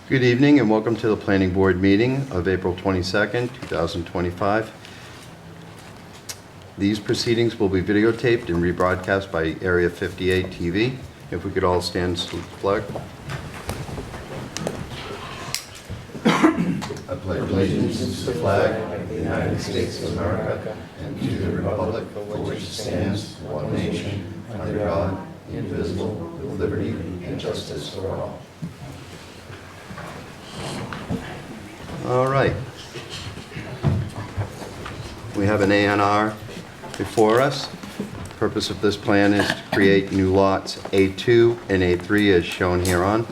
Good evening and welcome to the Planning Board meeting of April 22nd, 2025. These proceedings will be videotaped and rebroadcast by Area 58 TV. If we could all stand to the flag. I pledge allegiance to the flag of the United States of America and to the republic for which it stands, one nation, under God, indivisible, with liberty and justice for all. All right. We have an A&R before us. The purpose of this plan is to create new lots A2 and A3 as shown here on.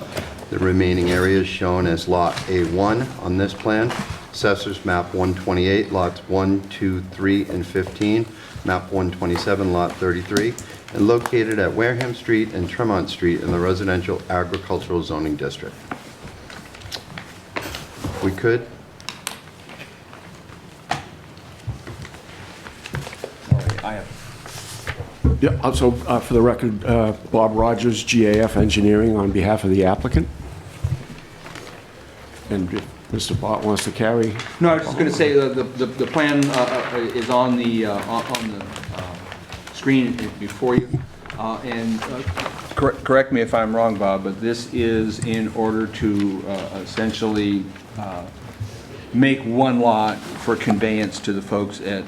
The remaining areas shown as lot A1 on this plan. Assessors map 128, lots 1, 2, 3, and 15. Map 127, lot 33. And located at Wareham Street and Tremont Street in the residential agricultural zoning district. We could. Yeah, also for the record, Bob Rogers, GAF Engineering, on behalf of the applicant. And if Mr. Bott wants to carry. No, I was just going to say the plan is on the screen before you. And correct me if I'm wrong, Bob, but this is in order to essentially make one lot for conveyance to the folks at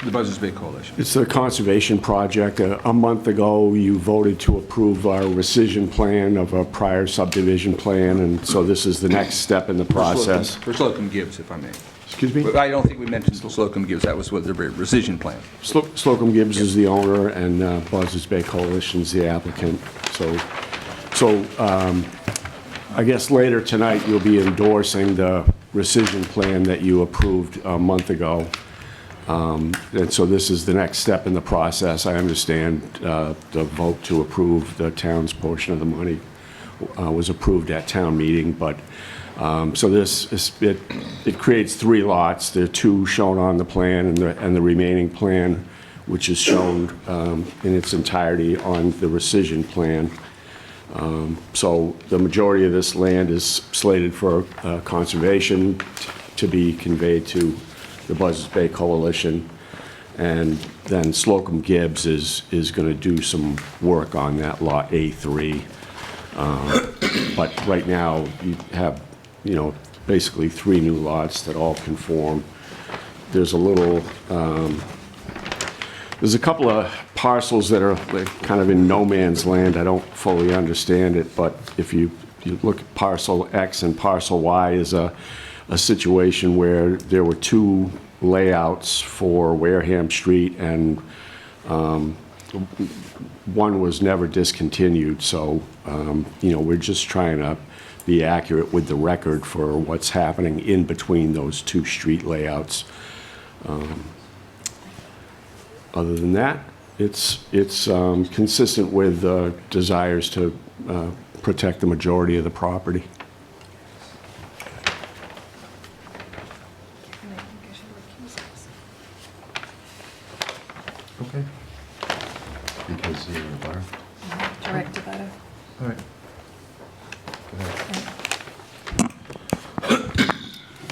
the Buzzards Bay Coalition. It's a conservation project. A month ago, you voted to approve our rescission plan of a prior subdivision plan, and so this is the next step in the process. For Slocum Gibbs, if I may. Excuse me? But I don't think we mentioned Slocum Gibbs. That was what the rescission plan. Slocum Gibbs is the owner, and Buzzards Bay Coalition is the applicant. So I guess later tonight, you'll be endorsing the rescission plan that you approved a month ago. And so this is the next step in the process. I understand the vote to approve the town's portion of the money was approved at town meeting, but so it creates 3 lots. There are 2 shown on the plan, and the remaining plan, which is shown in its entirety on the rescission plan. So the majority of this land is slated for conservation to be conveyed to the Buzzards Bay Coalition, and then Slocum Gibbs is going to do some work on that lot A3. But right now you have, basically 3 new lots that all conform. There's a couple of parcels that are kind of in no man's land. I don't fully understand it, but if you look at parcel X and parcel Y is a situation where there were 2 layouts for Wareham Street, and one was never discontinued. So, we're just trying to be accurate with the record for what's happening in between those 2 street layouts. Other than that, it's consistent with desires to protect the majority of the property. Okay. Because you're a bar. Direct abutter. All right. Go ahead.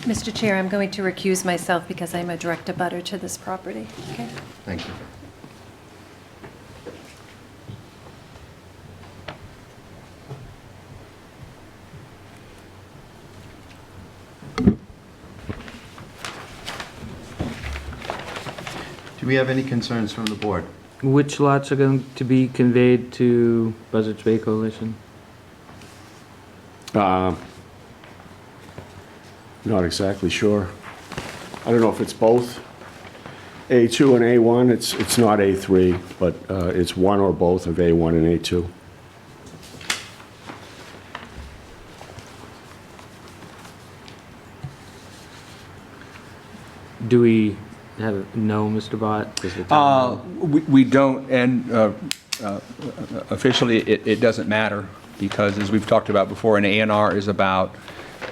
Mr. Chair, I'm going to recuse myself because I'm a direct abutter to this property. Okay. Thank you. Do we have any concerns from the board? Which lots are going to be conveyed to Buzzards Bay Coalition? Not exactly sure. I don't know if it's both A2 and A1. It's not A3, but it's one or both of A1 and A2. Do we no, Mr. Bott? Does the town know? We don't, and officially it doesn't matter, because as we've talked about before, an A&R is about,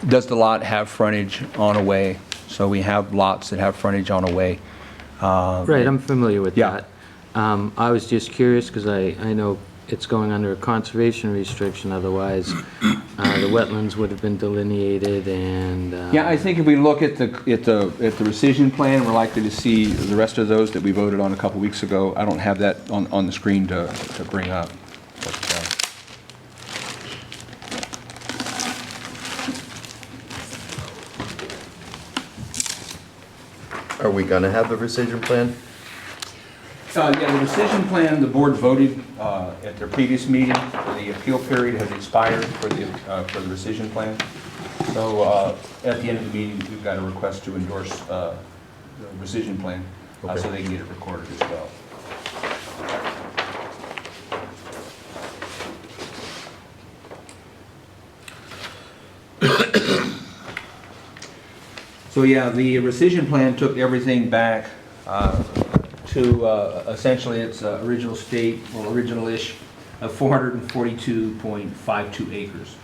does the lot have frontage on a way? So we have lots that have frontage on a way. Right, I'm familiar with Yeah. that. I was just curious because I know it's going under a conservation restriction, otherwise the wetlands would have been delineated and... Yeah, I think if we look at the rescission plan, we're likely to see the rest of those that we voted on a couple weeks ago. I don't have that on the screen to bring up. But, Are we going to have the rescission plan? yeah, the rescission plan, the board voted at their previous meeting. The appeal period has expired for the rescission plan. So at the end of the meeting, we've got a request to endorse the rescission plan so they can get it recorded as well. So yeah, the rescission plan took everything back to essentially its original state, or original-ish, of 442.52 acres.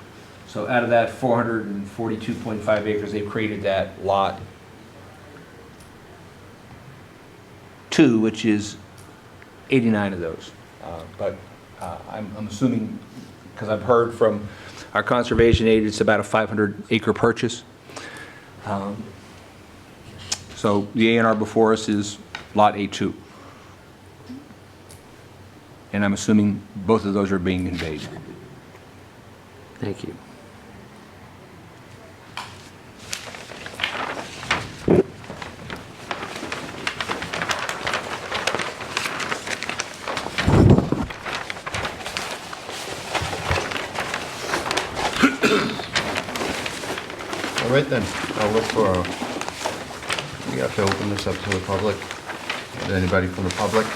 So out of that 442.5 acres, they've created that lot 2, which is 89 of those. But I'm assuming, because I've heard from our conservation aid, it's about a 500-acre purchase. So the A&R before us is Lot A2. And I'm assuming both of those are being conveyed. Thank you. All right then, I'll look for, we have to open this up to the public. Is there anybody from the public?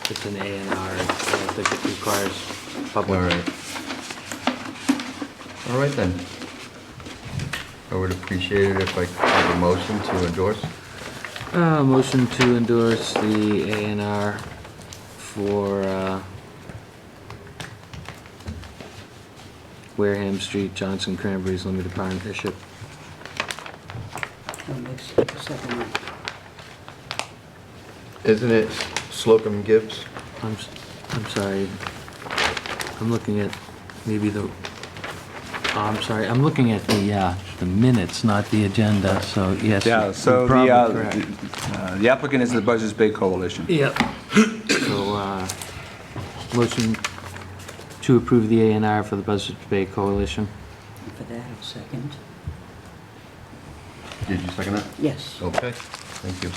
It's an A and R, I don't think it requires All public. right. All right then. I would appreciate it if I could have a motion to endorse. Motion to endorse the A and R for Wareham Street, Johnson Cranberries Limited Partnership. Second. Isn't it Slocum Gibbs? I'm sorry. I'm looking at maybe the, I'm sorry, I'm looking at the minutes, not the agenda, so yes. Yeah, you're so probably correct. the applicant is the Buzzards Bay Coalition. Yep. So, motion to approve the A and R for the Buzzards Bay Coalition. For that, I'll second. Did you second that? Yes. Okay, thank you.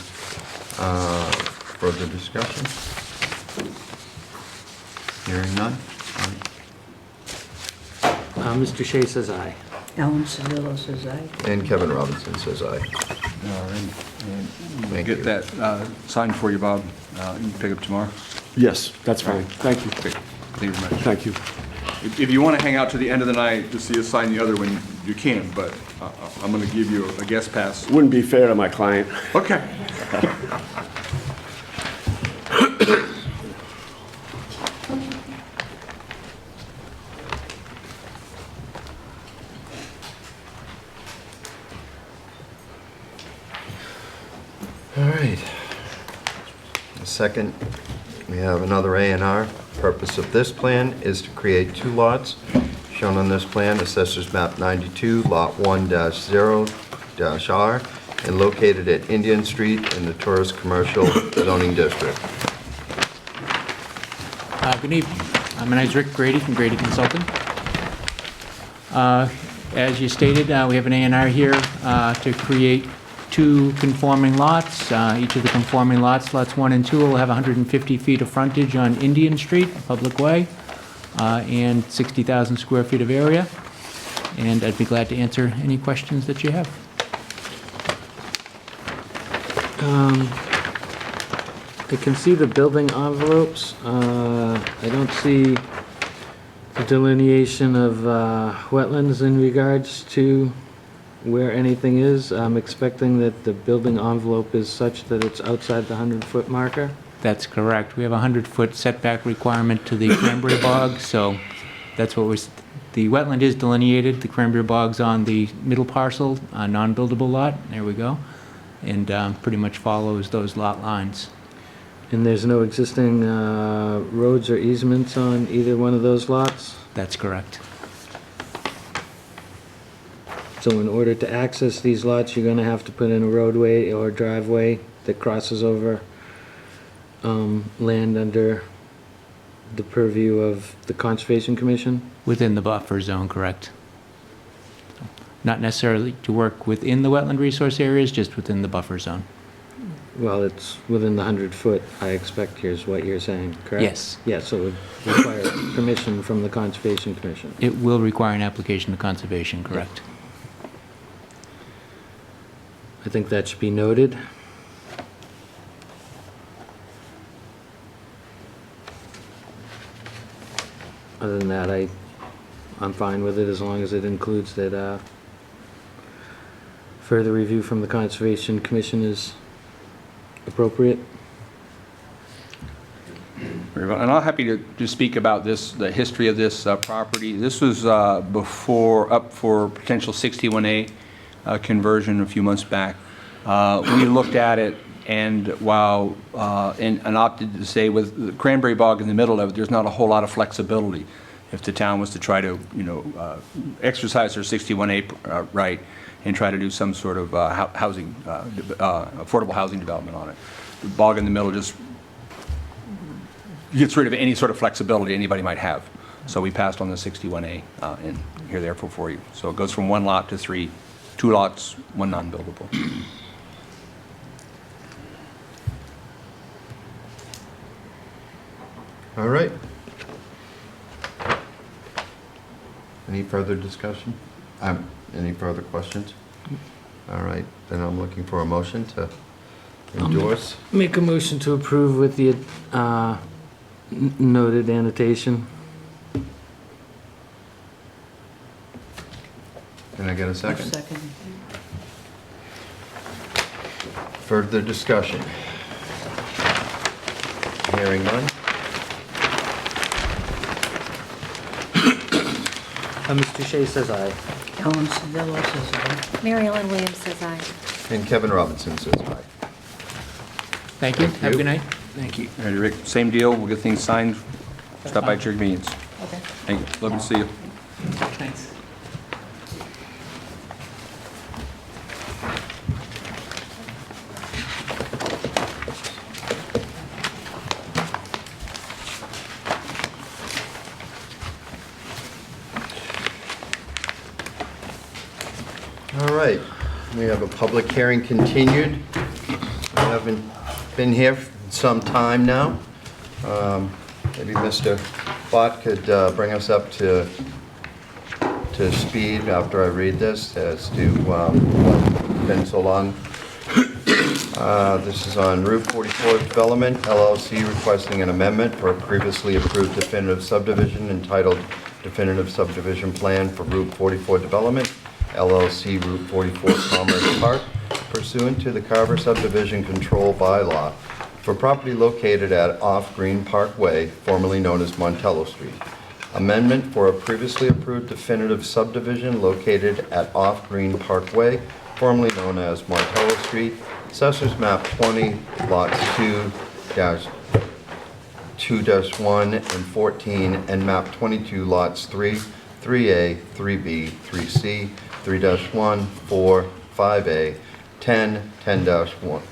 Further discussion? Hearing none? Mr. Shea says aye. Alan Sedillo says aye. And Kevin Robinson says aye. Thank Get you. that signed for you, Bob. You can pick up tomorrow. Yes, that's fine. Thank you. Okay. Thank you very much. Thank you. If you want to hang out to the end of the night to see us sign the other one, you can, but I'm going to give you a guest pass. Wouldn't be fair to my client. Okay. All right. Second, we have another A&R. Purpose of this plan is to create two lots. Shown on this plan, Assessors Map 92, Lot 1-0-R, and located at Indian Street in the Tourist Commercial Zoning District. Good evening. My name is Rick Grady from Grady Consulting. As you stated, we have an A&R here to create two conforming lots. Each of the conforming lots, lots 1 and 2, will have 150 feet of frontage on Indian Street, a public way, and 60,000 square feet of area. And I'd be glad to answer any questions that you have. I can see the building envelopes. I don't see the delineation of wetlands in regards to where anything is. I'm expecting that the building envelope is such that it's outside the 100-foot marker. That's correct. We have a 100-foot setback requirement to the cranberry bog, so that's what the wetland is delineated. The cranberry bog's on the middle parcel, a non-buildable lot. There we go. And pretty much follows those lot lines. And there's no existing roads or easements on either one of those lots? That's correct. So in order to access these lots, you're gonna have to put in a roadway or driveway that crosses over land under the purview of the Conservation Commission? Within the buffer zone, correct. Not necessarily to work within the wetland resource areas, just within the buffer zone. Well, it's within the 100-foot, I expect, here's what you're saying, correct? Yes. Yeah, so it would require permission from the Conservation Commission. It will require an application to conservation, correct? I think that should be noted. Other than that, I'm fine with it as long as it includes that further review from the Conservation Commission is appropriate. Very well. And I'm happy to speak about this, the history of this property. This was before, up for potential 61A conversion a few months back. We looked at it, and while, and opted to say with the cranberry bog in the middle of it, there's not a whole lot of flexibility if the town was to try to, exercise their 61A right and try to do some sort of housing, affordable housing development on it. The bog in the middle just gets rid of any sort of flexibility anybody might have. So we passed on the 61A, and here therefore for you. So it goes from 1 lot to 3, 2 lots, 1 non-buildable. All right. Any further discussion? Any further questions? All right, then I'm looking for a motion to endorse. Make a motion to approve with the noted annotation. Can I get a second? Second. Further discussion? Hearing none? Mr. Shea says aye. Ellen Sedillo says aye. Mary Ellen Williams says aye. And Kevin Robinson says aye. Thank you. Have a you. good night. Thank you. All right, Rick, same deal. We'll get things signed. Stop by at your convenience. Okay. Thank you. Love to see you. Thanks. All right, we have a public hearing continued. I haven't been here for some time now. Maybe Mr. Bott could bring us up to speed after I read this as to what's been so long. This is on Route 44 Development, LLC, requesting an amendment for a previously approved definitive subdivision entitled Definitive Subdivision Plan for Route 44 Development, LLC, Route 44 Commerce Park, pursuant to the Carver Subdivision Control Bylaw for property located at Off Green Parkway, formerly known as Montello Street. Amendment for a previously approved definitive subdivision located at Off Green Parkway, formerly known as Montello Street, Assessors Map 20, Lots 2-1 and 14, and Map 22, Lots 3, 3A, 3B, 3C, 3-1, 4, 5A, 10, 10-1,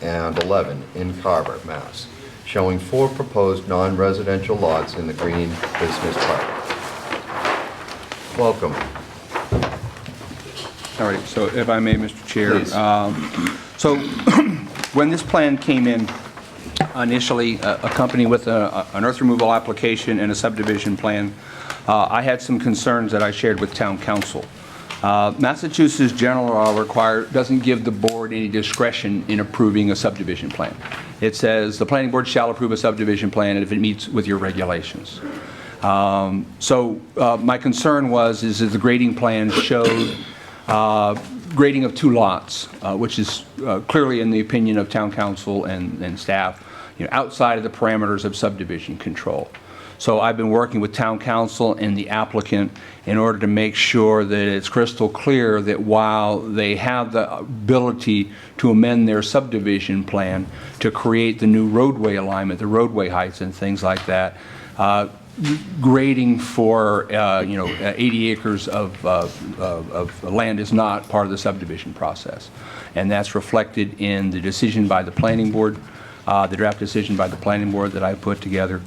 and 11 in Carver, Mass., showing 4 proposed non-residential lots in the Green Business Park. Welcome. All right, so if I may, Mr. Chair. Please. So when this plan came in, initially accompanied with an earth removal application and a subdivision plan, I had some concerns that I shared with town council. Massachusetts general law doesn't give the board any discretion in approving a subdivision plan. It says the planning board shall approve a subdivision plan if it meets with your regulations. So my concern is that the grading plan showed grading of 2 lots, which is clearly in the opinion of town council and staff, outside of the parameters of subdivision control. So I've been working with town council and the applicant in order to make sure that it's crystal clear that while they have the ability to amend their subdivision plan to create the new roadway alignment, the roadway heights and things like that, grading for 80 acres of land is not part of the subdivision process. And that's reflected in the decision by the planning board, the draft decision by the planning board that I put together.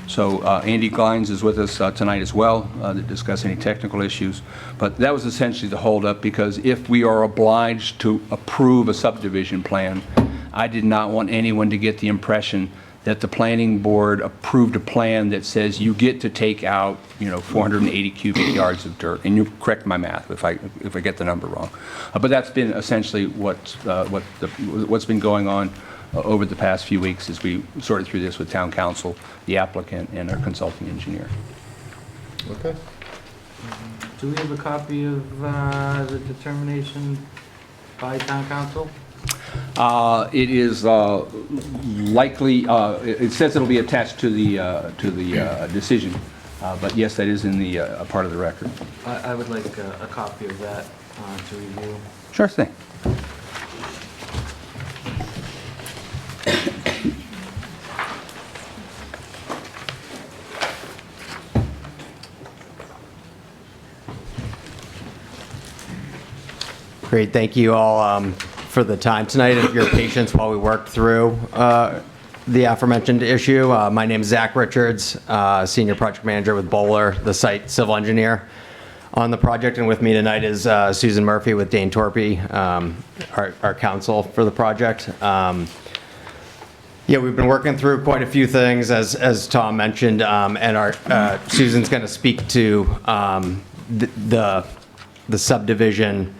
So Andy Glines is with us tonight as well to discuss any technical issues. But that was essentially the holdup, because if we are obliged to approve a subdivision plan, I did not want anyone to get the impression that the planning board approved a plan that says you get to take out 480 cubic yards of dirt. And you correct my math if I get the number wrong. But that's been essentially what's been going on over the past few weeks as we sorted through this with town council, the applicant, and our consulting engineer. Okay. Do we have a copy of the determination by town council? It is likely, it says it'll be attached to the decision, but yes, that is in the part of the record. I would like a copy of that to review. Sure thing. Great, thank you all for the time tonight and your patience while we worked through the aforementioned issue. My name is Zach Richards, Senior Project Manager with Bowler, the site civil engineer on the project. And with me tonight is Susan Murphy with Dane Torpy, our counsel for the project. Yeah, we've been working through quite a few things, as Tom mentioned, and Susan's going to speak to the subdivision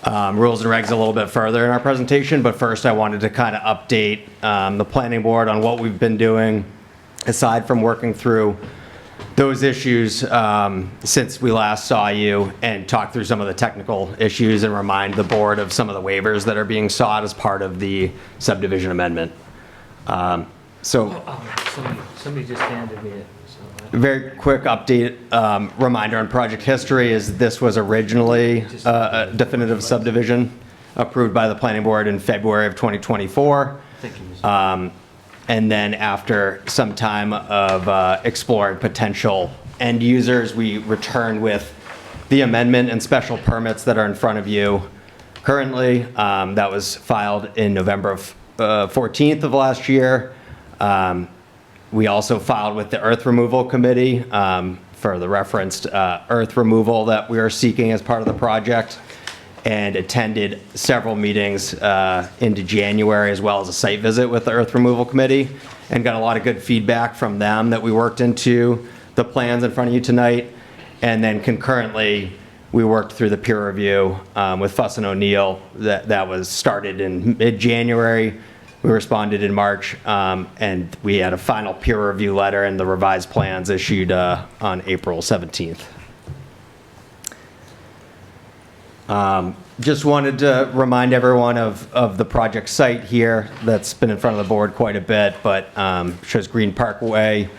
rules and regs a little bit further in our presentation, but first I wanted to kind of update the planning board on what we've been doing aside from working through those issues since we last saw you, and talk through some of the technical issues and remind the board of some of the waivers that are being sought as part of the subdivision amendment. Somebody just handed me it. Very quick update, reminder on project history is this was originally a definitive subdivision approved by the planning board in February of 2024. And then after some time of exploring potential end users, we returned with the amendment and special permits that are in front of you currently. That was filed in November of 14th of last year. We also filed with the Earth Removal Committee for the referenced earth removal that we are seeking as part of the project, and attended several meetings into January, as well as a site visit with the Earth Removal Committee, and got a lot of good feedback from them that we worked into the plans in front of you tonight. And then concurrently, we worked through the peer review with Fuss and O'Neill that was started in mid-January. We responded in March, and we had a final peer review letter and the revised plans issued on April 17th. Just wanted to remind everyone of the project site here that's been in front of the board quite a bit, but shows Green Parkway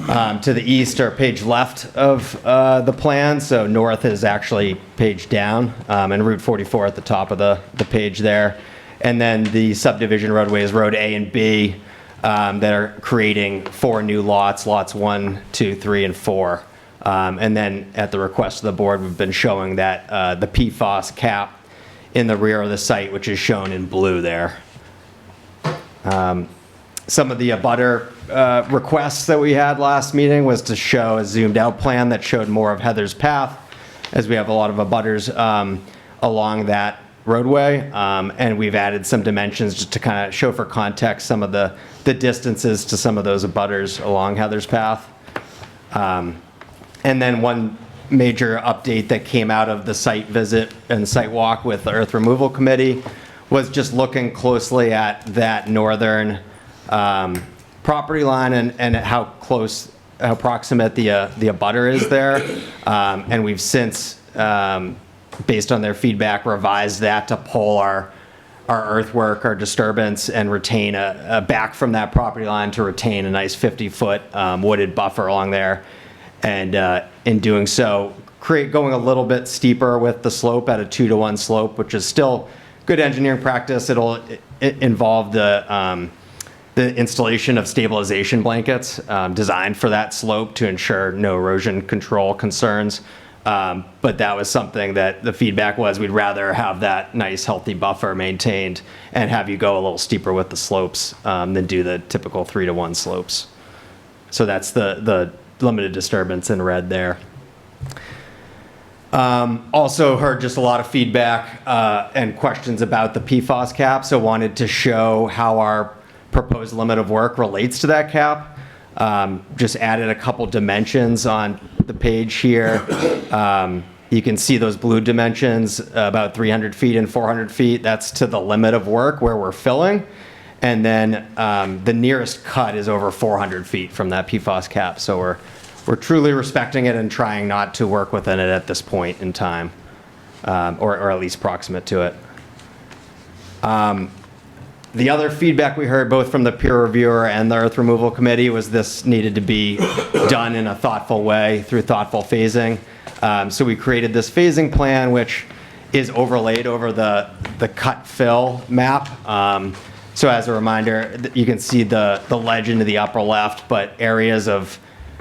to the east or page left of the plan. So north is actually page down, and Route 44 at the top of the page there. And then the subdivision roadways, Road A and B, that are creating 4 new lots, lots 1, 2, 3, and 4. And then at the request of the board, we've been showing that the PFAS cap in the rear of the site, which is shown in blue there. Some of the abutter requests that we had last meeting was to show a zoomed out plan that showed more of Heather's Path, as we have a lot of abutters along that roadway, and we've added some dimensions just to kind of show for context some of the distances to some of those abutters along Heather's Path. And then one major update that came out of the site visit and site walk with the Earth Removal Committee was just looking closely at that northern property line and how proximate the abutter is there. And we've since, based on their feedback, revised that to pull our our earthwork, our disturbance, and retain a back from that property line to retain a nice 50-foot wooded buffer along there. And in doing so, going a little bit steeper with the slope at a 2-to-1 slope, which is still good engineering practice. It'll involve the installation of stabilization blankets designed for that slope to ensure no erosion control concerns. But that was something that the feedback was we'd rather have that nice healthy buffer maintained and have you go a little steeper with the slopes than do the typical 3-to-1 slopes. So that's the limited disturbance in red there. Also heard just a lot of feedback and questions about the PFAS cap, so wanted to show how our proposed limit of work relates to that cap. Just added a couple dimensions on the page here. You can see those blue dimensions, about 300 feet and 400 feet. That's to the limit of work where we're filling. And then the nearest cut is over 400 feet from that PFAS cap. So we're truly respecting it and trying not to work within it at this point in time, or at least proximate to it. The other feedback we heard both from the peer reviewer and the earth removal committee was this needed to be done in a thoughtful way through thoughtful phasing. So we created this phasing plan, which is overlaid over the cut fill map. So as a reminder, you can see the legend to the upper left, but areas of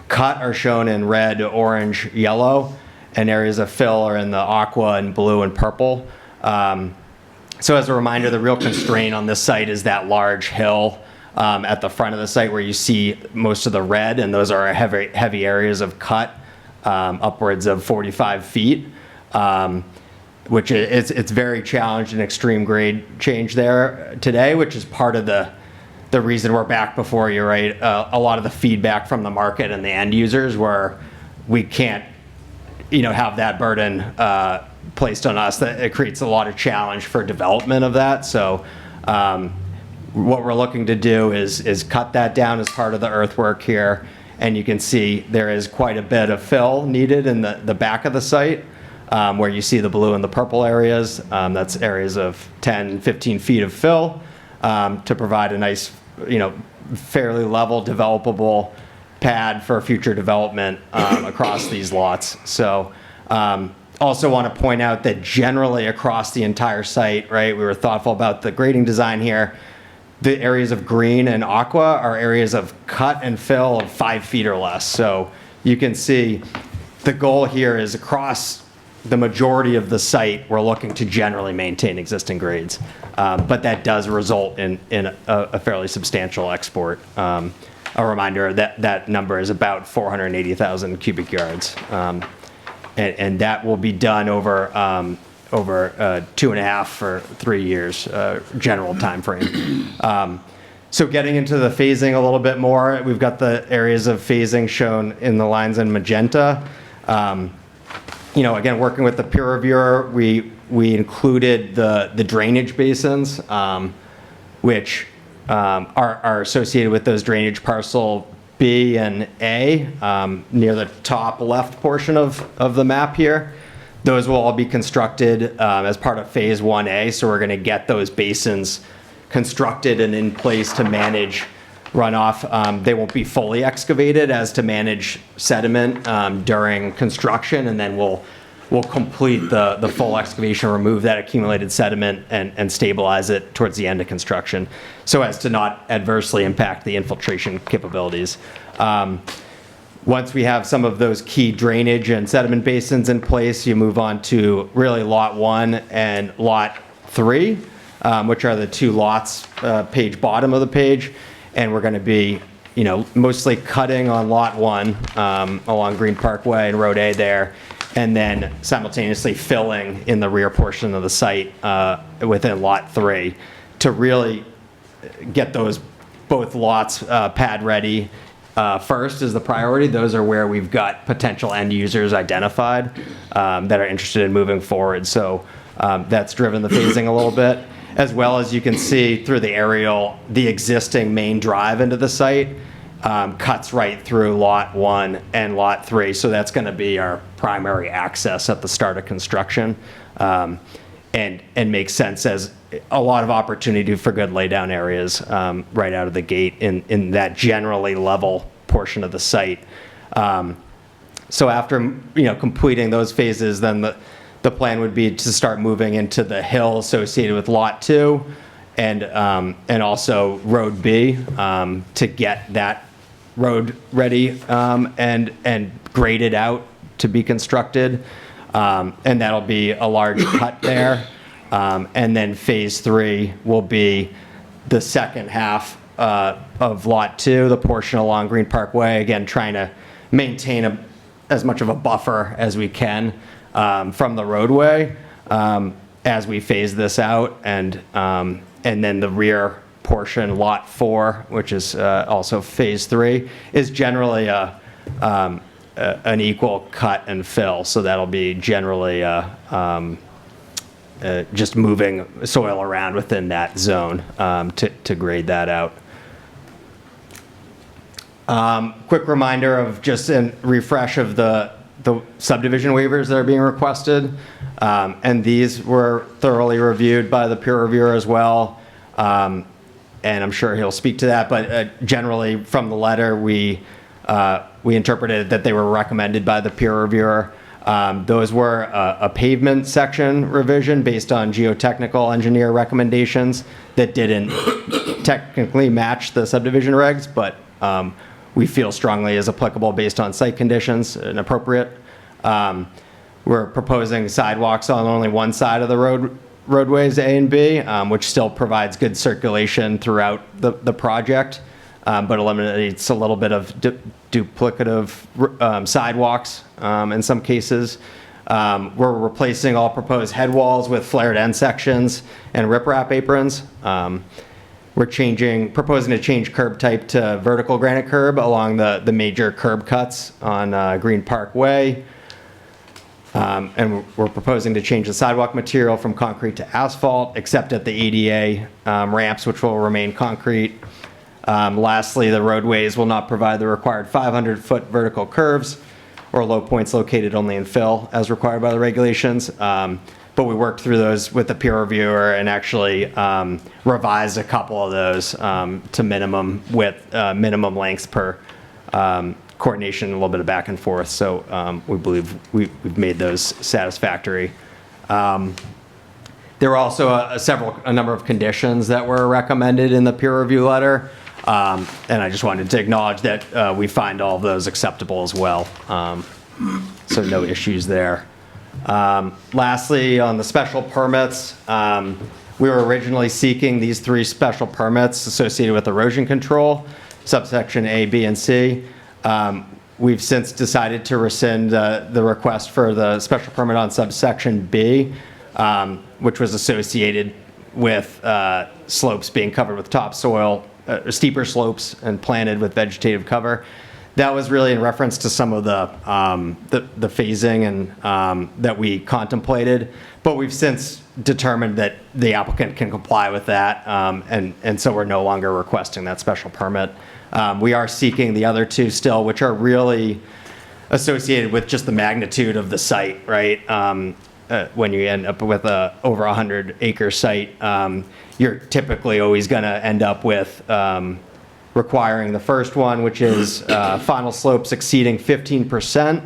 cut are shown in red, orange, yellow, and areas of fill are in the aqua and blue and purple. So as a reminder, the real constraint on this site is that large hill at the front of the site where you see most of the red, and those are heavy areas of cut, upwards of 45 feet, which it's very challenged and extreme grade change there today, which is part of the reason we're back before you, right? A lot of the feedback from the market and the end users where we can't, have that burden placed on us. That it creates a lot of challenge for development of that. So what we're looking to do is cut that down as part of the earthwork here. And you can see there is quite a bit of fill needed in the back of the site where you see the blue and the purple areas. That's areas of 10, 15 feet of fill to provide a nice, fairly level developable pad for future development across these lots. So also want to point out that generally across the entire site, right, we were thoughtful about the grading design here. The areas of green and aqua are areas of cut and fill of 5 feet or less. So you can see the goal here is across the majority of the site, we're looking to generally maintain existing grades. But that does result in a fairly substantial export. A reminder that number is about 480,000 cubic yards. And that will be done over 2.5 or 3 years, general time frame. So getting into the phasing a little bit more, we've got the areas of phasing shown in the lines in magenta. Again, working with the peer reviewer, we included the drainage basins, which are associated with those drainage parcel B and A near the top left portion of the map here. Those will all be constructed as part of phase 1A. So we're going to get those basins constructed and in place to manage runoff. They won't be fully excavated as to manage sediment during construction, and then we'll complete the full excavation, remove that accumulated sediment, and stabilize it towards the end of construction so as to not adversely impact the infiltration capabilities. Once we have some of those key drainage and sediment basins in place, you move on to really Lot 1 and Lot 3, which are the two lots, page bottom of the page. And we're going to be, mostly cutting on Lot 1 along Green Parkway and Road A there, and then simultaneously filling in the rear portion of the site within Lot 3 to really get those both lots pad ready. First is the priority. Those are where we've got potential end users identified that are interested in moving forward. So that's driven the phasing a little bit. As well as you can see through the aerial, the existing main drive into the site cuts right through Lot 1 and Lot 3. So that's going to be our primary access at the start of construction. And and makes sense as a lot of opportunity for good laydown areas right out of the gate in that generally level portion of the site. So after, completing those phases, then the plan would be to start moving into the hill associated with Lot 2 and also Road B to get that road ready and graded out to be constructed. And that'll be a large cut there. And then phase 3 will be the second half of Lot 2, the portion along Green Park Way, again, trying to maintain as much of a buffer as we can from the roadway as we phase this out. And then the rear portion, Lot 4, which is also phase 3, is generally an equal cut and fill. So that'll be generally just moving soil around within that zone to grade that out. Quick reminder of just a refresh of the subdivision waivers that are being requested. And these were thoroughly reviewed by the peer reviewer as well. And I'm sure he'll speak to that, but generally from the letter, we interpreted that they were recommended by the peer reviewer. Those were a pavement section revision based on geotechnical engineer recommendations that didn't technically match the subdivision regs, but we feel strongly is applicable based on site conditions and appropriate. We're proposing sidewalks on only one side of the roadways, A and B, which still provides good circulation throughout the project, but eliminates a little bit of duplicative sidewalks in some cases. We're replacing all proposed head walls with flared end sections and riprap aprons. We're proposing to change curb type to vertical granite curb along the major curb cuts on Green Park Way. And we're proposing to change the sidewalk material from concrete to asphalt, except at the ADA ramps, which will remain concrete. Lastly, the roadways will not provide the required 500-foot vertical curves or low points located only in fill as required by the regulations. But we worked through those with the peer reviewer and actually revised a couple of those to minimum width, minimum lengths per coordination, a little bit of back and forth. So we believe we've made those satisfactory. There were also a number of conditions that were recommended in the peer review letter. And I just wanted to acknowledge that we find all of those acceptable as well. So no issues there. Lastly, on the special permits, we were originally seeking these 3 special permits associated with erosion control, subsection A, B, and C. We've since decided to rescind the request for the special permit on subsection B, which was associated with slopes being covered with topsoil, steeper slopes and planted with vegetative cover. That was really in reference to some of the phasing and that we contemplated, but we've since determined that the applicant can comply with that, and so we're no longer requesting that special permit. We are seeking the other 2 still, which are really associated with just the magnitude of the site, right? When you end up with a over 100-acre site, you're typically always going to end up with requiring the first one, which is final slopes exceeding 15%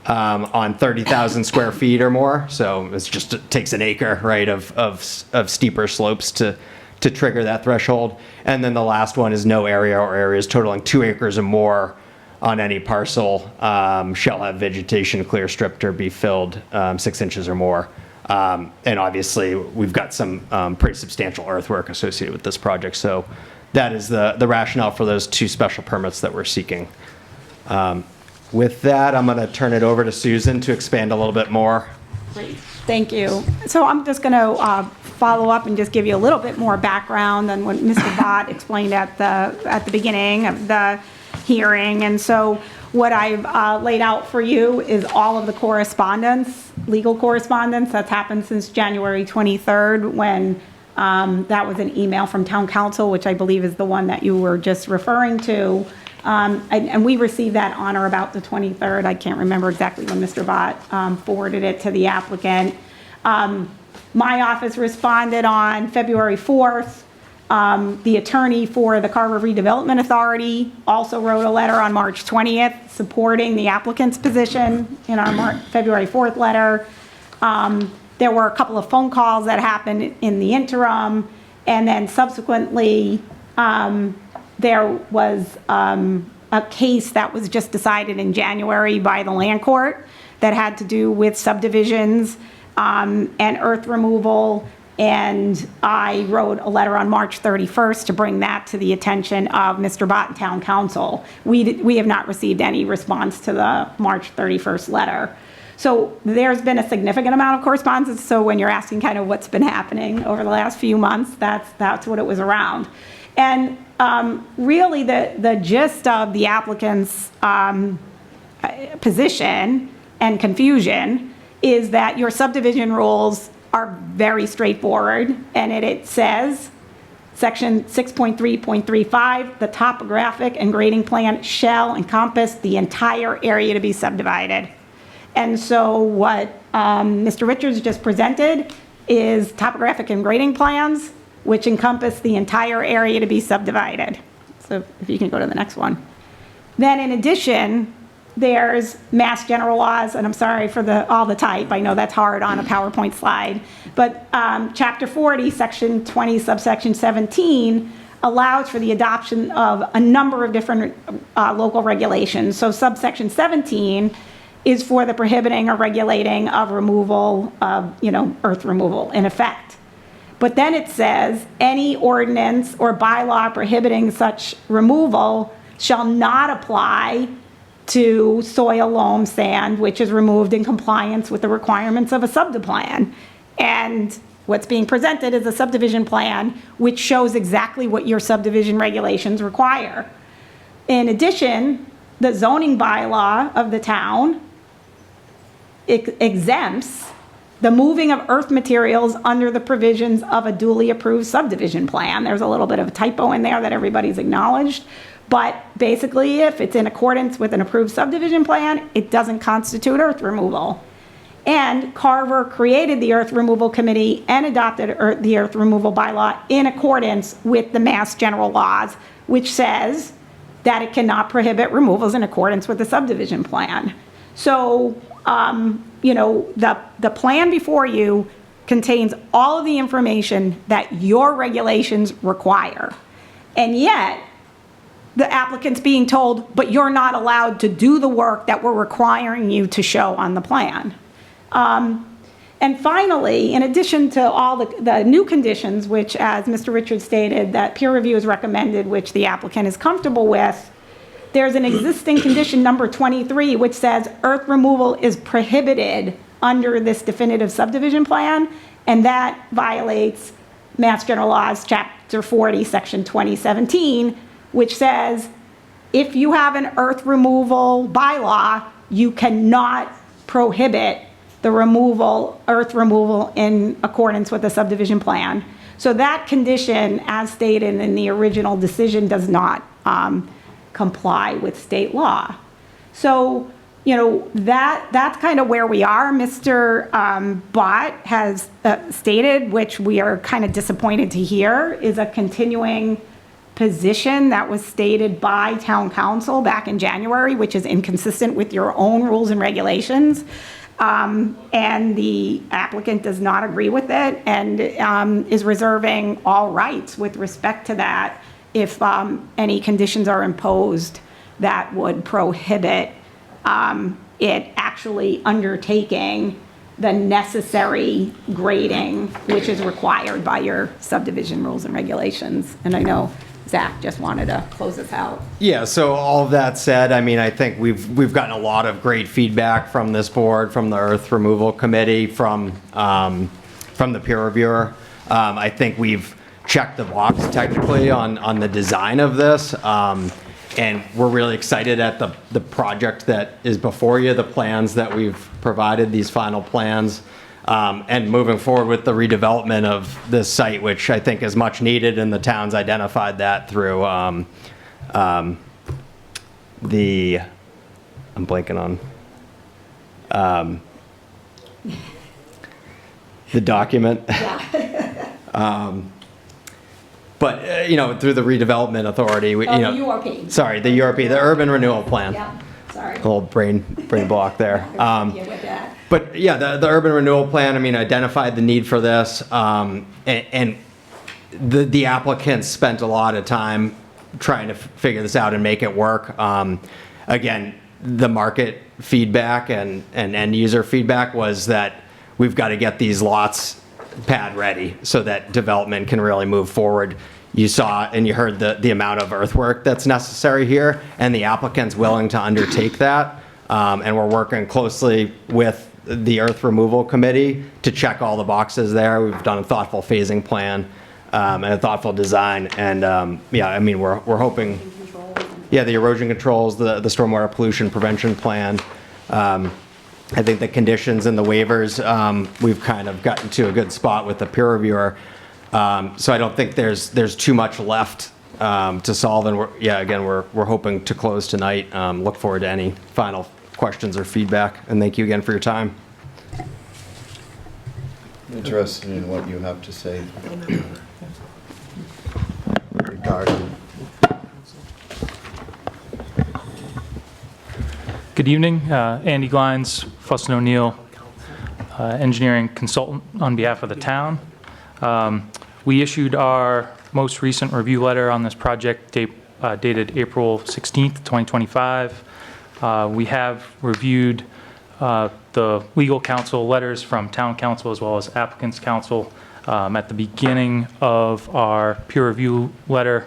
on 30,000 square feet or more. So it takes an acre, right, of steeper slopes to trigger that threshold. And then the last one is no area or areas totaling 2 acres or more on any parcel shall have vegetation clear stripped or be filled 6 inches or more. And obviously, we've got some pretty substantial earthwork associated with this project. So that is the rationale for those 2 special permits that we're seeking. With that, I'm going to turn it over to Susan to expand a little bit more. Great, thank you. So I'm just going to follow up and just give you a little bit more background than what Mr. Bott explained at the beginning of the hearing. And so what I've laid out for you is all of the correspondence, legal correspondence that's happened since January 23rd, when that was an email from town council, which I believe is the one that you were just referring to. And we received that on or about the 23rd. I can't remember exactly when Mr. Bott forwarded it to the applicant. My office responded on February 4th. The attorney for the Carver Redevelopment Authority also wrote a letter on March 20th supporting the applicant's position in our February 4th letter. There were a couple of phone calls that happened in the interim, and then subsequently, there was a case that was just decided in January by the land court that had to do with subdivisions and earth removal. And I wrote a letter on March 31st to bring that to the attention of Mr. Bott and Town Council. We have not received any response to the March 31st letter. So there's been a significant amount of correspondence. So when you're asking kind of what's been happening over the last few months, that's what it was around. And really the gist of the applicant's position and confusion is that your subdivision rules are very straightforward, and it says, section 6.3.35, the topographic and grading plan shall encompass the entire area to be subdivided. And so what Mr. Richards just presented is topographic and grading plans, which encompass the entire area to be subdivided. So if you can go to the next one. Then in addition, there's Mass General Laws, and I'm sorry for all the type, I know that's hard on a PowerPoint slide, but Chapter 40, Section 20, subsection 17, allows for the adoption of a number of different local regulations. So subsection 17 is for the prohibiting or regulating of removal of, earth removal in effect. But then it says, any ordinance or bylaw prohibiting such removal shall not apply to soil, loam, sand, which is removed in compliance with the requirements of a subdiplan. And what's being presented is a subdivision plan, which shows exactly what your subdivision regulations require. In addition, the zoning bylaw of the town exempts the moving of earth materials under the provisions of a duly approved subdivision plan. There's a little bit of a typo in there that everybody's acknowledged. But basically, if it's in accordance with an approved subdivision plan, it doesn't constitute earth removal. And Carver created the Earth Removal Committee and adopted the Earth Removal Bylaw in accordance with the Mass General Laws, which says that it cannot prohibit removals in accordance with the subdivision plan. So, the plan before you contains all of the information that your regulations require. And yet, the applicant's being told, but you're not allowed to do the work that we're requiring you to show on the plan. And finally, in addition to all the new conditions, which, as Mr. Richards stated, that peer review is recommended, which the applicant is comfortable with, there's an existing condition number 23, which says earth removal is prohibited under this definitive subdivision plan, and that violates Mass General Laws, Chapter 40, Section 2017, which says if you have an earth removal bylaw, you cannot prohibit the earth removal in accordance with the subdivision plan. So that condition, as stated in the original decision, does not comply with state law. So, that's kind of where we are. Mr. Bott has stated, which we are kind of disappointed to hear, is a continuing position that was stated by town council back in January, which is inconsistent with your own rules and regulations. And the applicant does not agree with it and is reserving all rights with respect to that if any conditions are imposed that would prohibit it actually undertaking the necessary grading which is required by your subdivision rules and regulations. And I know Zach just wanted to close us out. Yeah, so all of that said, I think we've gotten a lot of great feedback from this board, from the Earth Removal Committee, from the peer reviewer. I think we've checked the box technically on the design of this, and we're really excited at the project that is before you, the plans that we've provided, these final plans. And moving forward with the redevelopment of this site, which I think is much needed, and the town's identified that through I'm blanking on the document. But, through the redevelopment authority, we, Oh, the URP. Sorry, the URP, the urban renewal plan. Yeah, sorry. A little brain block there. Yeah, with that. But yeah, the urban renewal plan, I mean, identified the need for this, and the applicants spent a lot of time trying to figure this out and make it work. Again, the market feedback and end user feedback was that we've got to get these lots pad ready so that development can really move forward. You saw and you heard the amount of earthwork that's necessary here, and the applicant's willing to undertake that. And we're working closely with the earth removal committee to check all the boxes there. We've done a thoughtful phasing plan and a thoughtful design. And yeah, I mean, we're hoping, yeah, the erosion controls, the stormwater pollution prevention plan. I think the conditions and the waivers, we've kind of gotten to a good spot with the peer reviewer. So I don't think there's too much left to solve. And we're hoping to close tonight. Look forward to any final questions or feedback. And thank you again for your time. Interested in what you have to say regarding. Good evening, Andy Glines, Fuss & O'Neill, engineering consultant on behalf of the town. We issued our most recent review letter on this project dated April 16th, 2025. We have reviewed the legal counsel letters from town council as well as applicants council. At the beginning of our peer review letter,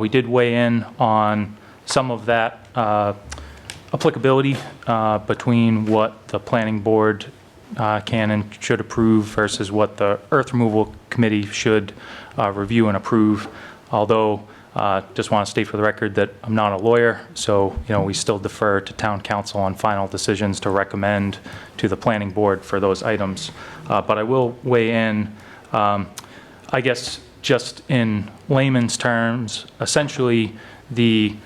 we did weigh in on some of that applicability between what the planning board can and should approve versus what the earth removal committee should review and approve. Although, just want to state for the record that I'm not a lawyer, so we still defer to town council on final decisions to recommend to the planning board for those items. But I will weigh in, I guess, just in layman's terms. Essentially, the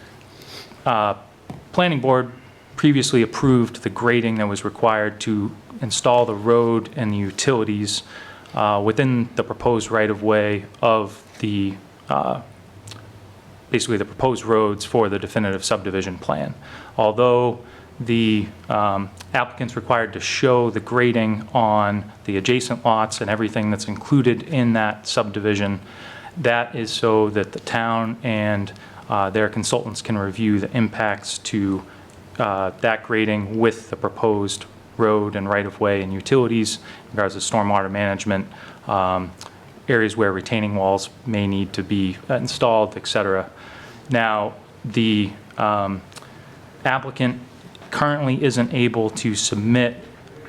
planning board previously approved the grading that was required to install the road and the utilities within the proposed right-of-way of the, basically the proposed roads for the definitive subdivision plan. Although the applicant's required to show the grading on the adjacent lots and everything that's included in that subdivision, that is so that the town and their consultants can review the impacts to that grading with the proposed road and right-of-way and utilities in regards to stormwater management, areas where retaining walls may need to be installed, etc. Now, the applicant currently isn't able to submit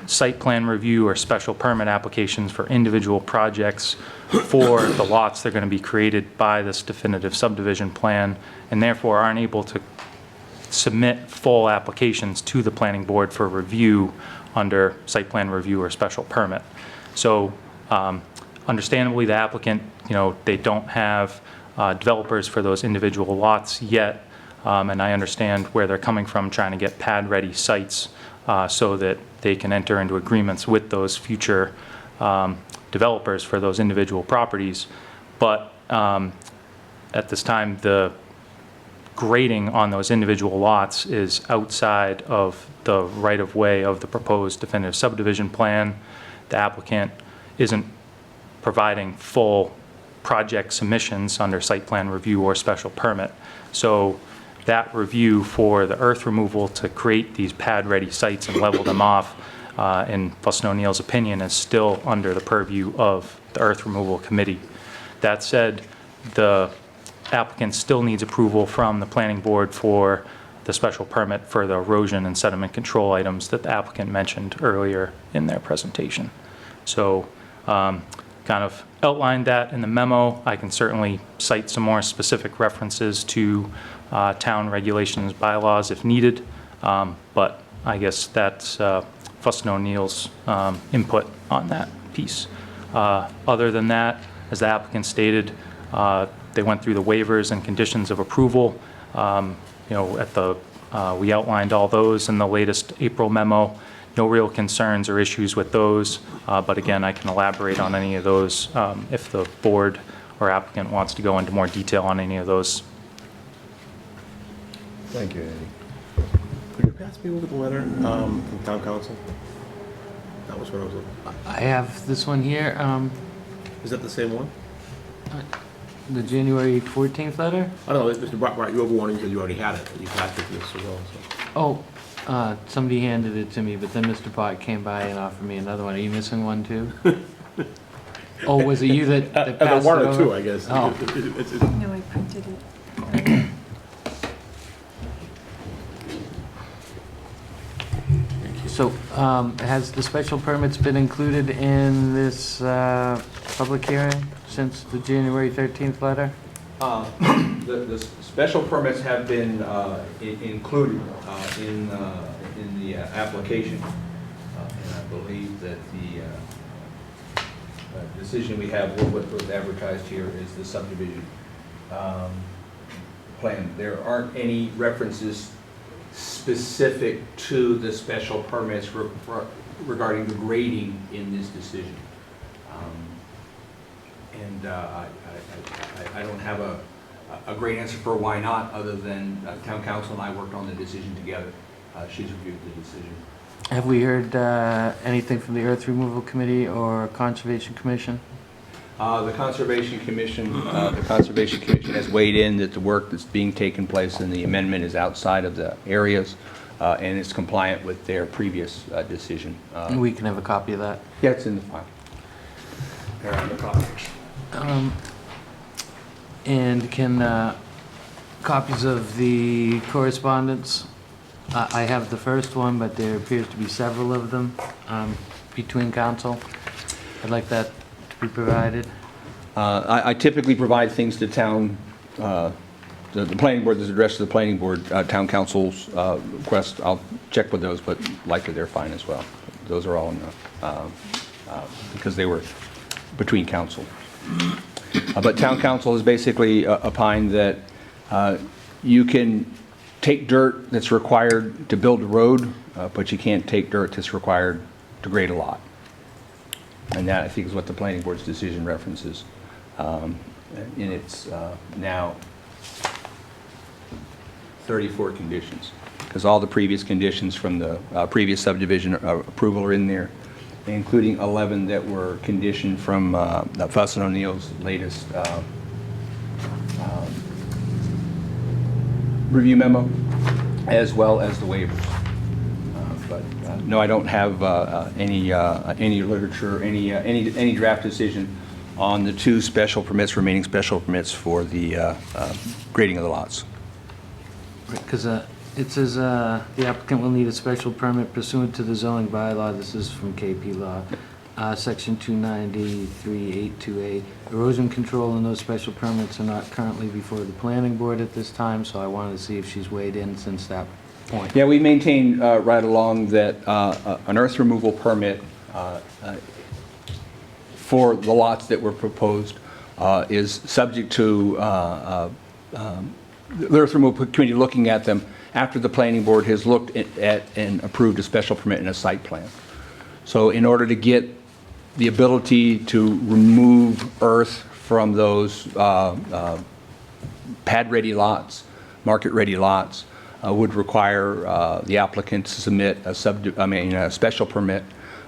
site plan review or special permit applications for individual projects for the lots that are going to be created by this definitive subdivision plan, and therefore aren't able to submit full applications to the planning board for review under site plan review or special permit. So understandably, the applicant, they don't have developers for those individual lots yet, and I understand where they're coming from, trying to get pad-ready sites so that they can enter into agreements with those future developers for those individual properties. But at this time, the grading on those individual lots is outside of the right-of-way of the proposed definitive subdivision plan. The applicant isn't providing full project submissions under site plan review or special permit. So that review for the earth removal to create these pad-ready sites and level them off, in Fuss & O'Neill's opinion, is still under the purview of the earth removal committee. That said, the applicant still needs approval from the planning board for the special permit for the erosion and sediment control items that the applicant mentioned earlier in their presentation. So kind of outlined that in the memo. I can certainly cite some more specific references to town regulations, bylaws if needed, but I guess that's Fuss & O'Neill's input on that piece. Other than that, as the applicant stated, they went through the waivers and conditions of approval. We outlined all those in the latest April memo. no real concerns or issues with those, but again, I can elaborate on any of those if the board or applicant wants to go into more detail on any of those. Thank you, Andy. Could you pass me over the letter from town council? That was what I was looking for. I have this one here, Is that the same one? the January 14th letter. I don't know, Mr. Brought you over one and you said you already had it, but you passed it to us as well, so. Oh, somebody handed it to me, but then Mr. Pot came by and offered me another one. Are you missing one too? Oh, was it you that passed it over? One or two, I guess. Oh. No, I printed it. So, has the special permits been included in this public hearing since the January 13th letter? The special permits have been included in the application, and I believe that the decision we have, what was advertised here, is the subdivision plan. There aren't any references specific to the special permits regarding the grading in this decision. And I don't have a great answer for why not, other than town council and I worked on the decision together. She's reviewed the decision. Have we heard anything from the Earth Removal Committee or Conservation Commission? The Conservation Commission has weighed in that the work that's being taken place in the amendment is outside of the areas and is compliant with their previous decision. We can have a copy of that. Yeah, it's in the file. There are the copies. And can copies of the correspondence, I have the first one, but there appears to be several of them between council. I'd like that to be provided. I typically provide things to town, the planning board, there's addressed to the planning board, town council's request. I'll check with those, but likely they're fine as well. Those are all in the, because they were between council. But town council has basically opined that you can take dirt that's required to build a road, but you can't take dirt that's required to grade a lot. And that, I think, is what the planning board's decision references in its now 34 conditions. Because all the previous conditions from the previous subdivision approval are in there, including 11 that were conditioned from Fuss and O'Neill's latest review memo, as well as the waivers. No, I don't have any literature, any draft decision on the two special permits, remaining special permits for the grading of the lots. Because it says the applicant will need a special permit pursuant to the zoning bylaw. This is from KP Law. Section 293.828. Erosion control and those special permits are not currently before the planning board at this time, so I wanted to see if she's weighed in since that point. Yeah, we maintain right along that an earth removal permit for the lots that were proposed is subject to the earth removal committee looking at them after the planning board has looked at and approved a special permit and a site plan. So in order to get the ability to remove earth from those pad-ready lots, market-ready lots, would require the applicant to submit a special permit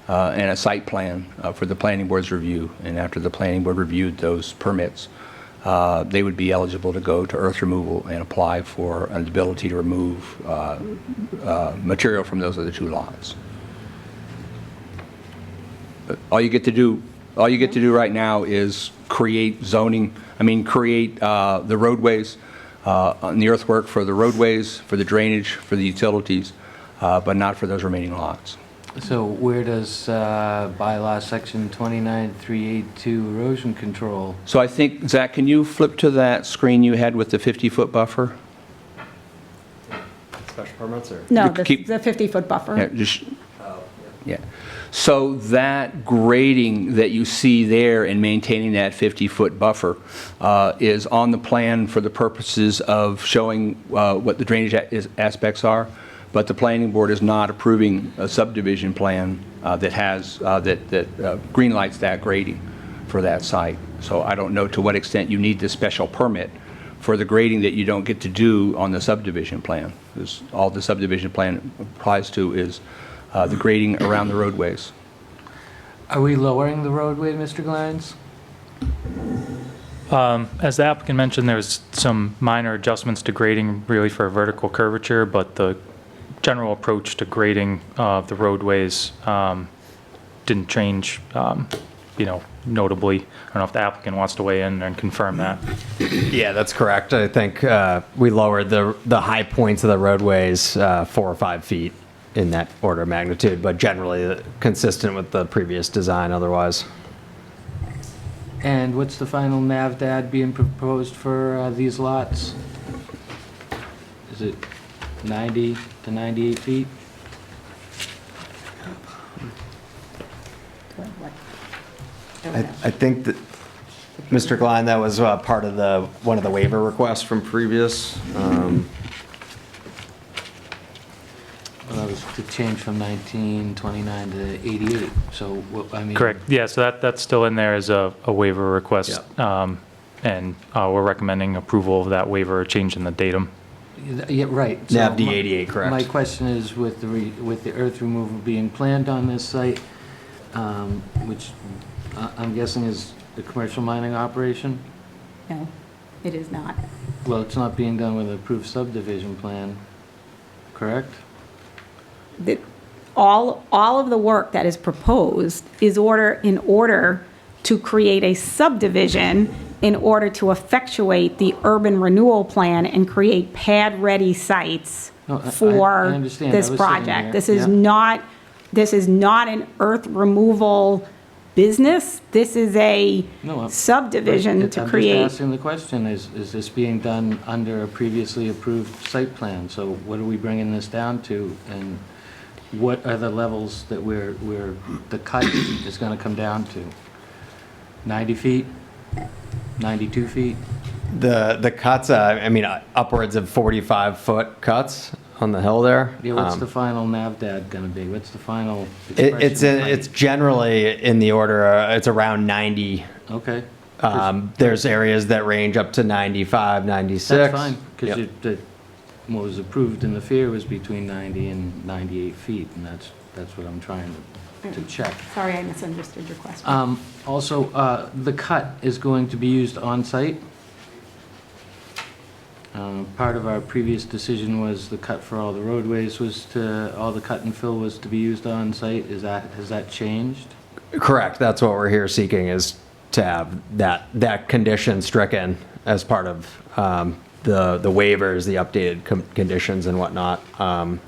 and a site plan for the planning board's review. And after the planning board reviewed those permits, they would be eligible to go to earth removal and apply for an ability to remove material from those other two lots. All you get to do right now is create zoning, create the roadways, and the earthwork for the roadways, for the drainage, for the utilities, but not for those remaining lots. So where does bylaw section 29382 erosion control? So I think, Zach, can you flip to that screen you had with the 50-foot buffer? Special permits or? No, You the keep- 50-foot buffer. Yeah, yeah. So that grading that you see there and maintaining that 50-foot buffer is on the plan for the purposes of showing what the drainage aspects are, but the planning board is not approving a subdivision plan that has, that green lights that grading for that site. So I don't know to what extent you need this special permit for the grading that you don't get to do on the subdivision plan. Because all the subdivision plan applies to is the grading around the roadways. Are we lowering the roadway, Mr. Glines? As the applicant mentioned, there's some minor adjustments to grading really for vertical curvature, but the general approach to grading the roadways didn't change, notably. I don't know if the applicant wants to weigh in and confirm that. Yeah, that's correct. I think we lowered the high points of the roadways 4 or 5 feet in that order of magnitude, but generally consistent with the previous design otherwise. And what's the final NAVDAD being proposed for these lots? Is it 90 to 98 feet? I think that, Mr. Gline, that was part of one of the waiver requests from previous. Well, that was to change from 1929 to 88, so, I mean... Correct. Yeah, so that's still in there as a waiver request. And we're recommending approval of that waiver, change in the datum. Yeah, right. So NAVD 88, correct. My question is, with the earth removal being planned on this site, which I'm guessing is a commercial mining operation? No, it is not. Well, it's not being done with an approved subdivision plan, correct? All of the work that is proposed is in order to create a subdivision in order to effectuate the urban renewal plan and create pad-ready sites No, I for understand. this I was sitting project. there. This is not an earth removal business. This is a No, subdivision But to I'm create. just asking the question, is this being done under a previously approved site plan? So what are we bringing this down to? And what are the levels that the cut is going to come down to? 90 feet? 92 feet? The cuts, upwards of 45-foot cuts on the hill there. Yeah, what's the final NAVDAD going to be? What's the final It's expression? generally in the order, it's around 90. Okay. There's areas that range up to 95, 96. That's fine, because Yep. what was approved in the FEAR was between 90 and 98 feet, and that's what I'm trying to check. Sorry, I misunderstood your question. Also, the cut is going to be used on-site. Part of our previous decision was the cut for all the roadways all the cut and fill was to be used on-site. Has that changed? Correct. That's what we're here seeking, is to have that condition stricken as part of the waivers, the updated conditions and whatnot. And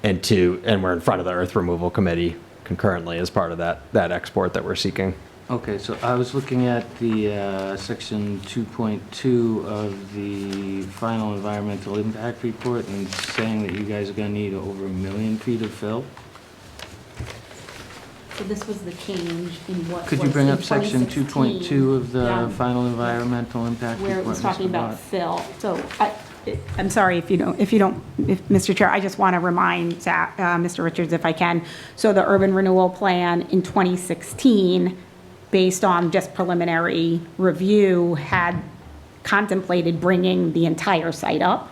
we're in front of the earth removal committee concurrently as part of that export that we're seeking. Okay, so I was looking at the section 2.2 of the final environmental impact report and saying that you guys are going to need over 1 million feet of fill. So this was the change in what Could you was bring in up section 2016. 2.2 of the Yeah. final environmental impact report? Where it was Mr. talking about Bott? fill. So I'm sorry if Mr. Chair, I just want to remind Mr. Richards if I can. So the urban renewal plan in 2016, based on just preliminary review, had contemplated bringing the entire site up.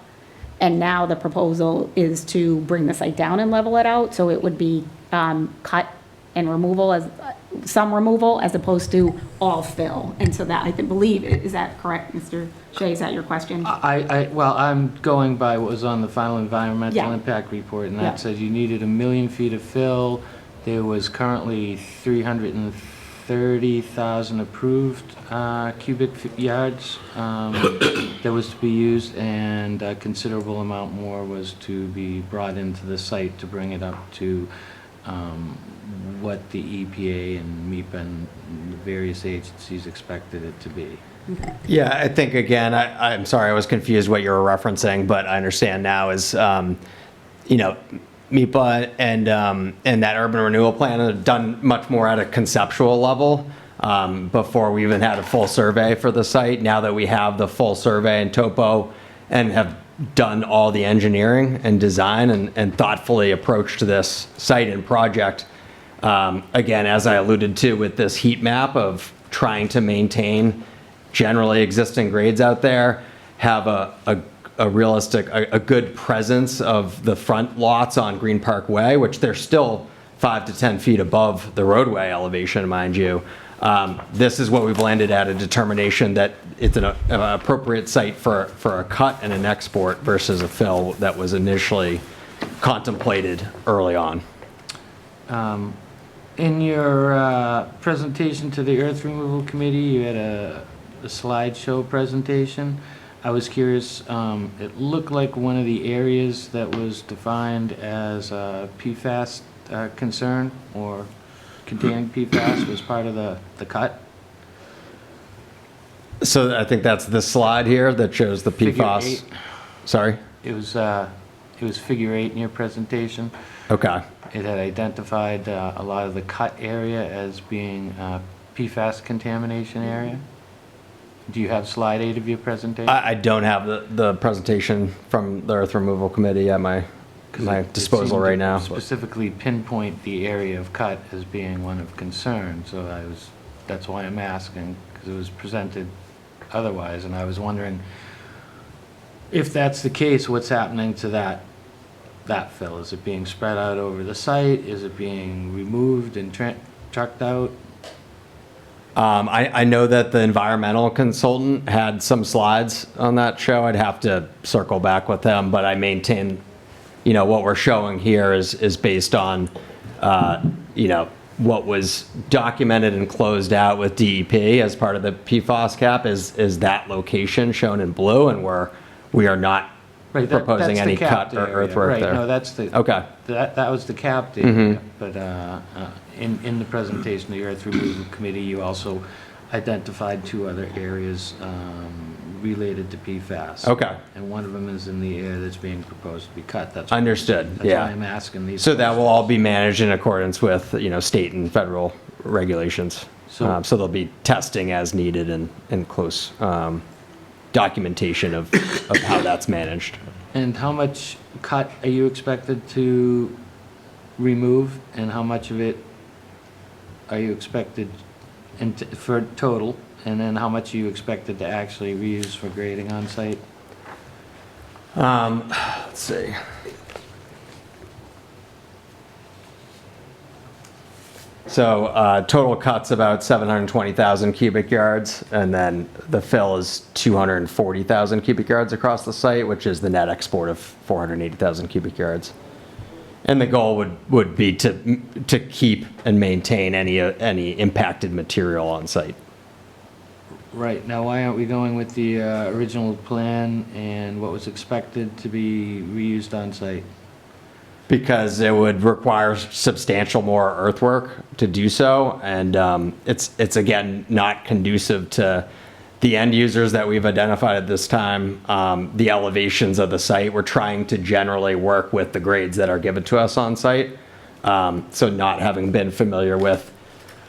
And now the proposal is to bring the site down and level it out. So it would be cut and removal, some removal, as opposed to all fill. And so that, I believe, is that correct, Mr. Shea? Is that your question? Well, I'm going by what was on the final environmental Yeah. impact report, and Yeah. that said you needed 1 million feet of fill. There was currently 330,000 approved cubic yards that was to be used, and a considerable amount more was to be brought into the site to bring it up to what the EPA and MEPA and the various agencies expected it to be. Yeah, I think, again, I'm sorry, I was confused what you were referencing, but I understand now is, MEPA and that urban renewal plan have done much more at a conceptual level before we even had a full survey for the site. Now that we have the full survey and topo and have done all the engineering and design and thoughtfully approached this site and project. Again, as I alluded to with this heat map of trying to maintain generally existing grades out there, have a realistic, a good presence of the front lots on Green Park Way, which they're still 5 to 10 feet above the roadway elevation, mind you. This is what we've landed at, a determination that it's an appropriate site for a cut and an export versus a fill that was initially contemplated early on. In your presentation to the Earth Removal Committee, you had a slideshow presentation. I was curious, it looked like one of the areas that was defined as a PFAS concern or containing PFAS was part of the cut. So I think that's the slide here that shows the Figure PFAS. 8. Sorry? It was figure 8 in your presentation. Okay. It had identified a lot of the cut area as being PFAS contamination area. Do you have slide 8 of your presentation? I don't have the presentation from the Earth Removal Committee at my disposal right now. Specifically pinpoint the area of cut as being one of concern, so that's why I'm asking, because it was presented otherwise, and I was wondering if that's the case, what's happening to that fill? Is it being spread out over the site? Is it being removed and trucked out? I know that the environmental consultant had some slides on that show. I'd have to circle back with them, but I maintain, what we're showing here is based on, what was documented and closed out with DEP as part of the PFAS cap is that location shown in blue, and we are not proposing any cut or earthwork right, there. No, that's the Okay. That was the capped area, but in the presentation of the Earth Removal Committee, you also identified 2 other areas related to PFAS. Okay. And one of them is in the area that's being proposed to be cut. That's Understood. That's Yeah. why I'm asking these. So that will questions. all be managed in accordance with, state and federal regulations. So- So there'll be testing as needed and close documentation of how that's managed. And how much cut are you expected to remove, and how much of it are you expected for total? And then how much are you expected to actually reuse for grading on site? Let's see. So total cut's about 720,000 cubic yards, and then the fill is 240,000 cubic yards across the site, which is the net export of 480,000 cubic yards. And the goal would be to keep and maintain any impacted material on site. Right, now why aren't we going with the original plan and what was expected to be reused on site? Because it would require substantial more earthwork to do so, and it's again not conducive to the end users that we've identified at this time. The elevations of the site, we're trying to generally work with the grades that are given to us on site. So not having been familiar with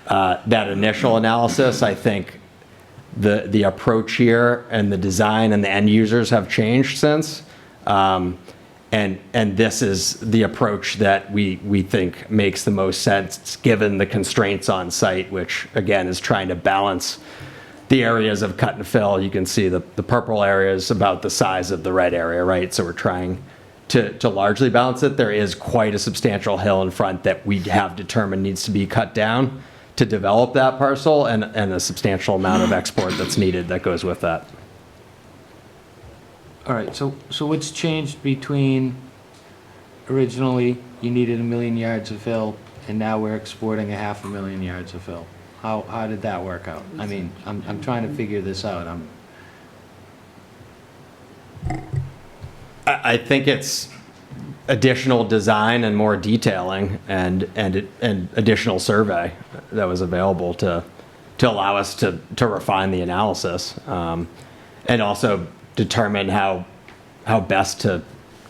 that initial analysis, I think the approach here and the design and the end users have changed since. And this is the approach that we think makes the most sense given the constraints on site, which again is trying to balance the areas of cut and fill. You can see the purple area is about the size of the red area, right? So we're trying to largely balance it. There is quite a substantial hill in front that we have determined needs to be cut down to develop that parcel, and a substantial amount of export that's needed that goes with that. All right, so what's changed between originally you needed 1 million yards of fill and now we're exporting 500,000 yards of fill? How did that work out? I mean, I'm trying to figure this out. I think it's additional design and more detailing and additional survey that was available to allow us to refine the analysis, and also determine how best to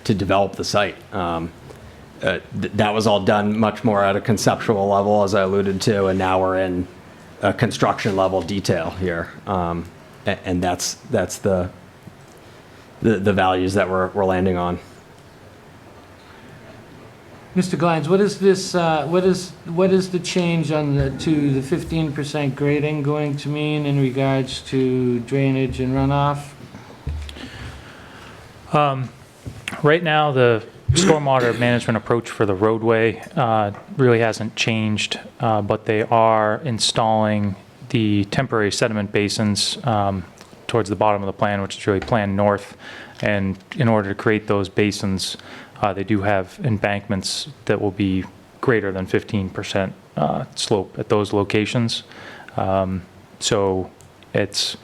develop the site. That was all done much more at a conceptual level, as I alluded to, and now we're in a construction level detail here, and that's the the values that we're landing on. Mr. Glines, what is this, what is the change to the 15% grading going to mean in regards to drainage and runoff? Right now, the stormwater management approach for the roadway really hasn't changed, but they are installing the temporary sediment basins towards the bottom of the plan, which is really Plan North. And in order to create those basins, they do have embankments that will be greater than 15% slope at those locations. So it's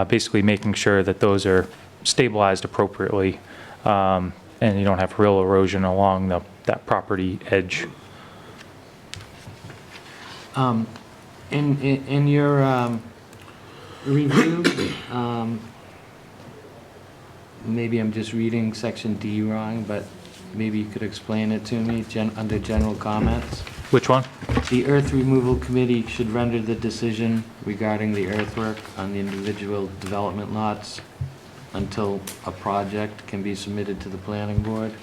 basically making sure that those are stabilized appropriately, and you don't have real erosion along that property edge. In your review, maybe I'm just reading section D wrong, but maybe you could explain it to me under general comments. Which one? The earth removal committee should render the decision regarding the earthwork on the individual development lots until a project can be submitted to the planning board.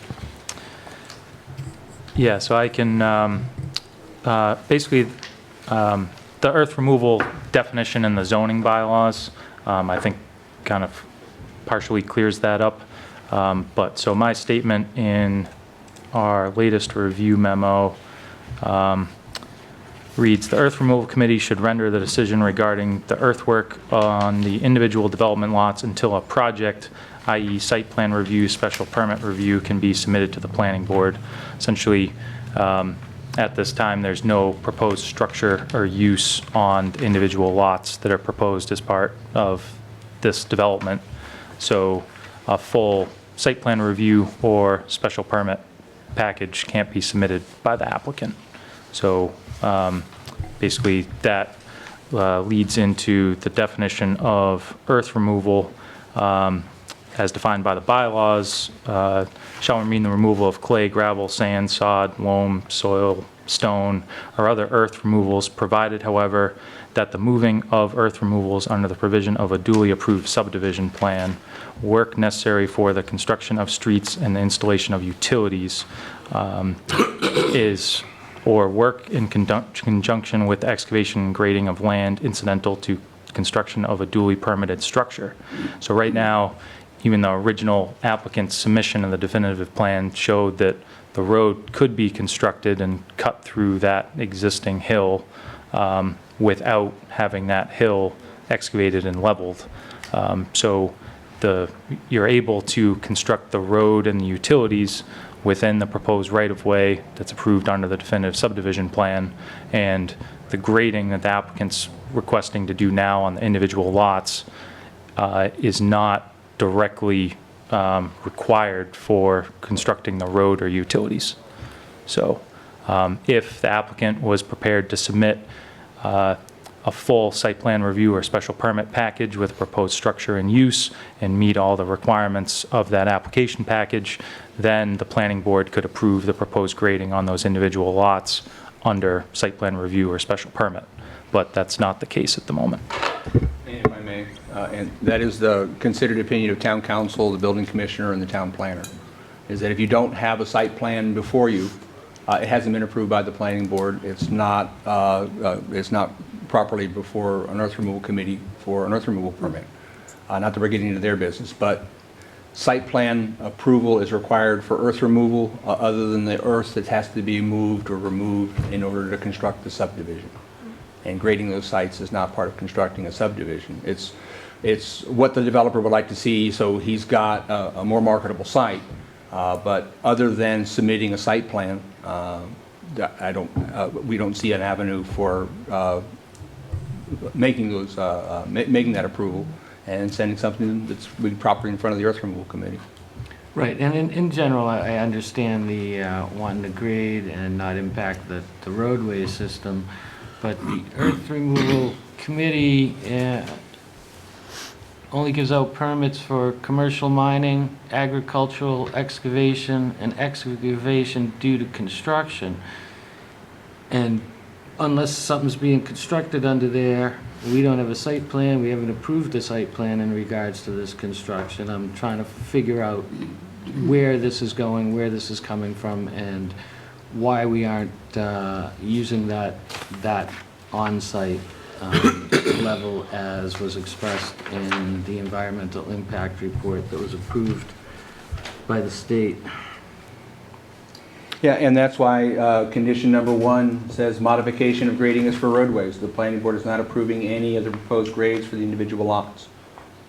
Yeah, so I can, basically, the earth removal definition in the zoning bylaws, I think kind of partially clears that up. But so my statement in our latest review memo reads, the earth removal committee should render the decision regarding the earthwork on the individual development lots until a project, i.e. site plan review, special permit review, can be submitted to the planning board. Essentially, at this time, there's no proposed structure or use on the individual lots that are proposed as part of this development. So a full site plan review or special permit package can't be submitted by the applicant. So basically that leads into the definition of earth removal as defined by the bylaws. Shall mean the removal of clay, gravel, sand, sod, loam, soil, stone, or other earth removals, provided, however, that the moving of earth removals under the provision of a duly approved subdivision plan, work necessary for the construction of streets and the installation of utilities is, or work in conjunction with excavation and grading of land incidental to construction of a duly permitted structure. So right now, even the original applicant's submission of the definitive plan showed that the road could be constructed and cut through that existing hill without having that hill excavated and leveled. So you're able to construct the road and the utilities within the proposed right-of-way that's approved under the definitive subdivision plan, and the grading that the applicant's requesting to do now on the individual lots is not directly required for constructing the road or utilities. So if the applicant was prepared to submit a full site plan review or special permit package with proposed structure and use and meet all the requirements of that application package, then the planning board could approve the proposed grading on those individual lots under site plan review or special permit. But that's not the case at the moment. If I may, and that is the considered opinion of town council, the building commissioner, and the town planner, is that if you don't have a site plan before you, it hasn't been approved by the planning board, it's not properly before an earth removal committee for an earth removal permit. Not that we're getting into their business, but site plan approval is required for earth removal other than the earth that has to be moved or removed in order to construct the subdivision. And grading those sites is not part of constructing a subdivision. It's what the developer would like to see, so he's got a more marketable site. But other than submitting a site plan, we don't see an avenue for making that approval and sending something that's really proper in front of the earth removal committee. Right, and in general, I understand the wanting to grade and not impact the roadway system, but the earth removal committee only gives out permits for commercial mining, agricultural excavation, and excavation due to construction. And unless something's being constructed under there, we don't have a site plan, we haven't approved a site plan in regards to this construction. I'm trying to figure out where this is going, where this is coming from, and why we aren't using that on-site level as was expressed in the environmental impact report that was approved by the state. Yeah, and that's why condition number 1 says modification of grading is for roadways. The planning board is not approving any of the proposed grades for the individual lots.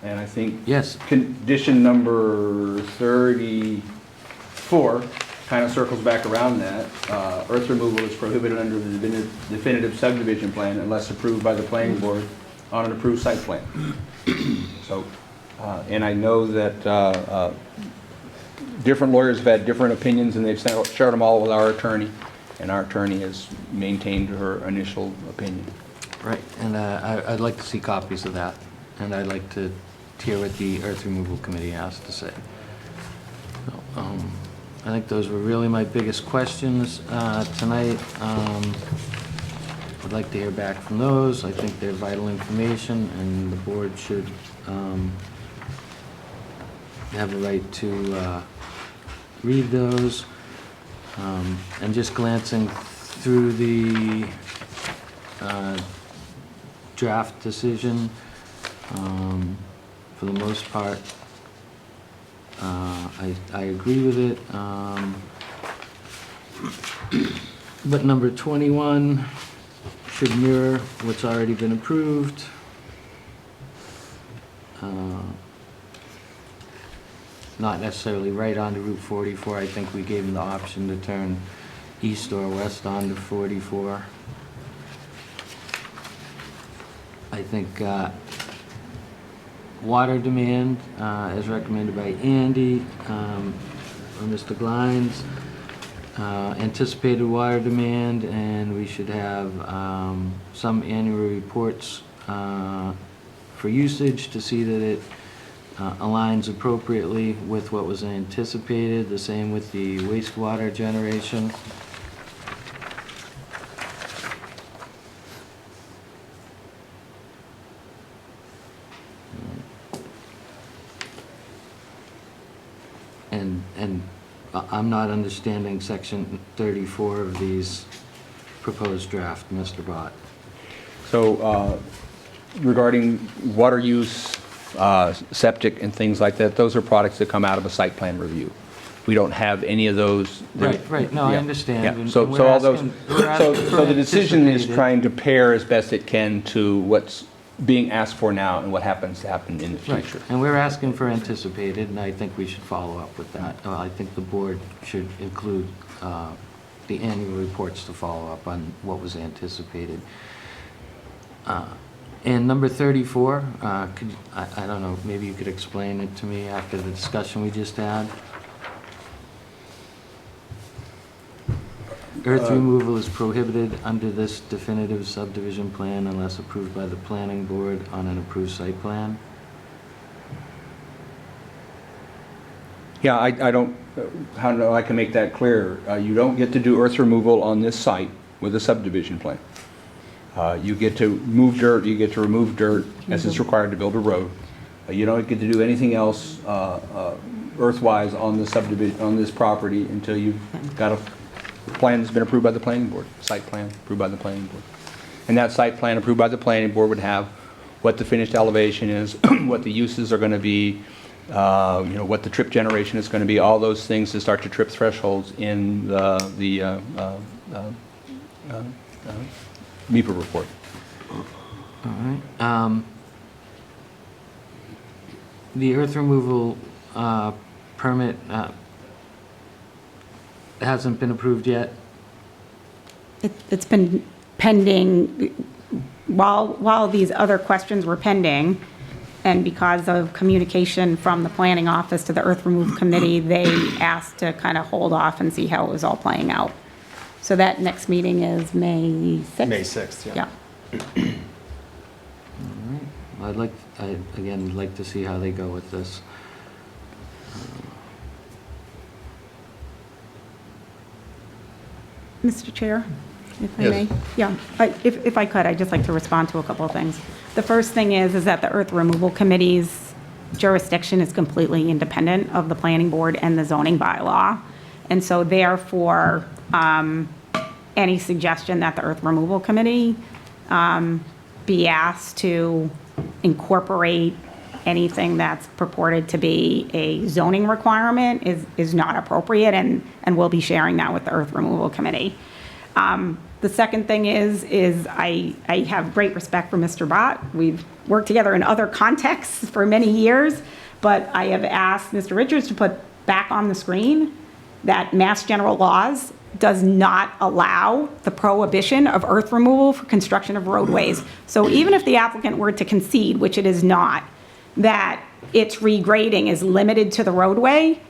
And I think Yes. condition number 34 kind of circles back around that. Earth removal is prohibited under the definitive subdivision plan unless approved by the planning board on an approved site plan. So, and I know that different lawyers have had different opinions, and they've shared them all with our attorney, and our attorney has maintained her initial opinion. Right, and I'd like to see copies of that, and I'd like to hear what the Earth Removal Committee has to say. So, I think those were really my biggest questions tonight. I'd like to hear back from those. I think they're vital information, and the board should have the right to read those. And just glancing through the draft decision, for the most part, I agree with it. But number 21 should mirror what's already been approved. Not necessarily right onto Route 44. I think we gave them the option to turn east or west onto 44. I think water demand, as recommended by Andy or Mr. Glines, anticipated water demand, and we should have some annual reports for usage to see that it aligns appropriately with what was anticipated. The same with the wastewater generation. And I'm not understanding section 34 of these proposed draft, Mr. Bott. So regarding water use, septic and things like that, those are products that come out of a site plan review. We don't have any of those. Right, no, I understand. Yeah. And So we're all those, asking- we're asking so for the decision is anticipated- trying to pair as best it can to what's being asked for now and what happens to happen in the Right, future. and we're asking for anticipated, and I think we should follow up with that. I think the board should include the annual reports to follow up on what was anticipated. And number 34, I don't know, maybe you could explain it to me after the discussion we just had. Earth removal is prohibited under this definitive subdivision plan unless approved by the planning board on an approved site plan. Yeah, I don't, how do I can make that clear? You don't get to do earth removal on this site with a subdivision plan. You get to move dirt, you get to remove dirt as is required to build a road. You don't get to do anything else earthwise on the subdivision, on this property until you've got a plan that's been approved by the planning board, site plan approved by the planning board. And that site plan approved by the planning board would have what the finished elevation is, what the uses are going to be, you know, what the trip generation is going to be, all those things to start to trip thresholds in the MEPA report. All right. The earth removal permit hasn't been approved yet? It's been pending while these other questions were pending, and because of communication from the planning office to the earth removal committee, they asked to kind of hold off and see how it was all playing out. So that next meeting is May 6th? May 6th, yeah. All right. I'd again like to see how they go with this. Mr. Chair? if I Yes. may. Yeah, if I could, I'd just like to respond to a couple of things. The first thing is that the Earth Removal Committee's jurisdiction is completely independent of the planning board and the zoning bylaw. And so therefore, any suggestion that the Earth Removal Committee be asked to incorporate anything that's purported to be a zoning requirement is not appropriate, and we'll be sharing that with the Earth Removal Committee. The second thing is I have great respect for Mr. Bott. We've worked together in other contexts for many years, but I have asked Mr. Richards to put back on the screen that Mass General laws does not allow the prohibition of earth removal for construction of roadways. So even if the applicant were to concede, which it is not, that its regrading is limited to the roadway,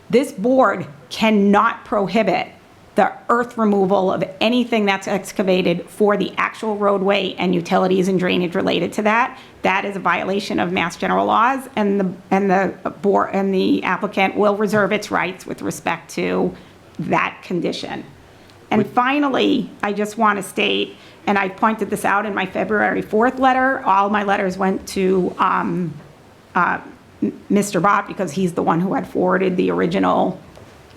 this board cannot prohibit the earth removal of anything that's excavated for the actual roadway and utilities and drainage related to that. That is a violation of Mass General laws, and the board and the applicant will reserve its rights with respect to that condition. And finally, I just want to state, and I pointed this out in my February 4th letter, all my letters went to Mr. Bott because he's the one who had forwarded the original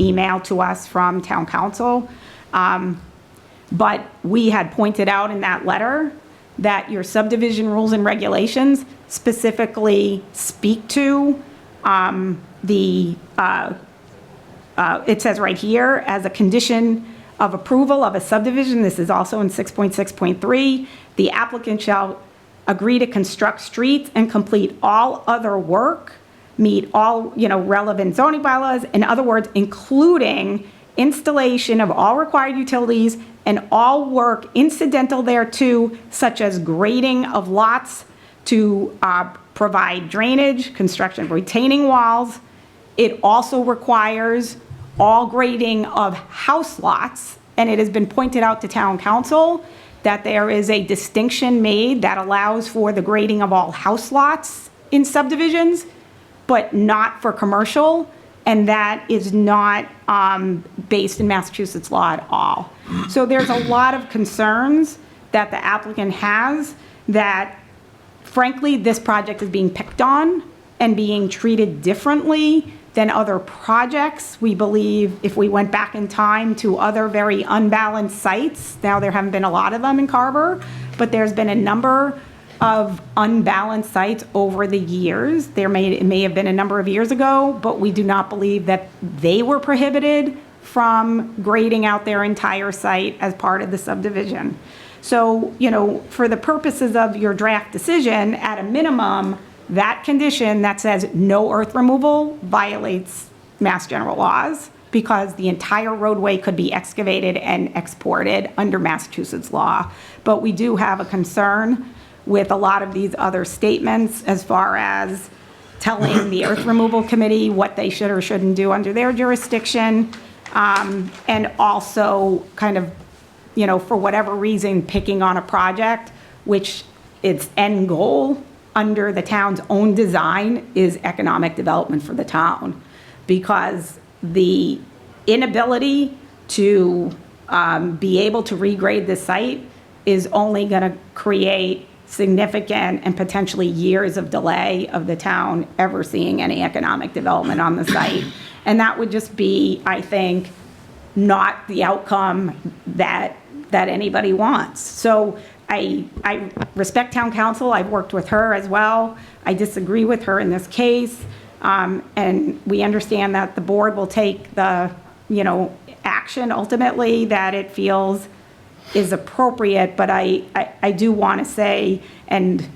email to us from town council. But we had pointed out in that letter that your subdivision rules and regulations specifically speak to it says right here, as a condition of approval of a subdivision, this is also in 6.6.3, the applicant shall agree to construct streets and complete all other work, meet all, relevant zoning bylaws, in other words, including installation of all required utilities and all work incidental thereto, such as grading of lots to provide drainage, construction of retaining walls. It also requires all grading of house lots, and it has been pointed out to town council that there is a distinction made that allows for the grading of all house lots in subdivisions, but not for commercial, and that is not based in Massachusetts law at all. So there's a lot of concerns that the applicant has that, frankly, this project is being picked on and being treated differently than other projects. We believe if we went back in time to other very unbalanced sites, now there haven't been a lot of them in Carver, but there's been a number of unbalanced sites over the years. It may have been a number of years ago, but we do not believe that they were prohibited from grading out their entire site as part of the subdivision. So, for the purposes of your draft decision, at a minimum, that condition that says no earth removal violates Mass General laws, because the entire roadway could be excavated and exported under Massachusetts law. But we do have a concern with a lot of these other statements as far as telling the Earth Removal Committee what they should or shouldn't do under their jurisdiction, and also kind of, for whatever reason, picking on a project which its end goal under the town's own design is economic development for the town, because the inability to be able to regrade the site is only going to create significant and potentially years of delay of the town ever seeing any economic development on the site. And that would just be, I think, not the outcome that anybody wants. So I respect town council. I've worked with her as well. I disagree with her in this case. And we understand that the board will take the, action ultimately that it feels is appropriate. But I do want to say, and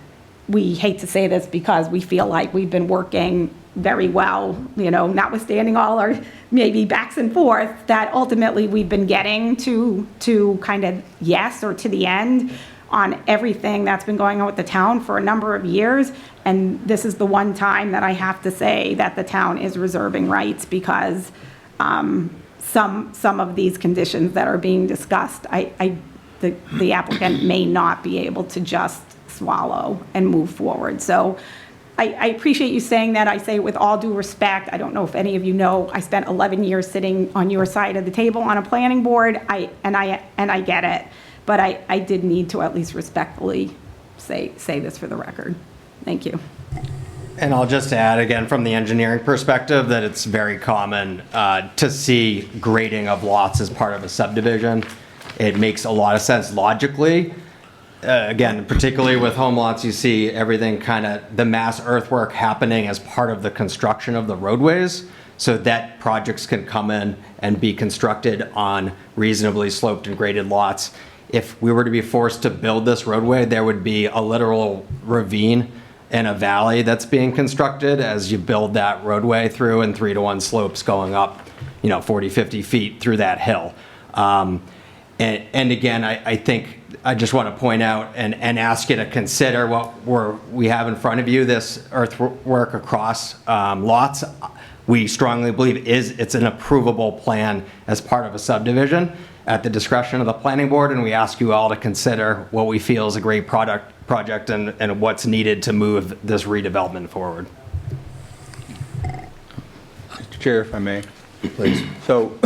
we hate to say this because we feel like we've been working very well, notwithstanding all our maybe backs and forth, that ultimately we've been getting to kind of yes or to the end on everything that's been going on with the town for a number of years. And this is the one time that I have to say that the town is reserving rights, because some of these conditions that are being discussed, the applicant may not be able to just swallow and move forward. So I appreciate you saying that. I say it with all due respect. I don't know if any of you know, I spent 11 years sitting on your side of the table on a planning board, and I get it. But I did need to at least respectfully say this for the record. Thank you. And I'll just add again from the engineering perspective that it's very common to see grading of lots as part of a subdivision. It makes a lot of sense logically. Again, particularly with home lots, you see everything kind of, the mass earthwork happening as part of the construction of the roadways, so that projects can come in and be constructed on reasonably sloped and graded lots. If we were to be forced to build this roadway, there would be a literal ravine and a valley that's being constructed as you build that roadway through, and 3-to-1 slopes going up, 40, 50 feet through that hill. And again, I think I just want to point out and ask you to consider what we have in front of you, this earthwork across lots. We strongly believe it's an approvable plan as part of a subdivision at the discretion of the planning board, and we ask you all to consider what we feel is a great project and what's needed to move this redevelopment forward. Mr. Chair, if I may. Please. So,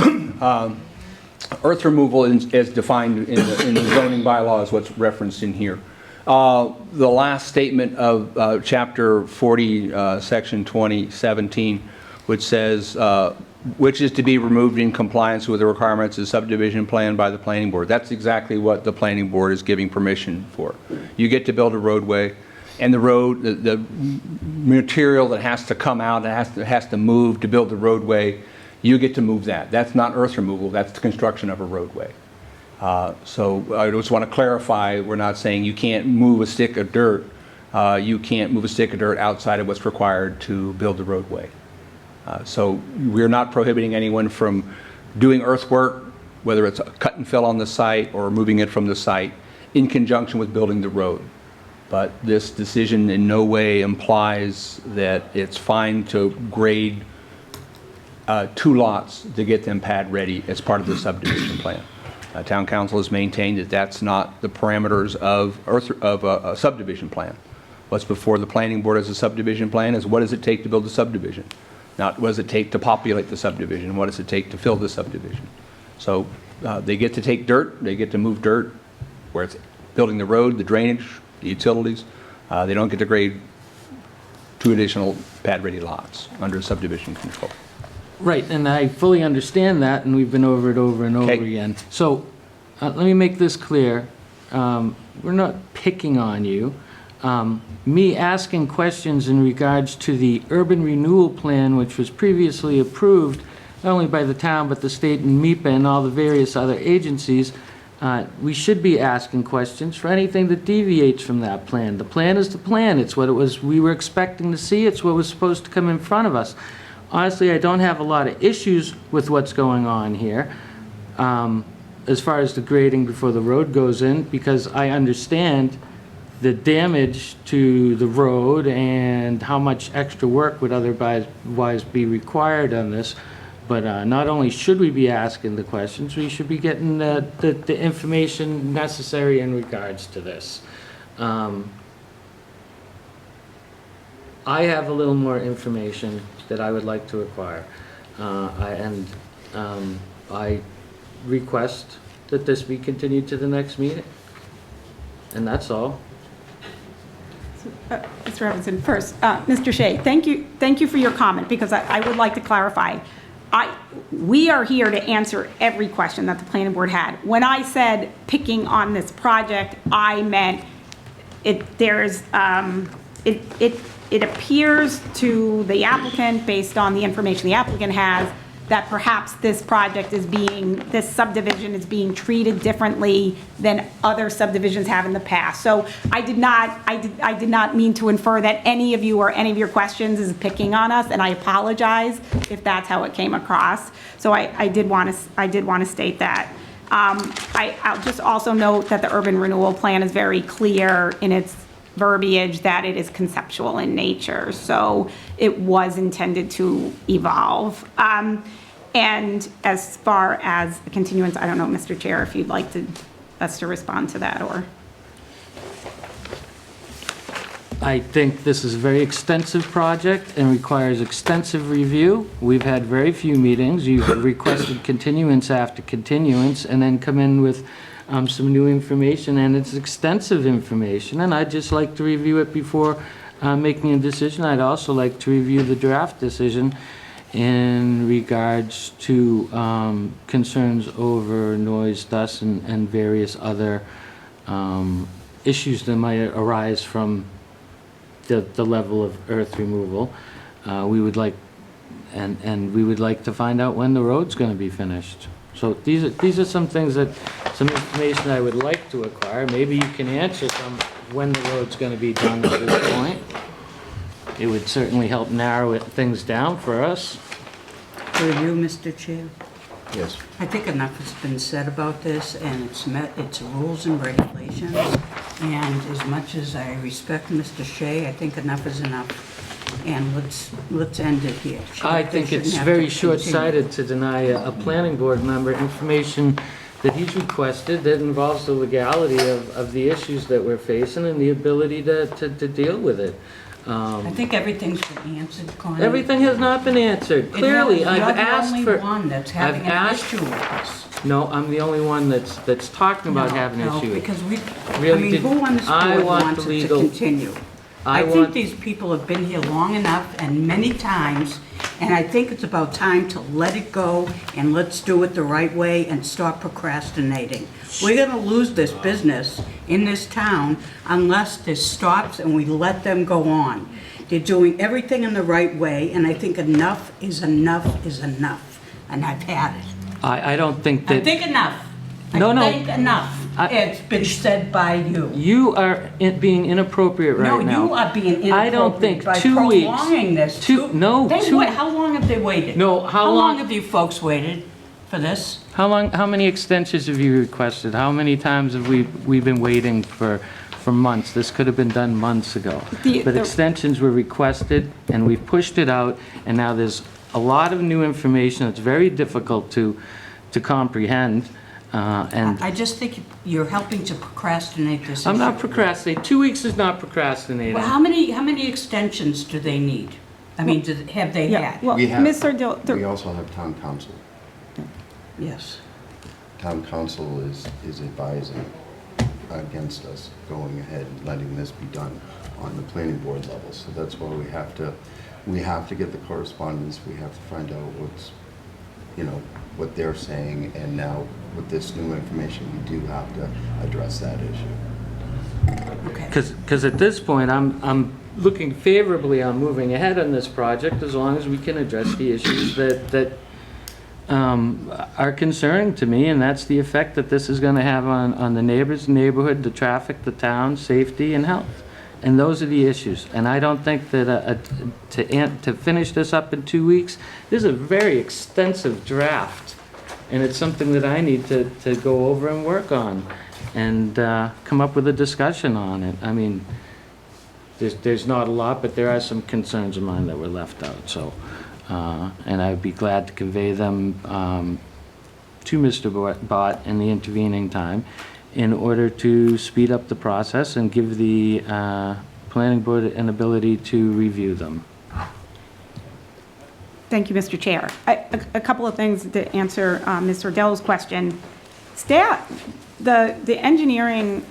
earth removal is defined in the zoning bylaw is what's referenced in here. The last statement of Chapter 40, Section 2017, which says, which is to be removed in compliance with the requirements of the subdivision plan by the planning board. That's exactly what the planning board is giving permission for. You get to build a roadway, and the road, the material that has to come out, that has to move to build the roadway, you get to move that. That's not earth removal, that's the construction of a roadway. So I just want to clarify, we're not saying you can't move a stick of dirt. You can't move a stick of dirt outside of what's required to build the roadway. So we're not prohibiting anyone from doing earthwork, whether it's cut and fill on the site or moving it from the site, in conjunction with building the road. But this decision in no way implies that it's fine to grade 2 lots to get them pad ready as part of the subdivision plan. Town council has maintained that that's not the parameters of a subdivision plan. What's before the planning board as a subdivision plan is what does it take to build a subdivision? Not what does it take to populate the subdivision, what does it take to fill the subdivision? So they get to take dirt, they get to move dirt where it's building the road, the drainage, the utilities. They don't get to grade 2 additional pad-ready lots under subdivision control. Right, and I fully understand that, and we've been over it over and over again. So let me make this clear. We're not picking on you. Me asking questions in regards to the urban renewal plan, which was previously approved, not only by the town, but the state and MEPA and all the various other agencies, we should be asking questions for anything that deviates from that plan. The plan is the plan. It's what it was we were expecting to see. It's what was supposed to come in front of us. Honestly, I don't have a lot of issues with what's going on here, as far as the grading before the road goes in, because I understand the to the road and how much extra work would otherwise be required on this. But not only should we be asking the questions, we should be getting the information necessary in regards to this. I have a little more information that I would like to acquire. I request that this be continued to the next meeting. And that's all. Mr. Robinson, first, Mr. Shea, thank you for your comment, because I would like to clarify. We are here to answer every question that the planning board had. When I said picking on this project, I meant it appears to the applicant, based on the information the applicant has, that perhaps this subdivision is being treated differently than other subdivisions have in the past. So I did not mean to infer that any of you or any of your questions is picking on us, and I apologize if that's how it came across. So I did want to state that. I'll just also note that the urban renewal plan is very clear in its verbiage that it is conceptual in nature, so it was intended to evolve. And as far as the continuance, I don't know, Mr. Chair, if you'd like us to respond to that, or. I think this is a very extensive project and requires extensive review. We've had very few meetings. You've requested continuance after continuance and then come in with some new information, and it's extensive information, and I'd just like to review it before making a decision. I'd also like to review the draft decision in regards to concerns over noise, dust, and various other issues that might arise from the level of earth removal. We would like, and we would like to find out when the road's going to be finished. So these are some things some information I would like to acquire. Maybe you can answer some when the road's going to be done at this point. It would certainly help narrow things down for us. For you, Mr. Chair, Yes. I think enough has been said about this, and it's met its rules and regulations. And as much as I respect Mr. Shea, I think enough is enough. And let's end it here. I think it's very short-sighted to deny a planning board member information that he's requested that involves the legality of the issues that we're facing and the ability to deal with it. I think everything's been answered, Connie. Everything has not been answered. Clearly, I've asked for... You're the only one that's having an issue with this. No, I'm the only one that's talking about having an issue. No, because Really, who on this I board want wants the it to legal- continue? I think these people have been here long enough and many times, and I think it's about time to let it go and let's do it the right way and stop procrastinating. We're gonna lose this business in this town unless this stops and we let them go on. They're doing everything in the right way, and I think enough is enough is enough, and I've had it. I don't think I that... think enough. No, no. I think enough. It's been said by you. You are being inappropriate right now. No, you are being inappropriate I don't think by 2 weeks. prolonging this. No, How long have they waited? No, how long- have you folks waited for this? How many extensions have you requested? How many times have we been waiting for months? This could have been done months ago. But extensions were requested, and we've pushed it out, and now there's a lot of new information that's very difficult to comprehend. And I just think you're helping to procrastinate this issue. I'm not procrastinating. 2 weeks is not procrastinating. Well, how many extensions do they need? I mean, have they Yeah, had? well, We have, Mr. we also have town council. Yes. Town council is advising against us going ahead and letting this be done on the planning board level. So that's why we have to get the correspondence. We have to find out what they're saying, and now with this new information, we do have to address that issue. Okay. Because at this point, I'm looking favorably on moving ahead on this project as long as we can address the issues that are concerning to me, and that's the effect that this is going to have on the neighbors, neighborhood, the traffic, the town, safety, and health. And those are the issues. And I don't think that to finish this up in 2 weeks, this is a very extensive draft. And it's something that I need to go over and work on and come up with a discussion on it. I mean, there's not a lot, but there are some concerns of mine that were left out. So, and I'd be glad to convey them to Mr. Bott in the intervening time in order to speed up the process and give the planning board an ability to review them. Thank you, Mr. Chair. A couple of things to answer Mr. Dell's question. The engineering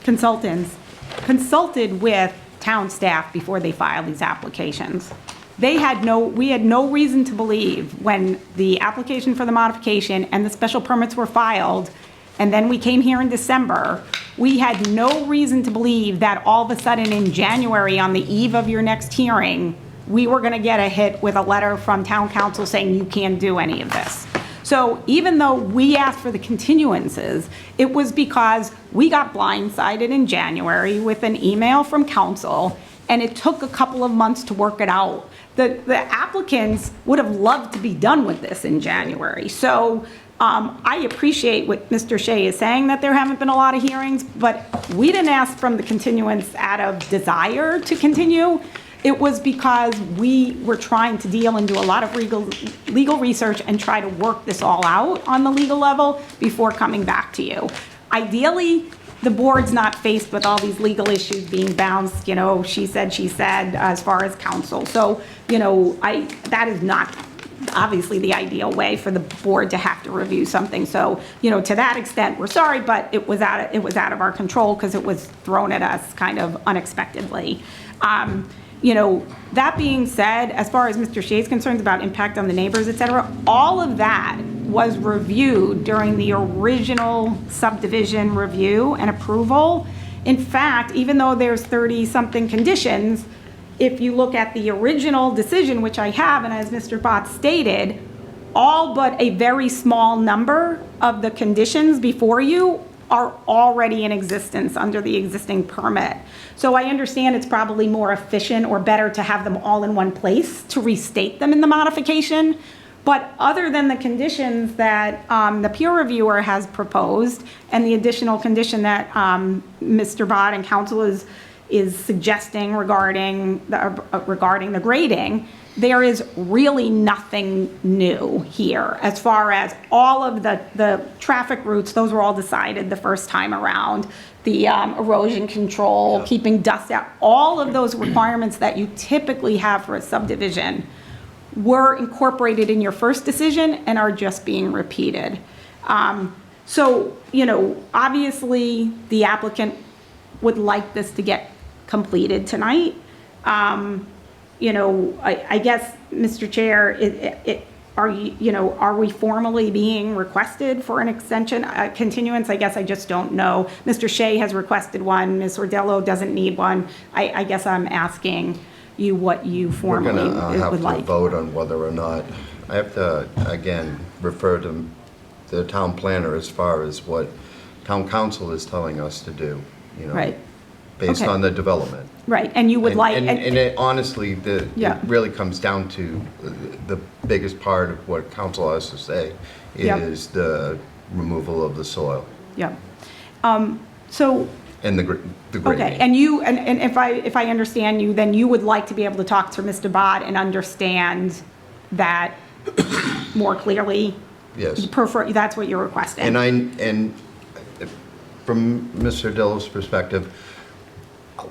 consultants consulted with town staff before they filed these applications. We had no reason to believe when the application for the modification and the special permits were filed, and then we came here in December, we had no reason to believe that all of a sudden in January, on the eve of your next hearing, we were gonna get a hit with a letter from town council saying you can't do any of this. So even though we asked for the continuances, it was because we got blindsided in January with an email from council, and it took a couple of months to work it out. The applicants would have loved to be done with this in January. So I appreciate what Mr. Shea is saying, that there haven't been a lot of hearings, but we didn't ask from the continuance out of desire to continue. It was because we were trying to deal and do a lot of legal research and try to work this all out on the legal level before coming back to you. Ideally, the board's not faced with all these legal issues being bounced, she said, as far as counsel. So, that is not obviously the ideal way for the board to have to review something. So, to that extent, we're sorry, but it was out of our control because it was thrown at us kind of unexpectedly. That being said, as far as Mr. Shea's concerns about impact on the neighbors, et cetera, all of that was reviewed during the original subdivision review and approval. In fact, even though there's 30-something conditions, if you look at the original decision, which I have, and as Mr. Bott stated, all but a very small number of the conditions before you are already in existence under the existing permit. So I understand it's probably more efficient or better to have them all in one place to restate them in the modification. But other than the conditions that the peer reviewer has proposed and the additional condition that Mr. Bott and council is suggesting regarding the grading, there is really nothing new here as far as all of the traffic routes. Those were all decided the first time around. The erosion control, keeping dust out, all of those requirements that you typically have for a subdivision were incorporated in your first decision and are just being repeated. So, obviously the applicant would like this to get completed tonight. I guess, Mr. Chair, are we formally being requested for an extension, continuance? I guess I just don't know. Mr. Shea has requested one. Ms. Ordello doesn't need one. I guess I'm asking you what you formally would like. We're going to have to vote on whether or not. I have to, again, refer to the town planner as far as what town council is telling us to do, Right. based Okay. on the development. Right, and you would like. And it, honestly, Yeah. it really comes down to the biggest part of what council has to say Yep. is the removal of the soil Yeah. So, and the grading. okay, and if I understand you, then you would like to be able to talk to Mr. Bott and understand that more clearly? Yes. You prefer, that's what you're requesting? And from Mr. Dillo's perspective,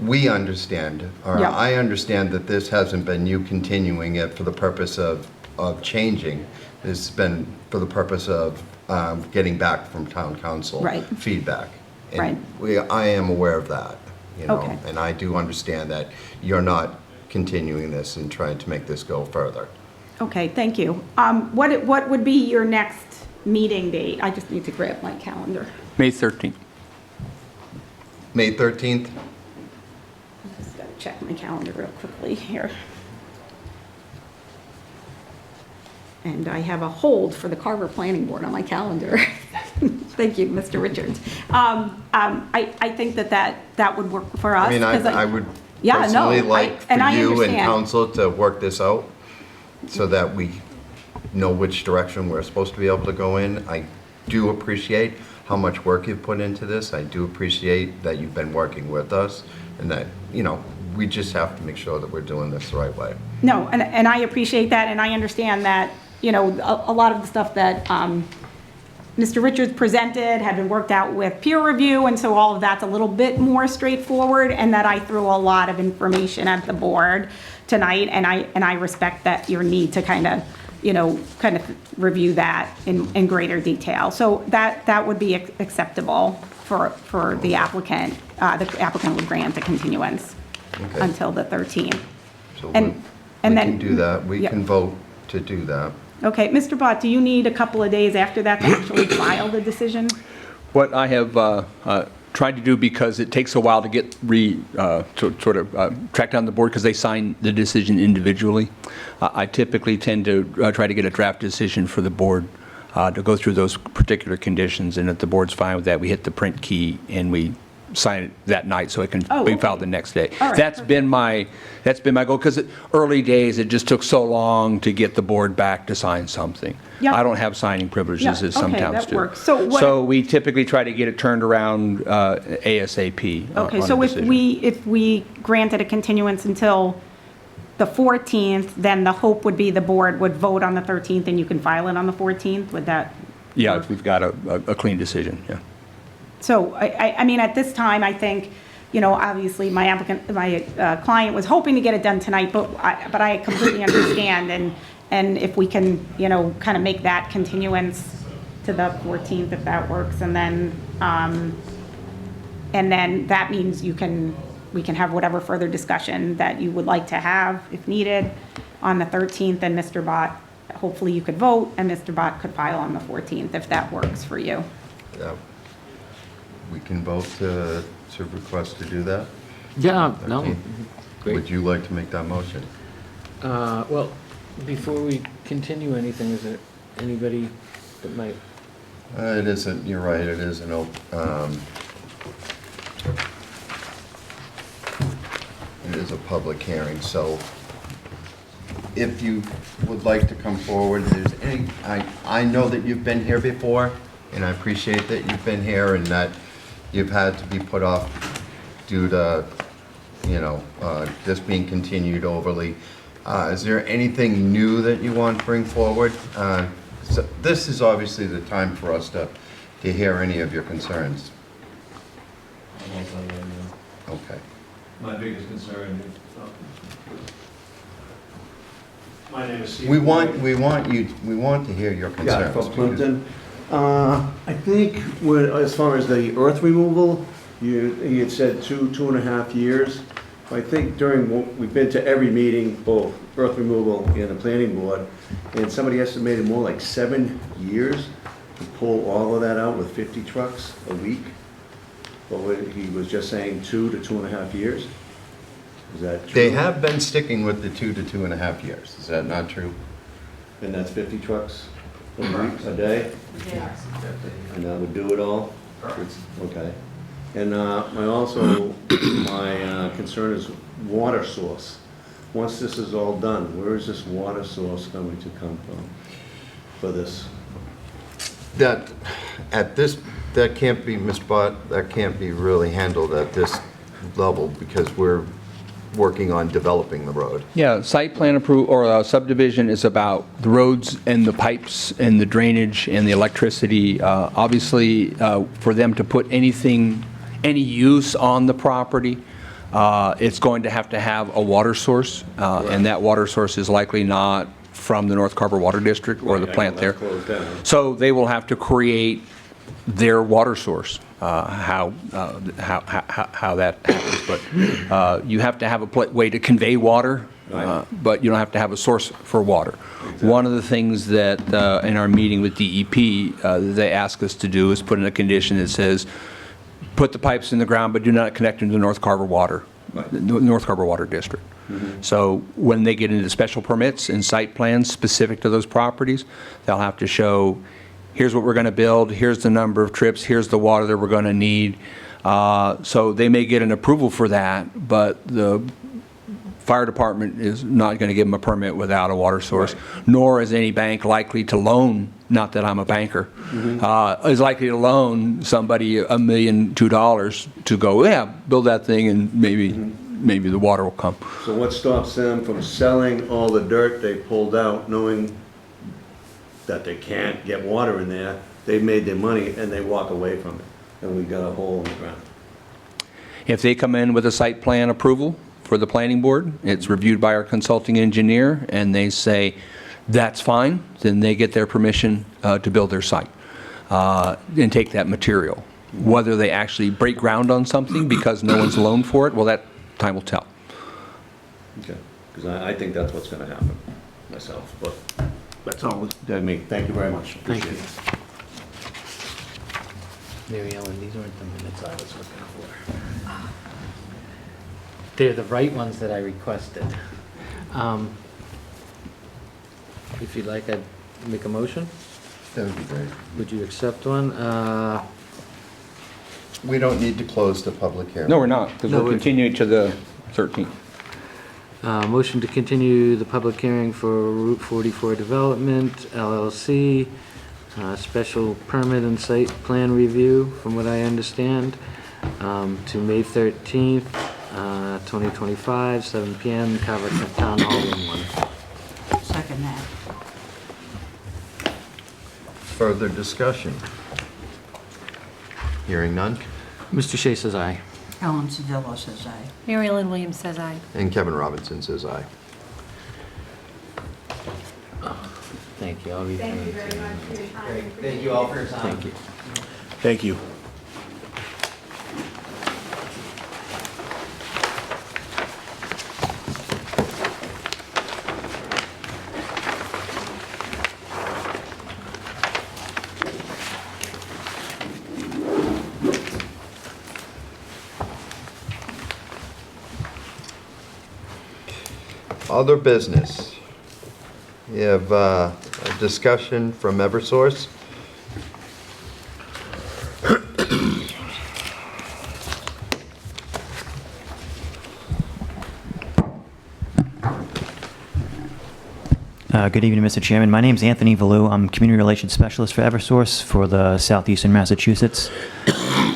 we understand, or Yeah. I understand that this hasn't been you continuing it for the purpose of changing. It's been for the purpose of getting back from town council. Right. Feedback. Right. And I am aware of that, Okay. and I do understand that you're not continuing this and trying to make this go further. Okay, thank you. What would be your next meeting date? I just need to grab my calendar. May 13th. May 13th? Just gotta check my calendar real quickly here. And I have a hold for the Carver Planning Board on my calendar. Thank you, Mr. Richards. I think that would work for us. I mean, 'cause I would Yeah, no, personally like for and I you and understand. council to work this out so that we know which direction we're supposed to be able to go in. I do appreciate how much work you've put into this. I do appreciate that you've been working with us and that, we just have to make sure that we're doing this the right way. No, and I appreciate that, and I understand that, a lot of the stuff that Mr. Richards presented had been worked out with peer review, and so all of that's a little bit more straightforward, and that I threw a lot of information at the board tonight, and I respect that your need to kind of review that in greater detail. So that would be acceptable for the applicant. The applicant would grant a continuance Okay. until the 13th. So And- we and can then- do that. We yeah. can vote to do that. Okay, Mr. Bott, do you need a couple of days after that to actually file the decision? What I have tried to do, because it takes a while to get track down the board because they sign the decision individually, I typically tend to try to get a draft decision for the board to go through those particular conditions, and if the board's fine with that, we hit the print key and we sign it that night so it can Oh, be okay. filed the next day. All right, That's been my goal, because early days, it just took so long to get the board back to sign something. Yep. I don't have signing privileges Yeah, as some okay, towns that do. works. So what- So we typically try to get it turned around ASAP. Okay, on a so decision. if we granted a continuance until the 14th, then the hope would be the board would vote on the 13th and you can file it on the 14th? Would that? Yeah, work? if we've got a clean decision, yeah. So, I mean, at this time, I think, you know, obviously, my client was hoping to get it done tonight, but I completely understand, and if we can, you know, kind of make that continuance to the 14th, if that works, and then that means we can have whatever further discussion that you would like to have, if needed, on the 13th, and Mr. Bott, hopefully you could vote, and Mr. Bott could file on the 14th, if that works for you. Yeah. We can vote to request to do that? Yeah, no, 13th. great. Would you like to make that motion? Well, before we continue anything, is there anybody that might? It isn't, you're right, it is an it is a public hearing, so if you would like to come forward, there's any, I know that you've been here before, and I appreciate that you've been here and that you've had to be put off due to, you know, this being continued overly. Is there anything new that you want to bring forward? So this is obviously the time for us to hear any of your concerns. Okay. My biggest concern is, my name is Steve. We want to hear your concerns. Yeah, from Plimpton. I think as far as the earth removal, you had said 2.5 years. I think we've been to every meeting, both earth removal and the planning board, and somebody estimated more like 7 years to pull all of that out with 50 trucks a week. But he was just saying 2 to 2.5 years. Is that true? They have been sticking with the 2 to 2.5 years. Is that not true? And that's 50 trucks a week, a day? And that would do it all? Okay. And my concern is water source. Once this is all done, where is this water source going to come from for this? That can't be, Mr. Bott, that can't be really handled at this level because we're working on developing the road. Yeah, site plan approval or subdivision is about the roads and the pipes and the drainage and the electricity. Obviously, for them to put any use on the property, it's going to have a water source, and that water source is likely not from the North Carver Water District or the plant there. So they will have to create their water source, how that happens. But you have to have a way to convey water, but you don't have to have a source for water. Exactly. One of the things that in our meeting with DEP, they ask us to do is put in a condition that says, put the pipes in the ground, but do not connect them to North Carver Water, North Carver Water District. Mm-hmm. So when they get into special permits and site plans specific to those properties, they'll have to show, here's what we're going to build, here's the number of trips, here's the water that we're going to need. So they may get an approval for that, but the fire department is not going to give them a permit without a water source, nor is any bank likely to loan, not that I'm a banker, is likely to loan somebody $1.2 million to go, yeah, build that thing and maybe the water will come. So what stops them from selling all the dirt they pulled out, knowing that they can't get water in there? They've made their money and they walk away from it, and we got a hole in the ground. If they come in with a site plan approval for the planning board, it's reviewed by our consulting engineer, and they say, that's fine, then they get their permission to build their site and take that material. Whether they actually break ground on something because no one's loaned for it, well, that time will tell. Okay, because I think that's what's going to happen myself, but that's all I mean. Thank you very much. Thank you. Appreciate it. Mary Ellen, these aren't the minutes I was looking for. They're the right ones that I requested. If you'd like, I'd make a motion. That would be great. Would you accept one? We don't need to close the public hearing. No, we're not, because No, we're continuing to the 13th. Motion to continue the public hearing for Route 44 Development, LLC, special permit and site plan review, from what I understand, to May 13th, 2025, 7 PM, Carver Town Hall Room 1. Second that. Further discussion? Hearing none. Mr. Shea says aye. Ellen Sedillo says aye. Mary Ellen Williams says aye. And Kevin Robinson says aye. Thank you. I'll read Thank you very much for your time. Thank you all for your time. Thank you. Thank you. Other business. We have a discussion from Eversource. Good evening, Mr. Chairman. My name is Anthony Valou. I'm Community Relations Specialist for Eversource for the Southeastern Massachusetts.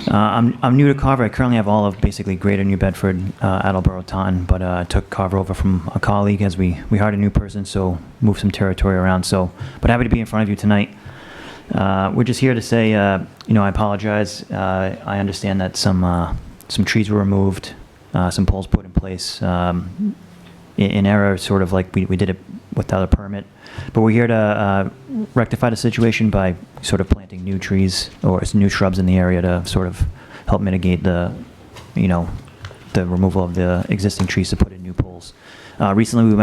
I'm new to Carver. I currently have all of basically Greater New Bedford, Attleboro, Taunton, but I took Carver over from a colleague as we hired a new person, so moved some territory around. But happy to be in front of you tonight. We're just here to say, I apologize. I understand that some trees were removed, some poles put in place in error, sort of like we did it without a permit. But we're here to rectify the situation by sort of planting new trees or new shrubs in the area to sort of help mitigate the removal of the existing trees to put in new poles. Recently,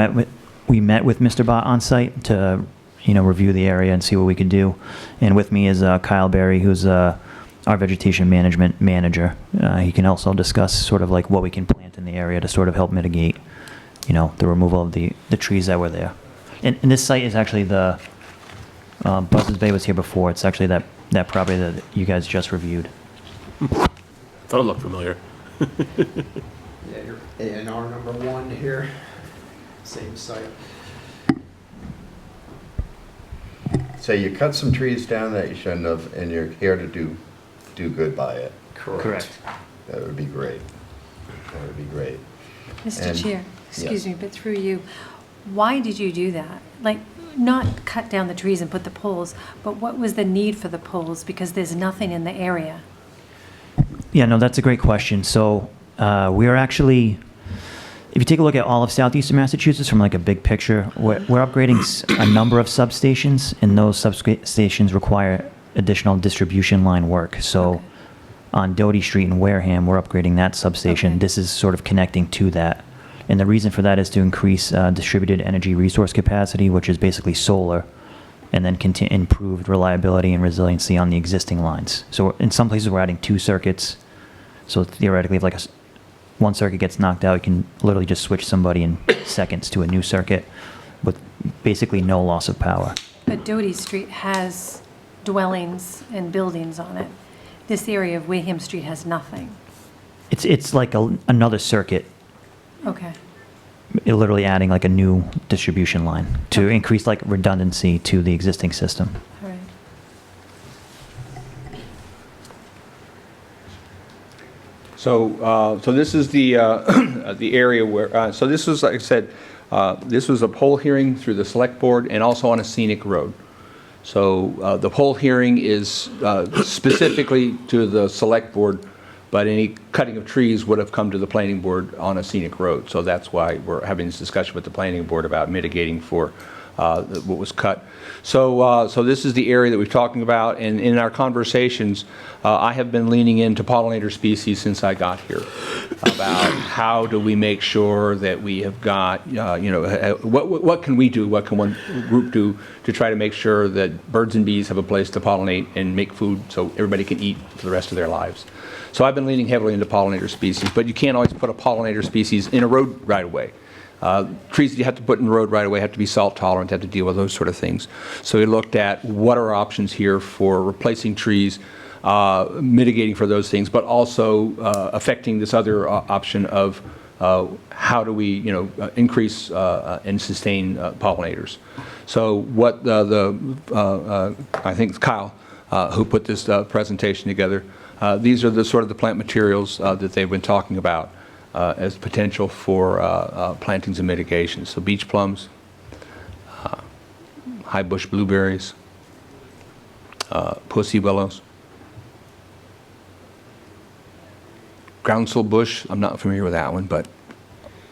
we met with Mr. Bott on site to review the area and see what we could do. And with me is Kyle Berry, who's our vegetation management manager. He can also discuss sort of like what we can plant in the area to sort of help mitigate the removal of the trees that were there. And this site is actually the, Buzzards Bay was here before. It's actually that property that you guys just reviewed. Thought it looked familiar. Yeah, your A&R number 1 here, same site. So you cut some trees down that you shouldn't have, and you're here to do good by it. Correct. That would be great. That would be great. Mr. And- Chair, excuse yes. me, but through you, why did you do that? Like, not cut down the trees and put the poles, but what was the need for the poles? Because there's nothing in the area. Yeah, no, that's a great question. So we are actually, if you take a look at all of southeastern Massachusetts from like a big picture, we're upgrading a number of substations, and those substations require additional distribution line work. So Okay. on Doty Street in Wareham, we're upgrading that substation. Okay. This is sort of connecting to that. And the reason for that is to increase distributed energy resource capacity, which is basically solar, and then improved reliability and resiliency on the existing lines. So in some places, we're adding 2 circuits. So theoretically, if like one circuit gets knocked out, you can literally just switch somebody in seconds to a new circuit with basically no loss of power. But Doty Street has dwellings and buildings on it. This area of Wareham Street has nothing. It's like another circuit, Okay. literally adding like a new distribution line to increase like redundancy to the existing system. All right. So this is the the area where, so this was, like I said, this was a poll hearing through the select board and also on a scenic road. So the poll hearing is specifically to the select board, but any cutting of trees would have come to the planning board on a scenic road. So that's why we're having this discussion with the planning board about mitigating for what was cut. So this is the area that we're talking about, and in our conversations, I have been leaning into pollinator species since I got here, about how do we make sure that we have got, what can we do, what can one group do to try to make sure that birds and bees have a place to pollinate and make food so everybody can eat for the rest of their lives. So I've been leaning heavily into pollinator species, but you can't always put a pollinator species in a road right away. Trees that you have to put in the road right away have to be salt tolerant, have to deal with those sort of things. So we looked at what are our options here for replacing trees, mitigating for those things, but also affecting this other option of how do we, increase and sustain pollinators. So what I think it's Kyle who put this presentation together. These are the sort of the plant materials that they've been talking about as potential for plantings and mitigation. So beach plums, high bush blueberries, pussy willows, groundsel bush, I'm not familiar with that one, but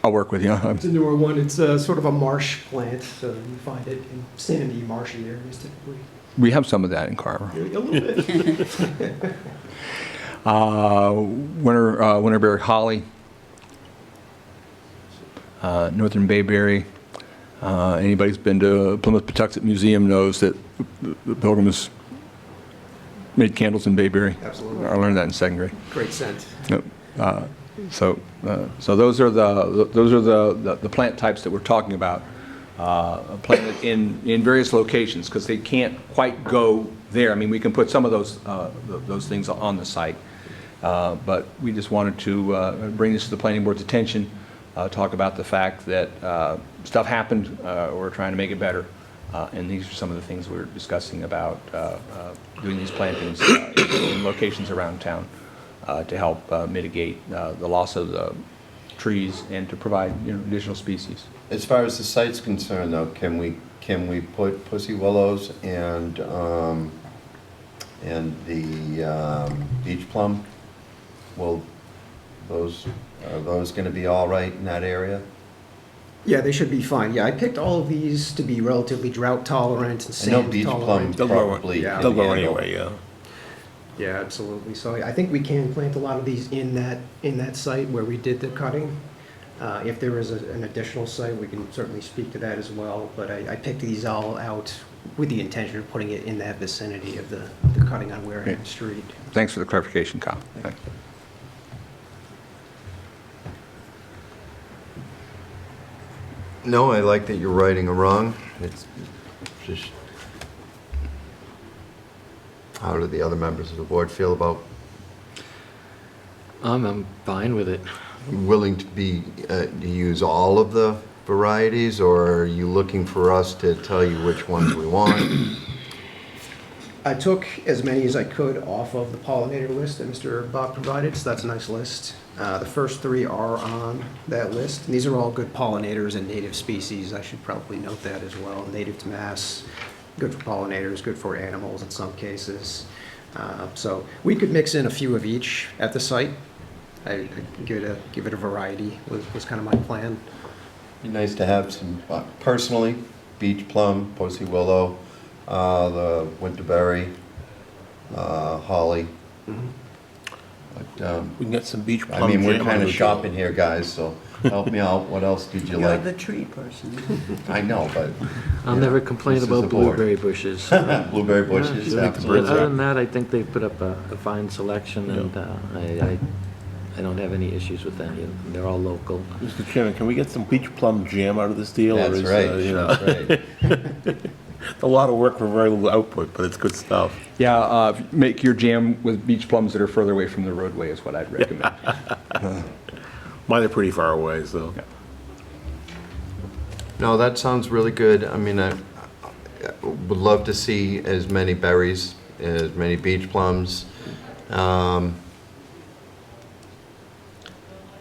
I'll work with you. It's a newer one. It's sort of a marsh plant, so you find it in sandy, marshy areas typically. We have some of that in Carver. A little bit. Winterberry holly, northern bayberry. Anybody who's been to Plymouth Patuxent Museum knows that the Pilgrims made candles in bayberry. Absolutely. I learned that in second grade. Great scent. Yep. So those are the plant types that we're talking about, planted in various locations because they can't quite go there. I mean, we can put some of those things on the site, but we just wanted to bring this to the planning board's attention, talk about the fact that stuff happened. We're trying to make it better, and these are some of the things we're discussing about doing these plantings in locations around town. To help mitigate the loss of the trees and to provide additional species. As far as the site's concerned, though, can we put pussy willows and the beach plum? Are those going to be all right in that area? Yeah, they should be fine. Yeah, I picked all of these to be relatively drought tolerant and I know sand beach plum tolerant. probably. Yeah. They'll go anyway, yeah. Yeah, absolutely. So I think we can plant a lot of these in that site where we did the cutting. If there is an additional site, we can certainly speak to that as well. But I picked these all out with the intention of putting it in that vicinity of the cutting on Wareham Street. Thanks for the clarification, Kyle. Thanks. No, I like that you're righting a wrong. It's just, how do the other members of the board feel about I'm fine with it. willing to be, to use all of the varieties, or are you looking for us to tell you which ones we want? I took as many as I could off of the pollinator list that Mr. Bob provided, so that's a nice list. The first three are on that list, and these are all good pollinators and native species. I should probably note that as well. Native to Mass, good for pollinators, good for animals in some cases. So we could mix in a few of each at the site. I give it a variety was kind of my plan. Be nice to have some, personally, beach plum, pussy willow, the winterberry, holly. But, We can get some beach plum. I mean, we're jam kind on of the shopping here, guys, so help me out. What else did you You're like? the tree person. I know, but. I'll you never know, complain this is about the board. blueberry bushes. Blueberry bushes, Yeah, absolutely. other than that, I think they put up a fine selection, and I don't have any issues with any of them. They're all local. Mr. Chairman, can we get some beach plum jam out of this deal? That's right, That's that's right. a lot of work for very little output, but it's good stuff. Yeah, make your jam with beach plums that are further away from the roadway is what I'd recommend. Mine are pretty far away, so. Yeah. No, that sounds really good. I mean, I would love to see as many berries, as many beach plums.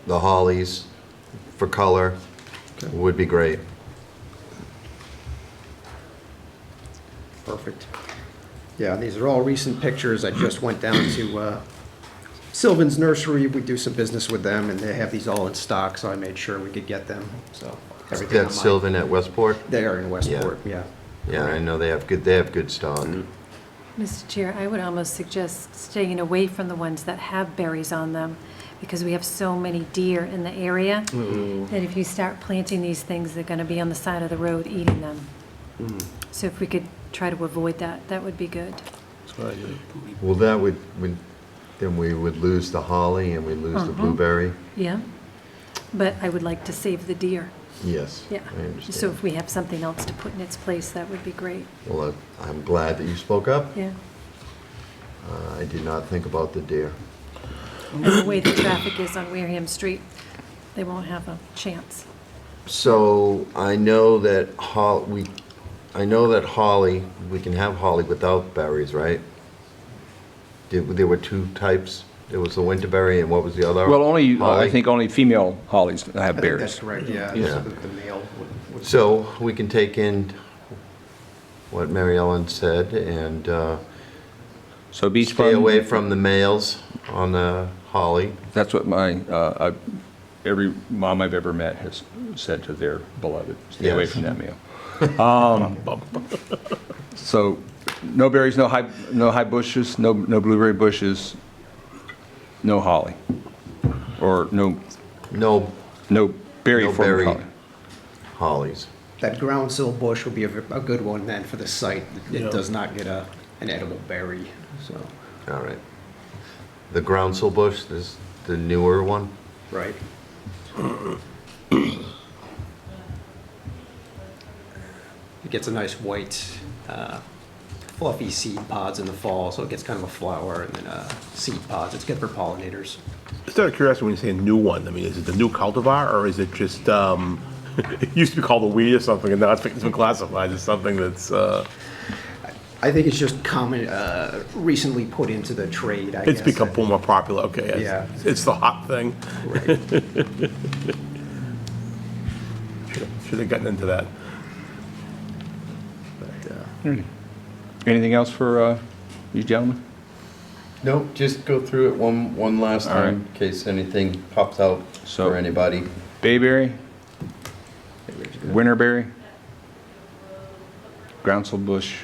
The hollies for color would be great. Perfect. Yeah, these are all recent pictures. I just went down to Sylvan's Nursery. We do some business with them, and they have these all in stock, so I made sure we could get them. So everything on That's my- Sylvan at Westport? They are in Westport, yeah. Yeah, I know they have good stock. Mr. Chair, I would almost suggest staying away from the ones that have berries on them, because we have so many deer in the area that if you start planting these things, they're going to be on the side of the road eating them. So if we could try to avoid that, that would be good. Well, that would, then we would lose the holly and we lose the blueberry. Yeah, but I would like to save the deer. Yes, Yeah. I understand. So if we have something else to put in its place, that would be great. Well, I'm glad that you spoke up. Yeah. I did not think about the deer. And the way the traffic is on Wareham Street, they won't have a chance. So I know that holly, we can have holly without berries, right? There were two types. There was the winterberry and what was the other? Well, I Holly? think only female hollies have I think berries. that's correct, yeah. Yeah. So the male would. So we can take in what Mary Ellen said and So beach Stay plum. away from the males on the holly. That's what every mom I've ever met has said to their beloved. Stay away Yes. from that male. So no berries, no high bushes, no blueberry bushes, no holly, or no No berry No form berry. holly. hollies. That groundsel bush would be a good one then for the site. It does not get an edible berry, so, All right. The groundsel bush is the newer one. right. It gets a nice white, fluffy seed pods in the fall, so it gets kind of a flower and then seed pods. It's good for pollinators. Just out of curiosity, when you say a new one, I mean, is it the new cultivar, or is it just, it used to be called a weed or something, and now it's been classified as something that's, I think it's just common, recently put into the trade, I it's guess. become more popular, okay. Yeah. It's the hot thing. Right. Should have gotten into that. But, Anything else for you gentlemen? No, just go through it one last All time right. in case anything pops out So- for anybody. Bayberry, winterberry, groundsel bush,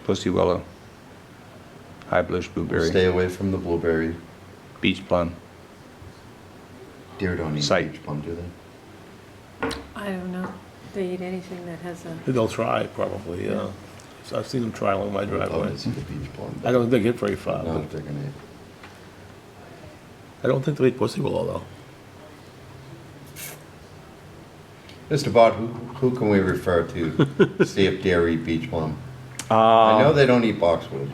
pussy willow, high bush blueberry, Stay away from the blueberry. beach plum. Deer don't eat Site. beach plum, do they? I don't know. They eat anything that has a, They'll try, probably, yeah. So I've seen them try along my I'd love driveway. to see the beach plum. I don't think they get very far, No, but they're gonna eat. I don't think they eat pussy willow, though. Mr. Bott, who can we refer to see if deer eat beach plum? I know they don't eat boxwood.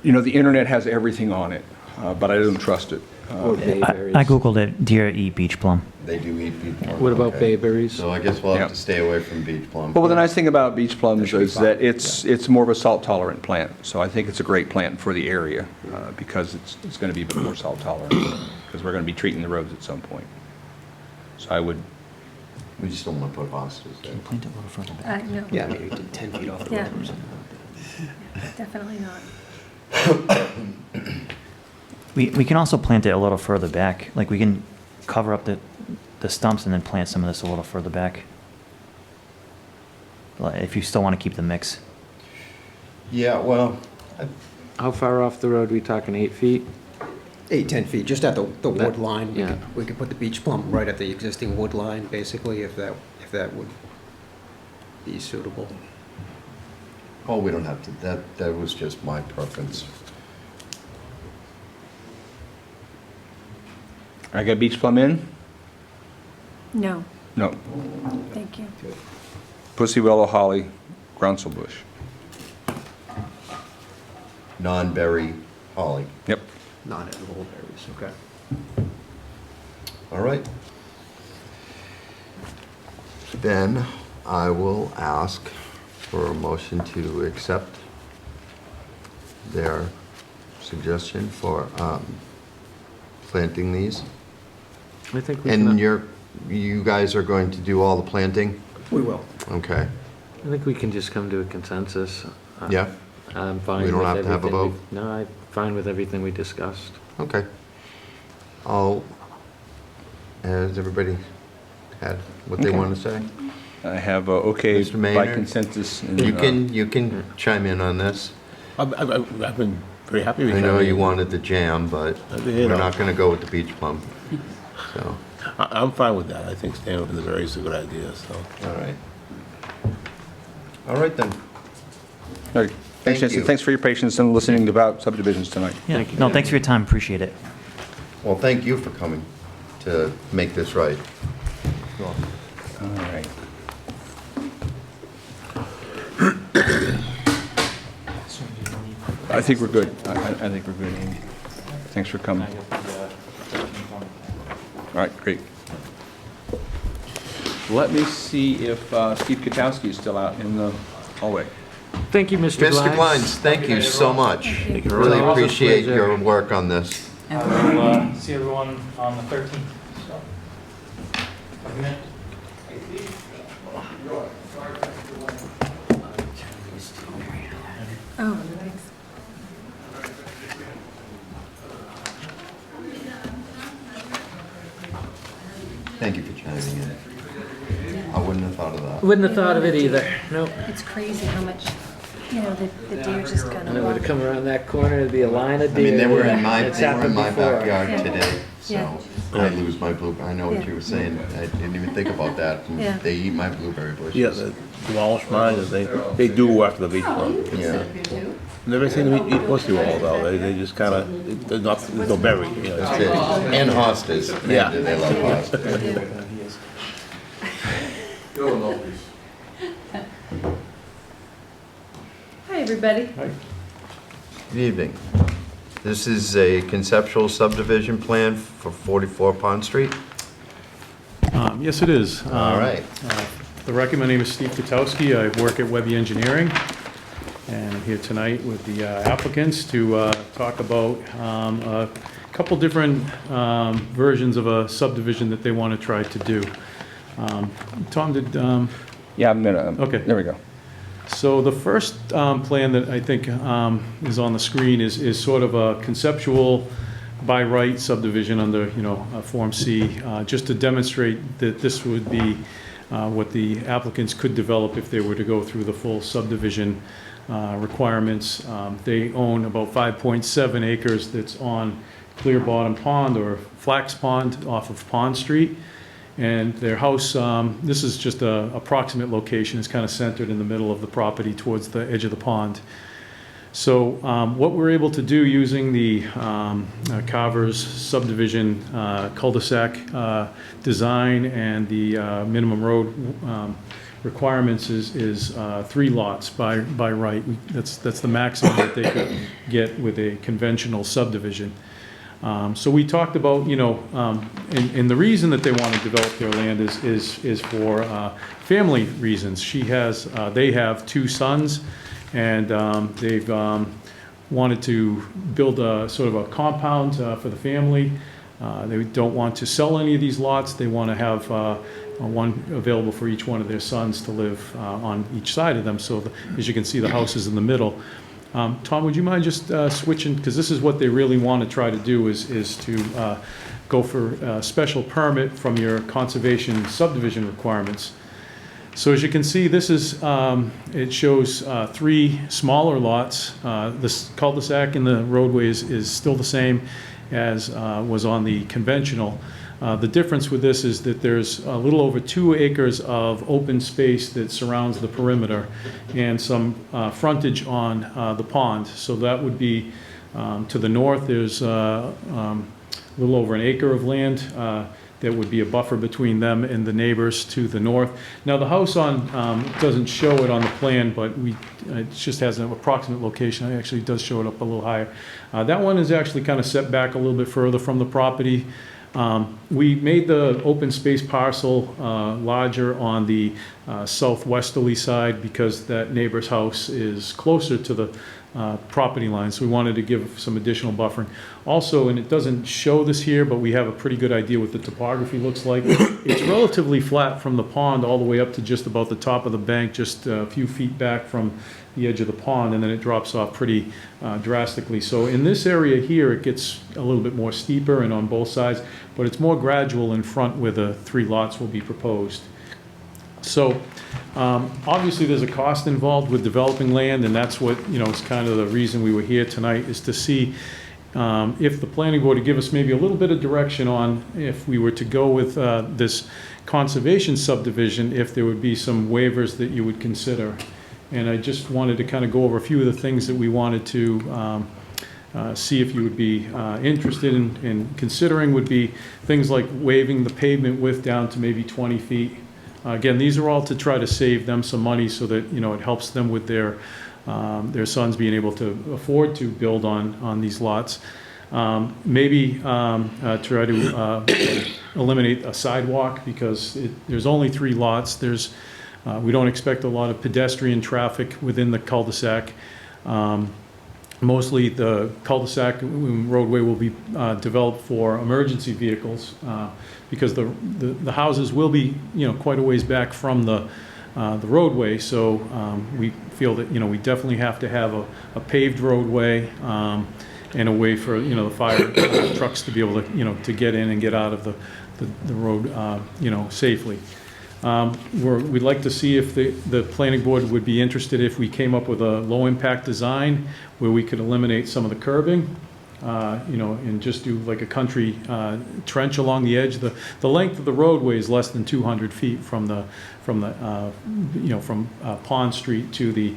You know, the internet has everything on it, but I don't trust it. Or bayberries. I Googled it, deer eat beach plum. They do eat beach plum. What about okay. bayberries? So I guess we'll have Yeah. to stay away from beach plum. Well, the nice thing about beach plums should be is that fine, it's more of a salt tolerant plant. So I think it's a great plant for the area because it's going to be a bit more salt tolerant because we're going to be treating the roads at some point. So I would, We just don't want to put hostas there. Plant it a little further back. no. yeah, maybe 10 feet off the Yeah. road or something. Definitely not. We can also plant it a little further back. Like, we can cover up the stumps and then plant some of this a little further back. Like, if you still want to keep the mix. Yeah, well, How far off the road, we talking 8 feet? 10 feet, just at the wood line. yeah. We could put the beech plum right at the existing wood line, basically, if that would be suitable. oh, we don't have to, that was just my preference. I got beach plum in? No, No. thank you. Pussy willow, holly, groundsel bush. Non-berry holly. Yep. Non-edible berries, okay. All right. Then I will ask for a motion to accept their suggestion for planting these. I think we can, And you guys are going to do all the planting? We will. Okay. I think we can just come to a consensus. Yeah? I'm fine We with don't everything. have to have a vote? No, I'm fine with everything we discussed. Okay. Has everybody had what they Okay. want to say? I have okay Mr. by Maynard? consensus. and, You can chime in on this. I've been very happy with I that. know you wanted the jam, but You we're know. not gonna go with the beach plum. So, I'm fine with that. I think staying with the berries is a good idea, so. all right. All right then. All right. Thanks, Thank Jensen. you. Thanks for your patience and listening about subdivisions tonight. Yeah. No, thanks for your time. Appreciate it. Well, thank you for coming to make this right. All right. I think we're good. I think we're good, Amy. Thanks for coming. All right, great. Let me see if Steve Katowski is still out in the hallway. Thank you, Mr. Mr. Glines, thank you so much. you. Really Always a appreciate pleasure. your work on this. We'll see everyone on the 13th. So. Oh, thanks. Thank you for chiming in. I wouldn't have thought of that. Wouldn't have thought of it either, nope. It's crazy how much, the deer just kind And it would have of. come around that corner, there'd be a line of I deer. mean, they were in It's happened my before. backyard Yeah. today, Yeah. so I lose my blueberry. I know what Yeah. you were saying. I didn't even think about that. And Yeah. They eat my blueberry bushes. Yeah, the Walsh mine, they do after the beach club. Yeah. Never seen them eat pussy wall though, they just kinda, there's no berry, you know. That's it. And hostas. Yeah. They love hostas. Hi, everybody. Good evening. This is a conceptual subdivision plan for 44 Pond Street. Yes, it is. All right. The record, my name is Steve Kotowski. I work at Webby Engineering, and I'm here tonight with the applicants to talk about a couple different versions of a subdivision that they want to try to do. Tom, did... Yeah, I'm gonna, Okay. there we go. So the first plan that I think is on the screen is sort of a conceptual by right subdivision under, Form C, just to demonstrate that this would be what the applicants could develop if they were to go through the full subdivision requirements. They own about 5.7 acres that's on Clear Bottom Pond or Flax Pond off of Pond Street. And their house, this is just a approximate location, is kind of centered in the middle of the property towards the edge of the pond. So what we're able to do using the Carver's subdivision cul-de-sac design and the minimum road requirements is 3 lots by right. That's the maximum that they could get with a conventional subdivision. So we talked about, and the reason that they want to develop their land is for family reasons. They have 2 sons, and they've wanted to build a sort of a compound for the family. They don't want to sell any of these lots. They want to have one available for each one of their sons to live on each side of them. So as you can see, the house is in the middle. Tom, would you mind just switching, because this is what they really want to try to do, is to go for a special permit from your conservation subdivision requirements. So as you can see, this is, it shows 3 smaller lots. This cul-de-sac in the roadway is still the same as was on the conventional. The difference with this is that there's a little over 2 acres of open space that surrounds the perimeter and some frontage on the pond. So that would be to the north, there's a little over an acre of land that would be a buffer between them and the neighbors to the north. Now the house doesn't show it on the plan, but it just has an approximate location. It actually does show it up a little higher. That one is actually kind of set back a little bit further from the property. We made the open space parcel larger on the southwesterly side because that neighbor's house is closer to the property line, so we wanted to give some additional buffering. Also, and it doesn't show this here, but we have a pretty good idea what the topography looks like. It's relatively flat from the pond all the way up to just about the top of the bank, just a few feet back from the edge of the pond, and then it drops off pretty drastically. So in this area here, it gets a little bit more steeper and on both sides, but it's more gradual in front where the 3 lots will be proposed. So obviously there's a cost involved with developing land, and that's what, is kind of the reason we were here tonight, is to see if the planning board would give us maybe a little bit of direction on if we were to go with this conservation subdivision, if there would be some waivers that you would consider. And I just wanted to kind of go over a few of the things that we wanted to see if you would be interested in considering. Would be things like waiving the pavement width down to maybe 20 feet. Again, these are all to try to save them some money so that, it helps them with their sons being able to afford to build on these lots. Maybe try to eliminate a sidewalk because there's only 3 lots. We don't expect a lot of pedestrian traffic within the cul-de-sac. Mostly the cul-de-sac roadway will be developed for emergency vehicles because the houses will be, quite a ways back from the the roadway. So we feel that, we definitely have to have a paved roadway and a way for, the fire trucks to be able to, to get in and get out of the road, safely. We'd like to see if the planning board would be interested if we came up with a low-impact design where we could eliminate some of the curbing, and just do like a country trench along the edge. The length of the roadway is less than 200 feet from Pond Street to the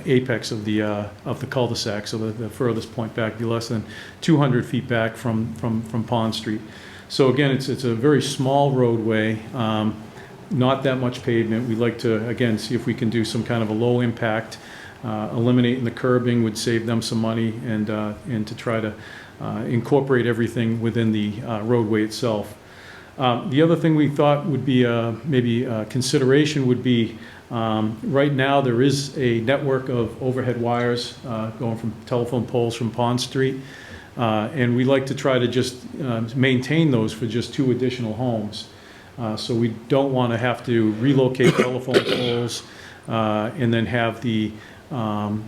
apex of the cul-de-sac. So the furthest point back would be less than 200 feet back from Pond Street. So again, it's a very small roadway, not that much pavement. We'd like to, again, see if we can do some kind of a low impact. Eliminating the curbing would save them some money, and to try to incorporate everything within the roadway itself. The other thing we thought would be maybe consideration would be, right now there is a network of overhead wires going from telephone poles from Pond Street. And we like to try to just maintain those for just 2 additional homes. So we don't want to have to relocate telephone poles and then have the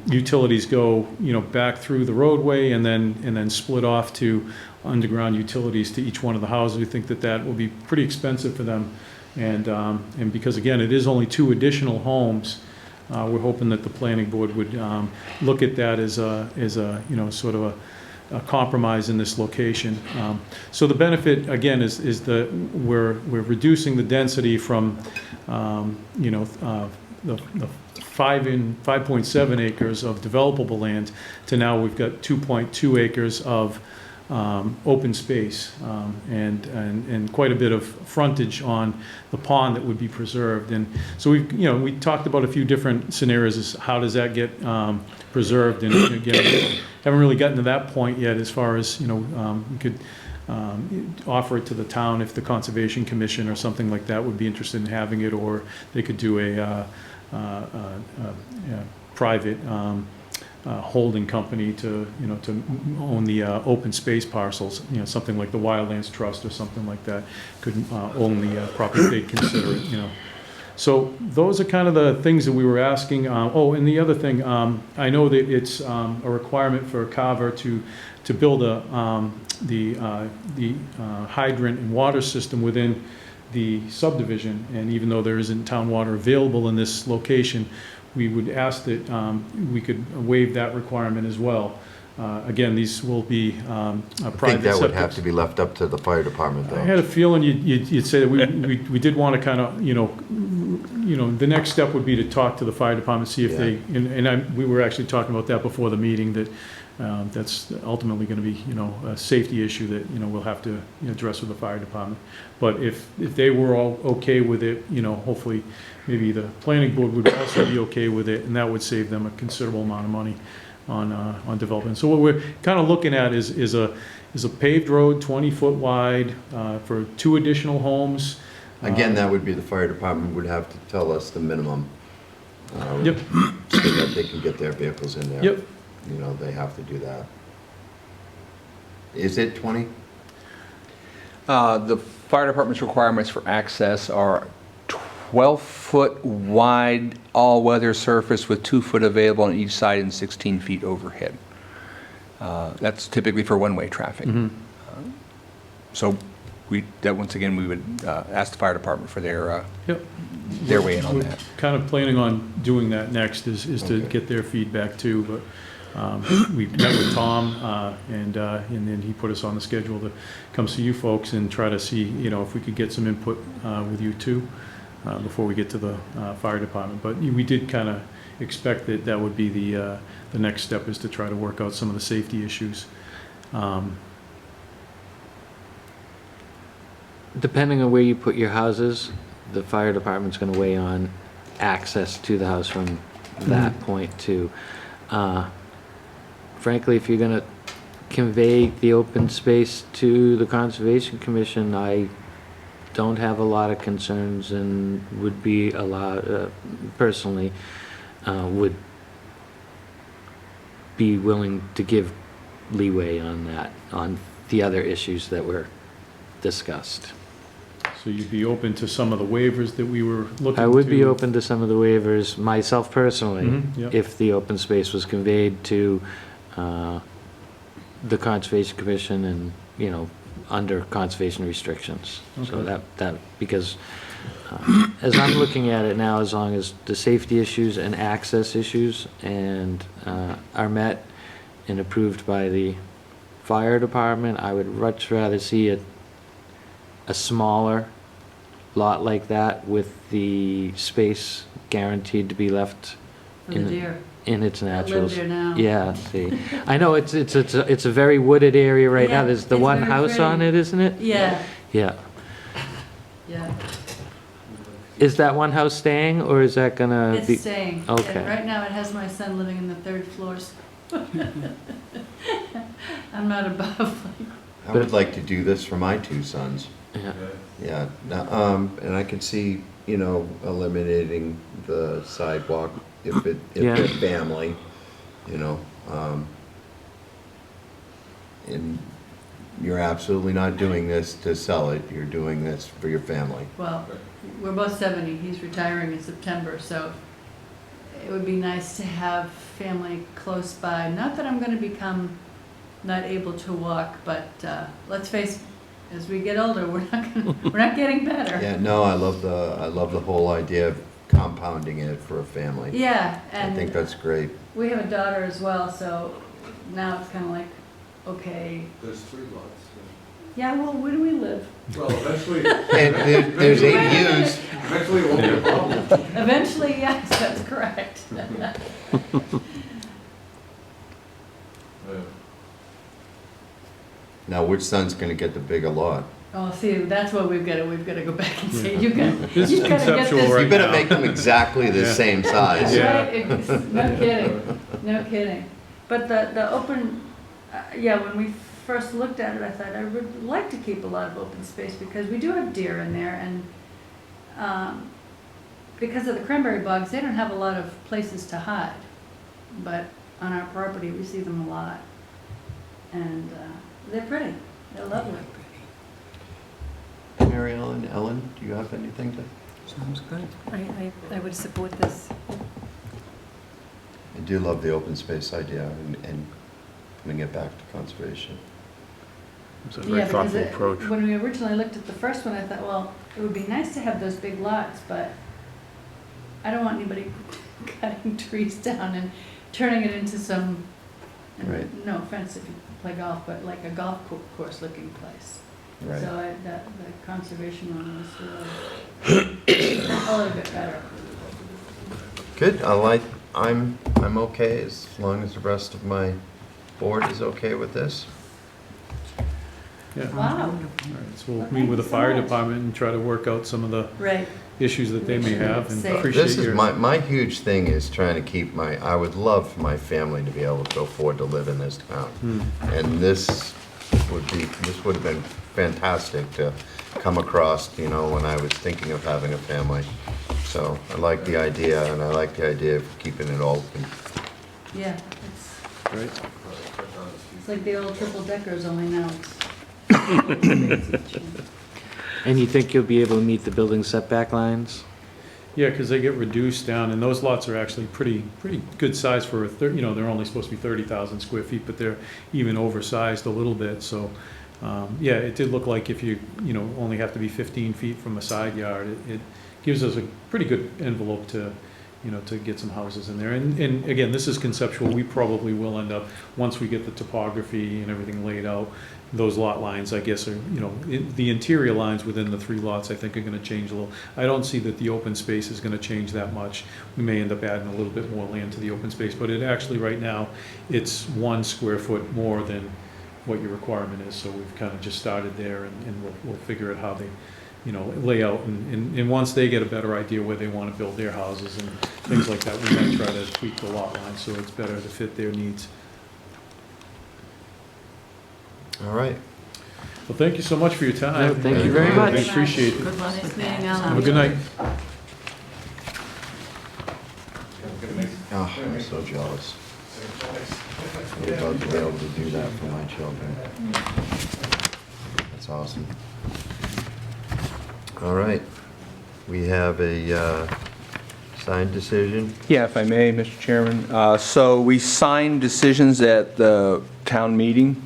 utilities go, back through the roadway and then split off to underground utilities to each one of the houses. We think that will be pretty expensive for them. And because, again, it is only 2 additional homes, we're hoping that the planning board would look at that as a sort of a compromise in this location. So the benefit, again, is that we're reducing the density from, the 5.7 acres of developable land to now we've got 2.2 acres of open space, and quite a bit of frontage on the pond that would be preserved. And so we talked about a few different scenarios as how does that get preserved, and again, haven't really gotten to that point yet as far as, we could offer it to the town if the Conservation Commission or something like that would be interested in having it, or they could do a private holding company to own the open space parcels, something like the Wildlands Trust or something like that could own the property they'd consider it, So those are kind of the things that we were asking. And the other thing, I know that it's a requirement for Carver to build the hydrant and water system within the subdivision, and even though there isn't town water available in this location, we would ask that we could waive that requirement as well. Again, these will be private. I think that would have to be left up to the fire department, though. I had a feeling you'd say that we did want to kind of, the next step would be to talk to the fire department, see if they, we were actually talking about that before the meeting, that that's ultimately going to be, a safety issue that, we'll have to address with the fire department. But if they were all okay with it, hopefully maybe the planning board would also be okay with it, and that would save them a considerable amount of money on development. So what we're kind of looking at is a paved road, 20-foot wide, for 2 additional homes. Again, that would be the fire department would have to tell us the minimum. Yep. So that they can get their vehicles in there. Yep. They have to do that. Is it 20? The fire department's requirements for access are 12-foot wide all-weather surface with 2 foot available on each side and 16 feet overhead. That's typically for one-way traffic. So once again, we would ask the fire department for their way in on that. Kind of planning on doing that next is to get their feedback too, but we met with Tom, and then he put us on the schedule to come see you folks and try to see, if we could get some input with you too, before we get to the fire department. But we did kind of expect that would be the next step, is to try to work out some of the safety issues. Depending on where you put your houses, the fire department's gonna weigh on access to the house from that point too. Frankly, if you're gonna convey the open space to the Conservation Commission, I don't have a lot of concerns and would be a lot, personally, would be willing to give leeway on that, on the other issues that were discussed. So you'd be open to some of the waivers that we were looking to? I would be open to some of the waivers myself personally, Yep. if the open space was conveyed to the Conservation Commission and, you know, under conservation restrictions. So Okay. that, because as I'm looking at it now, as long as the safety issues and access issues are met and approved by the fire department, I would much rather see a smaller lot like that with the space guaranteed to be left For the deer. in its That live naturals. there now. Yeah, see, I know it's a very wooded area right now. Yeah, There's the it's one very house on pretty. it, isn't it? Yeah, Yeah. yeah. Is that one house staying, or is that gonna be? It's staying. Yeah, Okay. right now, it has my son living in the third floors. I'm not above. I would like to do this for my two sons. Yeah. Yeah, and I could see, you know, eliminating the sidewalk if Yeah. they're family, you know. And you're absolutely not doing this to sell it, you're doing this for your family. Well, we're both 70. He's retiring in September, so it would be nice to have family close by. Not that I'm going to become not able to walk, but let's face it, as we get older, we're not getting better. Yeah, no, I love the whole idea of compounding it for a family. Yeah, I and think that's great. we have a daughter as well, so now it's kind of like, okay. There's 3 lots. Yeah, well, where do we live? Well, eventually. And there's ADUs. Eventually it won't be a problem. Eventually, yes, that's correct. Now, which son's gonna get the bigger lot? Oh, see, that's what we've got to go back and say, you got, This is you gotta get conceptual this. right You better now. make them exactly the Yeah. same size. Yeah. Right, no kidding, no kidding. But the open, yeah, when we first looked at it, I thought I would like to keep a lot of open space because we do have deer in there and because of the cranberry bogs, they don't have a lot of places to hide. But on our property, we see them a lot. And they're pretty, they're lovely. Mary Ellen, Ellen, do you have anything to? Sounds good. I would support this. I do love the open space idea and putting it back to conservation. It's a Yeah, very because thoughtful approach. when we originally looked at the first one, I thought, well, it would be nice to have those big lots, but I don't want anybody cutting trees down and turning it into some, and Right. no offense if you play golf, but like a golf course looking place. Right. So the conservation one was a little bit better. Good, I'm okay as long as the rest of my board is okay with this. Yeah. Wow. All right, so we'll Well, meet with the thank you so fire much. department and try to work out some of the Right. issues that they may Make sure have it's and safe. appreciate This is your. my huge thing is trying to keep I would love for my family to be able to afford to live in this town. And this would have been fantastic to come across, you know, when I was thinking of having a family. So I like the idea, and I like the idea of keeping it open. Yeah, Right. it's like the old triple deckers, only now it's. And you think you'll be able to meet the building setback lines? Yeah, because they get reduced down, and those lots are actually pretty good size for you know, they're only supposed to be 30,000 square feet, but they're even oversized a little bit, so, yeah, it did look like if you know, only have to be 15 feet from a side yard, it gives us a pretty good envelope to, you know, to get some houses in there. And again, this is conceptual, we probably will end up, once we get the topography and everything laid out, those lot lines, I guess, are, you know, the interior lines within the 3 lots, I think, are gonna change a little. I don't see that the open space is gonna change that much. We may end up adding a little bit more land to the open space, but it actually, right now, it's 1 square foot more than what your requirement is, so we've kind of just started there, and we'll figure out how they, you know, lay out, and once they get a better idea where they wanna build their houses and things like that, we might try to tweak the lot line so it's better to fit their needs. All right. Well, thank you so much for your time. No, thank you very much. I appreciate it. Good luck with meeting, Alan. Have a good night. Oh, I'm so jealous. I'm about to be able to do that for my children. That's awesome. All right. We have a signed decision. Yeah, if I may, Mr. Chairman. So we signed decisions at the town meeting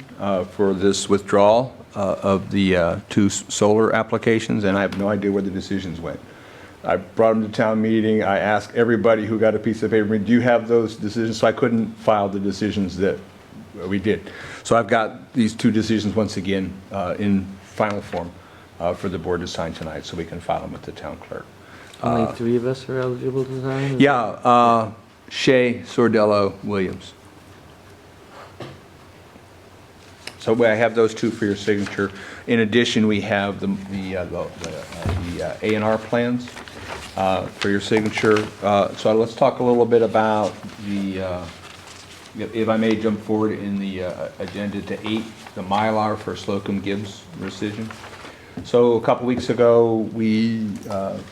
for this withdrawal of the two solar applications, and I have no idea where the decisions went. I brought them to town meeting. I asked everybody who got a piece of paper, do you have those decisions? So I couldn't file the decisions that we did. So I've got these two decisions once again in final form for the board to sign tonight, so we can file them with the town clerk. Only three of us are eligible to sign? Is Yeah, Shea, Sordello, Williams. So I have those two for your signature. In addition, we have the A&R plans for your signature. So let's talk a little bit about the, if I may jump forward in the agenda to 8, the Mylar for Slocum Gibbs rescission. So a couple weeks ago, we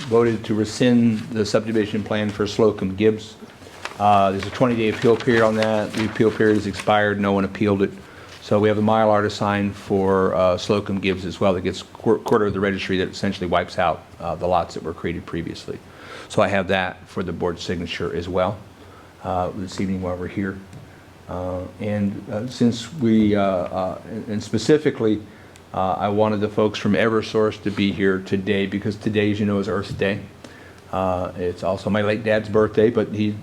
voted to rescind the subdivision plan for Slocum Gibbs. There's a 20-day appeal period on that. The appeal period has expired. No one appealed it. So we have the Mylar to sign for Slocum Gibbs as well. That gets quarter of the registry that essentially wipes out the lots that were created previously. So I have that for the board's signature as well this evening while we're here. Since we, and specifically, I wanted the folks from Eversource to be here today because today, as you know, is Earth Day. It's also my late dad's birthday, but he's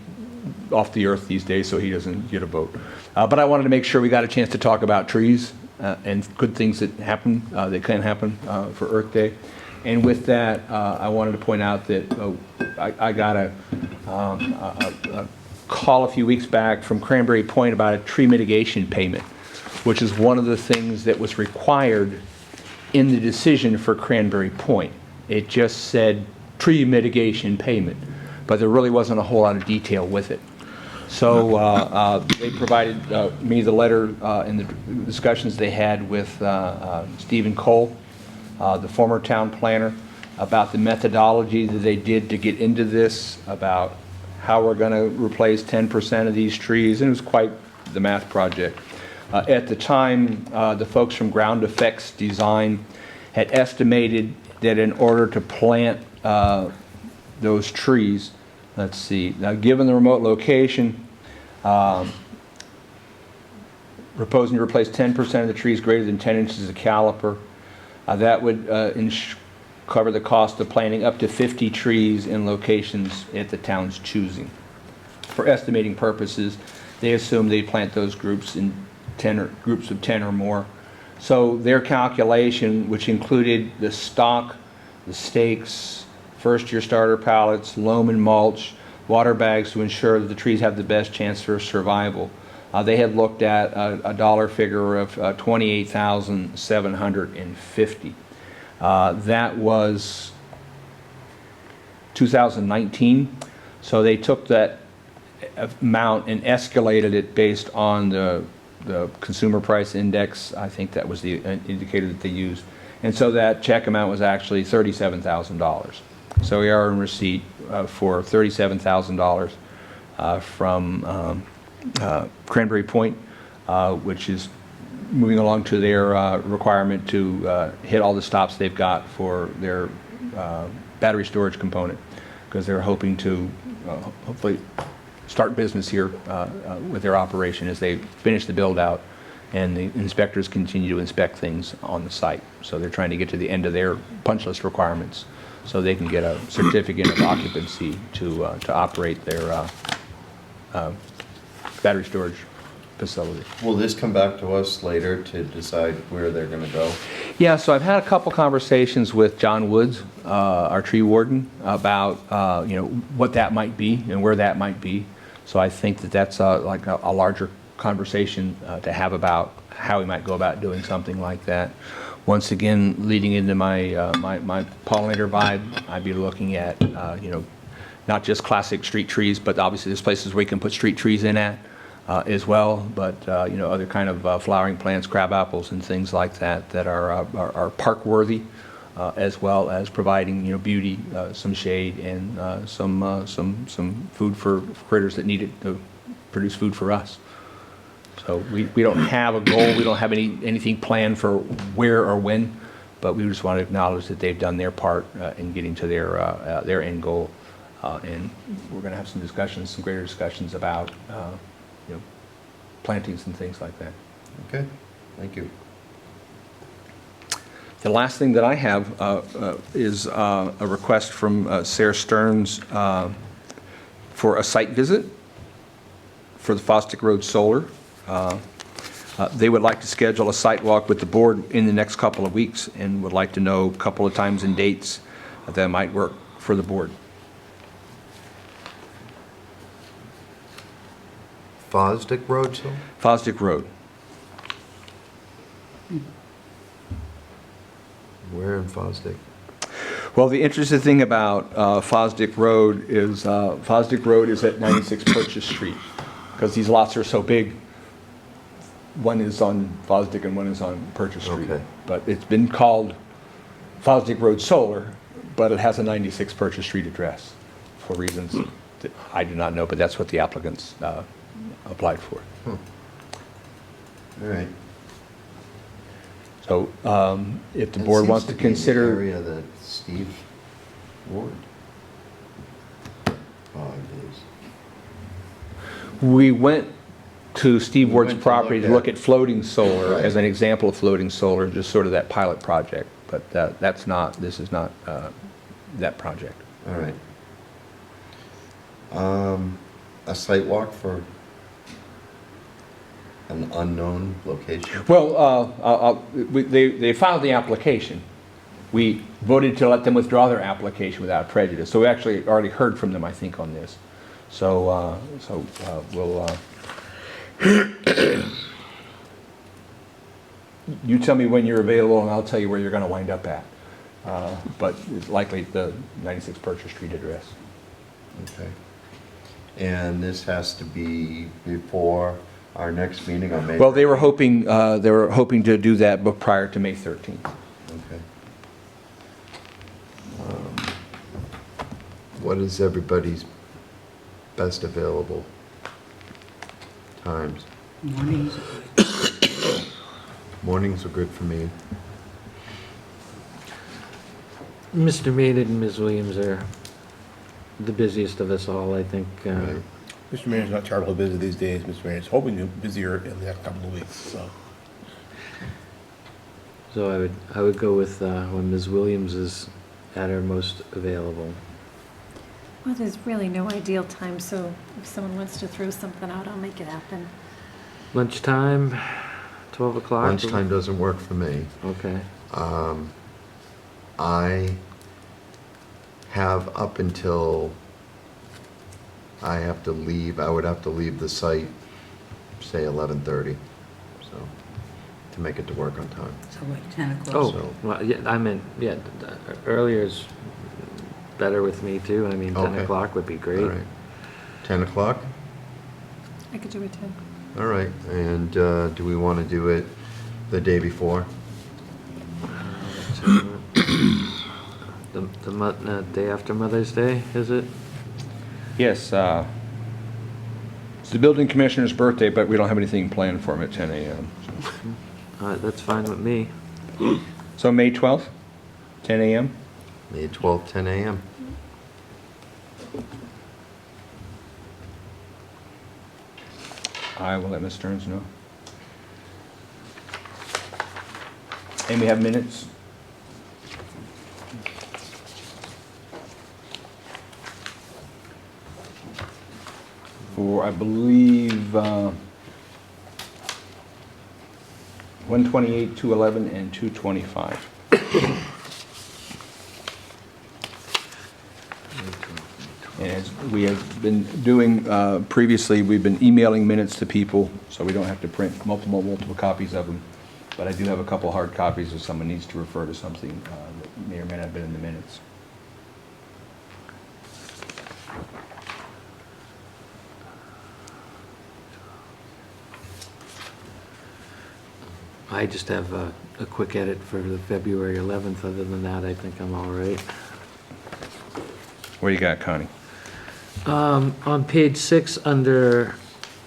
off the earth these days, so he doesn't get a vote. But I wanted to make sure we got a chance to talk about trees and good things that happen, that can happen for Earth Day. And with that, I wanted to point out that I got a call a few weeks back from Cranberry Point about a tree mitigation payment, which is one of the things that was required in the decision for Cranberry Point. It just said tree mitigation payment, but there really wasn't a whole lot of detail with it. So they provided me the letter in the discussions they had with Stephen Cole, the former town planner, about the methodology that they did to get into this, about how we're going to replace 10% of these trees, and it was quite the math project. At the time, the folks from Ground Effects Design had estimated that in order to plant those trees, let's see, now given the remote location, proposing to replace 10% of the trees greater than 10 inches of caliper, that would cover the cost of planting up to 50 trees in locations at the town's choosing. For estimating purposes, they assume they plant those groups in groups of 10 or more. So their calculation, which included the stock, the stakes, first-year starter pallets, loam and mulch, water bags to ensure that the trees have the best chance for survival, they had looked at a dollar figure of $28,750. That was 2019. So they took that amount and escalated it based on the consumer price index. I think that was the indicator that they used. And so that check amount was actually $37,000. So we are in receipt for $37,000 from Cranberry Point, which is moving along to their requirement to hit all the stops they've got for their battery storage component, because they're hoping to hopefully start business here with their operation as they finish the build out and the inspectors continue to inspect things on the site. So they're trying to get to the end of their punch list requirements so they can get a certificate of occupancy to operate their battery storage facility. Will this come back to us later to decide where they're going to go? Yeah, so I've had a couple conversations with John Woods, our tree warden, about what that might be and where that might be. So I think that that's like a larger conversation to have about how we might go about doing something like that. Once again, leading into my my pollinator vibe, I'd be looking at not just classic street trees, but obviously there's places where you can put street trees in at as well, but other kind of flowering plants, crab apples and things like that that are park worthy, as well as providing beauty, some shade, and some food for critters that need it to produce food for us. So we don't have a goal, we don't have anything planned for where or when, but we just want to acknowledge that they've done their part in getting to their end goal. And we're going to have some discussions, some greater discussions about plantings and things like that. Okay, thank you. The last thing that I have is a request from Sarah Stearns for a site visit for the Fosdick Road Solar. They would like to schedule a site walk with the board in the next couple of weeks and would like to know a couple of times and dates that might work for the board. Fosdick Road, so? Fosdick Road. Where in Fosdick? Well, the interesting thing about Fosdick Road is at 96 Purchase Street, because these lots are so big. One is on Fosdick and one is on Purchase Street. Okay. But it's been called Fosdick Road Solar, but it has a 96 Purchase Street address for reasons that I do not know, but that's what the applicants applied for. All right. So if the That board seems wants to be in the consider... area that Steve Ward. We went to Steve Ward's went to property to look look at- at floating solar Right. as an example of floating solar, just sort of that pilot project. But this is not that project. All right. A site walk for an unknown location? Well, they filed the application. We voted to let them withdraw their application without prejudice. So we actually already heard from them, I think, on this. So we'll... You tell me when you're available, and I'll tell you where you're going to wind up at. But it's likely the 96 Purchase Street address. Okay. And this has to be before our next meeting on May? Well, they were hoping to do that, but prior to May 13th. Okay. What is everybody's best available times? Mornings. Mornings are good for me. Mr. Maynard and Ms. Williams are the busiest of us all, I think. Right. Mr. Mayor's not terribly busy these days. Mr. Mayor's hoping to be busier in the next couple of weeks, so. So I would go with when Ms. Williams is at her most available. Well, there's really no ideal time, so if someone wants to throw something out, I'll make it happen. Lunchtime, 12 o'clock? Lunchtime doesn't work for me. Okay. I have up until I have to leave, I would have to leave the site, say 11:30, so, to make it to work on time. So like 10 o'clock. Oh, So- well, yeah, I meant, yeah, earlier is better with me too. I mean, 10 Okay. o'clock would be All great. right. 10 o'clock? I could do it 10. All right, and do we want to do it the day before? The day after Mother's Day, is it? Yes, it's the building commissioner's birthday, but we don't have anything planned for him at 10 a.m. All right, that's fine with me. So May 12th, 10 a.m.? May 12th, 10 a.m. I will let Ms. Stearns know. And we have minutes. For, I believe, 128, 211, and 225. And as we have been doing previously, we've been emailing minutes to people, so we don't have to print multiple copies of them. But I do have a couple hard copies if someone needs to refer to something that may or may not have been in the minutes. I just have a quick edit for the February 11th. Other than that, I think I'm all right. What do you got, Connie? On page 6, under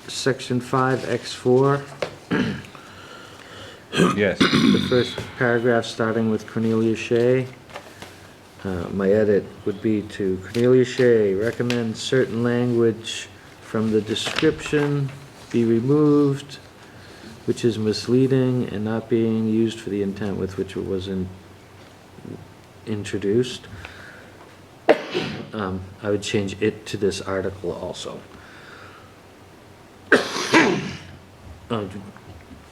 section 5, X4, Yes. The first paragraph starting with Cornelia Shea. My edit would be to Cornelia Shea, recommend certain language from the description be removed, which is misleading and not being used for the intent with which it was introduced. I would change it to this article also.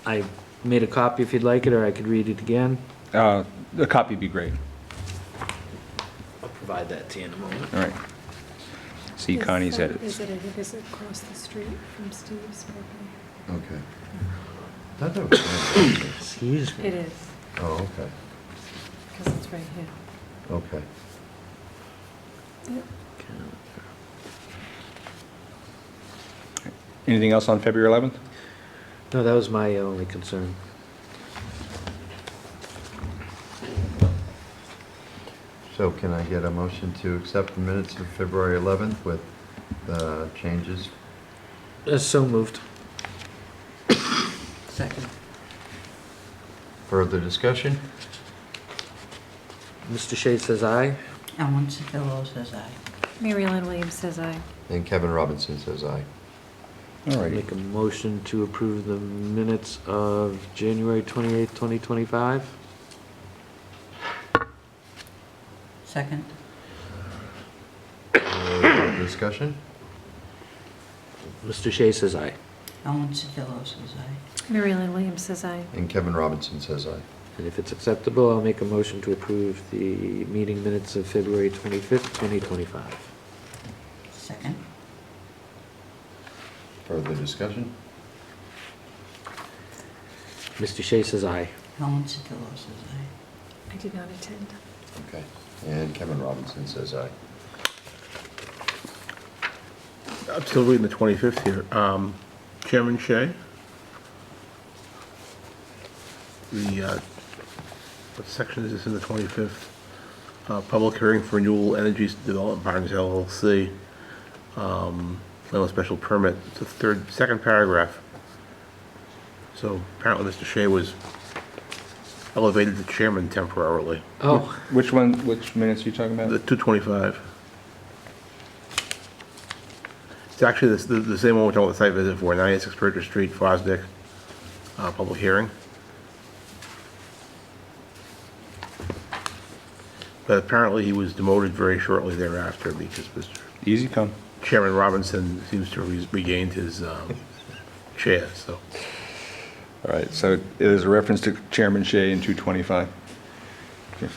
I made a copy if you'd like it, or I could read it again. The copy would be great. I'll provide that to you in a moment. All right. See Connie's edits. Is it, I think, is it across the street from Steve's property? Okay. I thought that was- Excuse me. It is, Oh, okay, because it's right here. okay. Yep. Anything else on February 11th? No, that was my only concern. So can I get a motion to accept the minutes of February 11th with the changes? So moved. Second. Further discussion? Mr. Shea says aye. Ellen Sodillo says aye. Mary Ellen Williams says aye. And Kevin Robinson says aye. All right. Make a motion to approve the minutes of January 28th, 2025. Second. Further discussion? Mr. Shea says aye. Ellen Sodillo says aye. Mary Ellen Williams says aye. And Kevin Robinson says aye. And if it's acceptable, I'll make a motion to approve the meeting minutes of February 25th, 2025. Second. Further discussion? Mr. Shea says aye. Ellen Sodillo says aye. I did not attend. Okay. And Kevin Robinson says aye. I'm still reading the 25th here. Chairman Shea? What section is this in the 25th? Public hearing for Renewable Energy Development Partners LLC. Special permit. It's the second paragraph. So apparently Mr. Shea was elevated to chairman temporarily. Oh, Which minutes are you talking about? The 225. It's actually the same one we're talking about the site visit for, 96 Bridger Street, Fosdick, public hearing. But apparently he was demoted very shortly thereafter because Mr. Easy come. Chairman Robinson seems to have regained his chair, so. All right, so it is a reference to Chairman Shea in 225. Okay.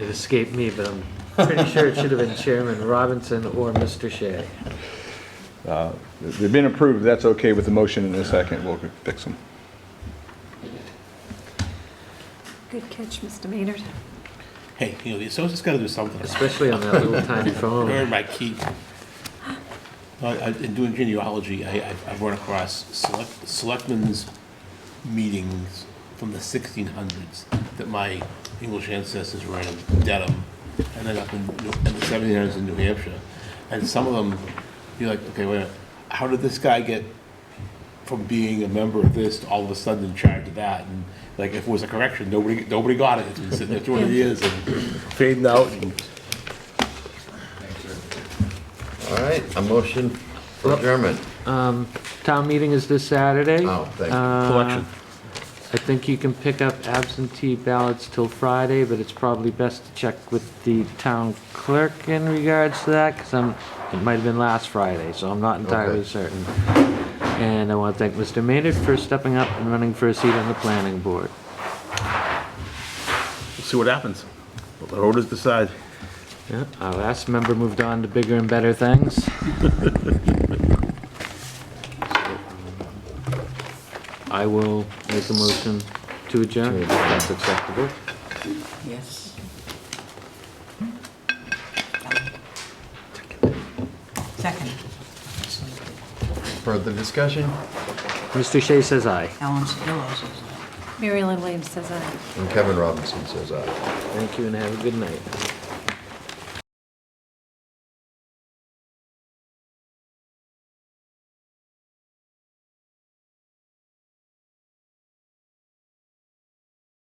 it escaped me, but I'm pretty sure it should have been Chairman Robinson or Mr. Shea. They've been approved, that's okay with the motion in a second, we'll fix them. Good catch, Mr. Maynard. Hey, someone's just gotta do something. Especially on that little tiny phone. Earn my keep. In doing genealogy, I've run across selectmen's meetings from the 1600s that my English ancestors were in Dedham, and then up in the 1700s in New Hampshire. And some of them, you're like, okay, wait a minute, how did this guy get from being a member of this to all of a sudden in charge of that? And like, if it was a correction, nobody got it. It's been sitting there 20 years and fading out. And All right, a motion for adjournment. Town meeting is this Saturday. Oh, thank you. Collection. I think you can pick up absentee ballots till Friday, but it's probably best to check with the town clerk in regards to that, because it might have been last Friday, so I'm not entirely Okay. certain. And I want to thank Mr. Maynard for stepping up and running for a seat on the planning board. We'll see what happens. Let the voters decide. Yeah, our last member moved on to bigger and better things. I will make a motion to adjourn, if that's acceptable. Yes. Second. Further discussion? Mr. Shea says aye. Ellen Sodillo says aye. Mary Ellen Williams says aye. And Kevin Robinson says aye. Thank you and have a good night.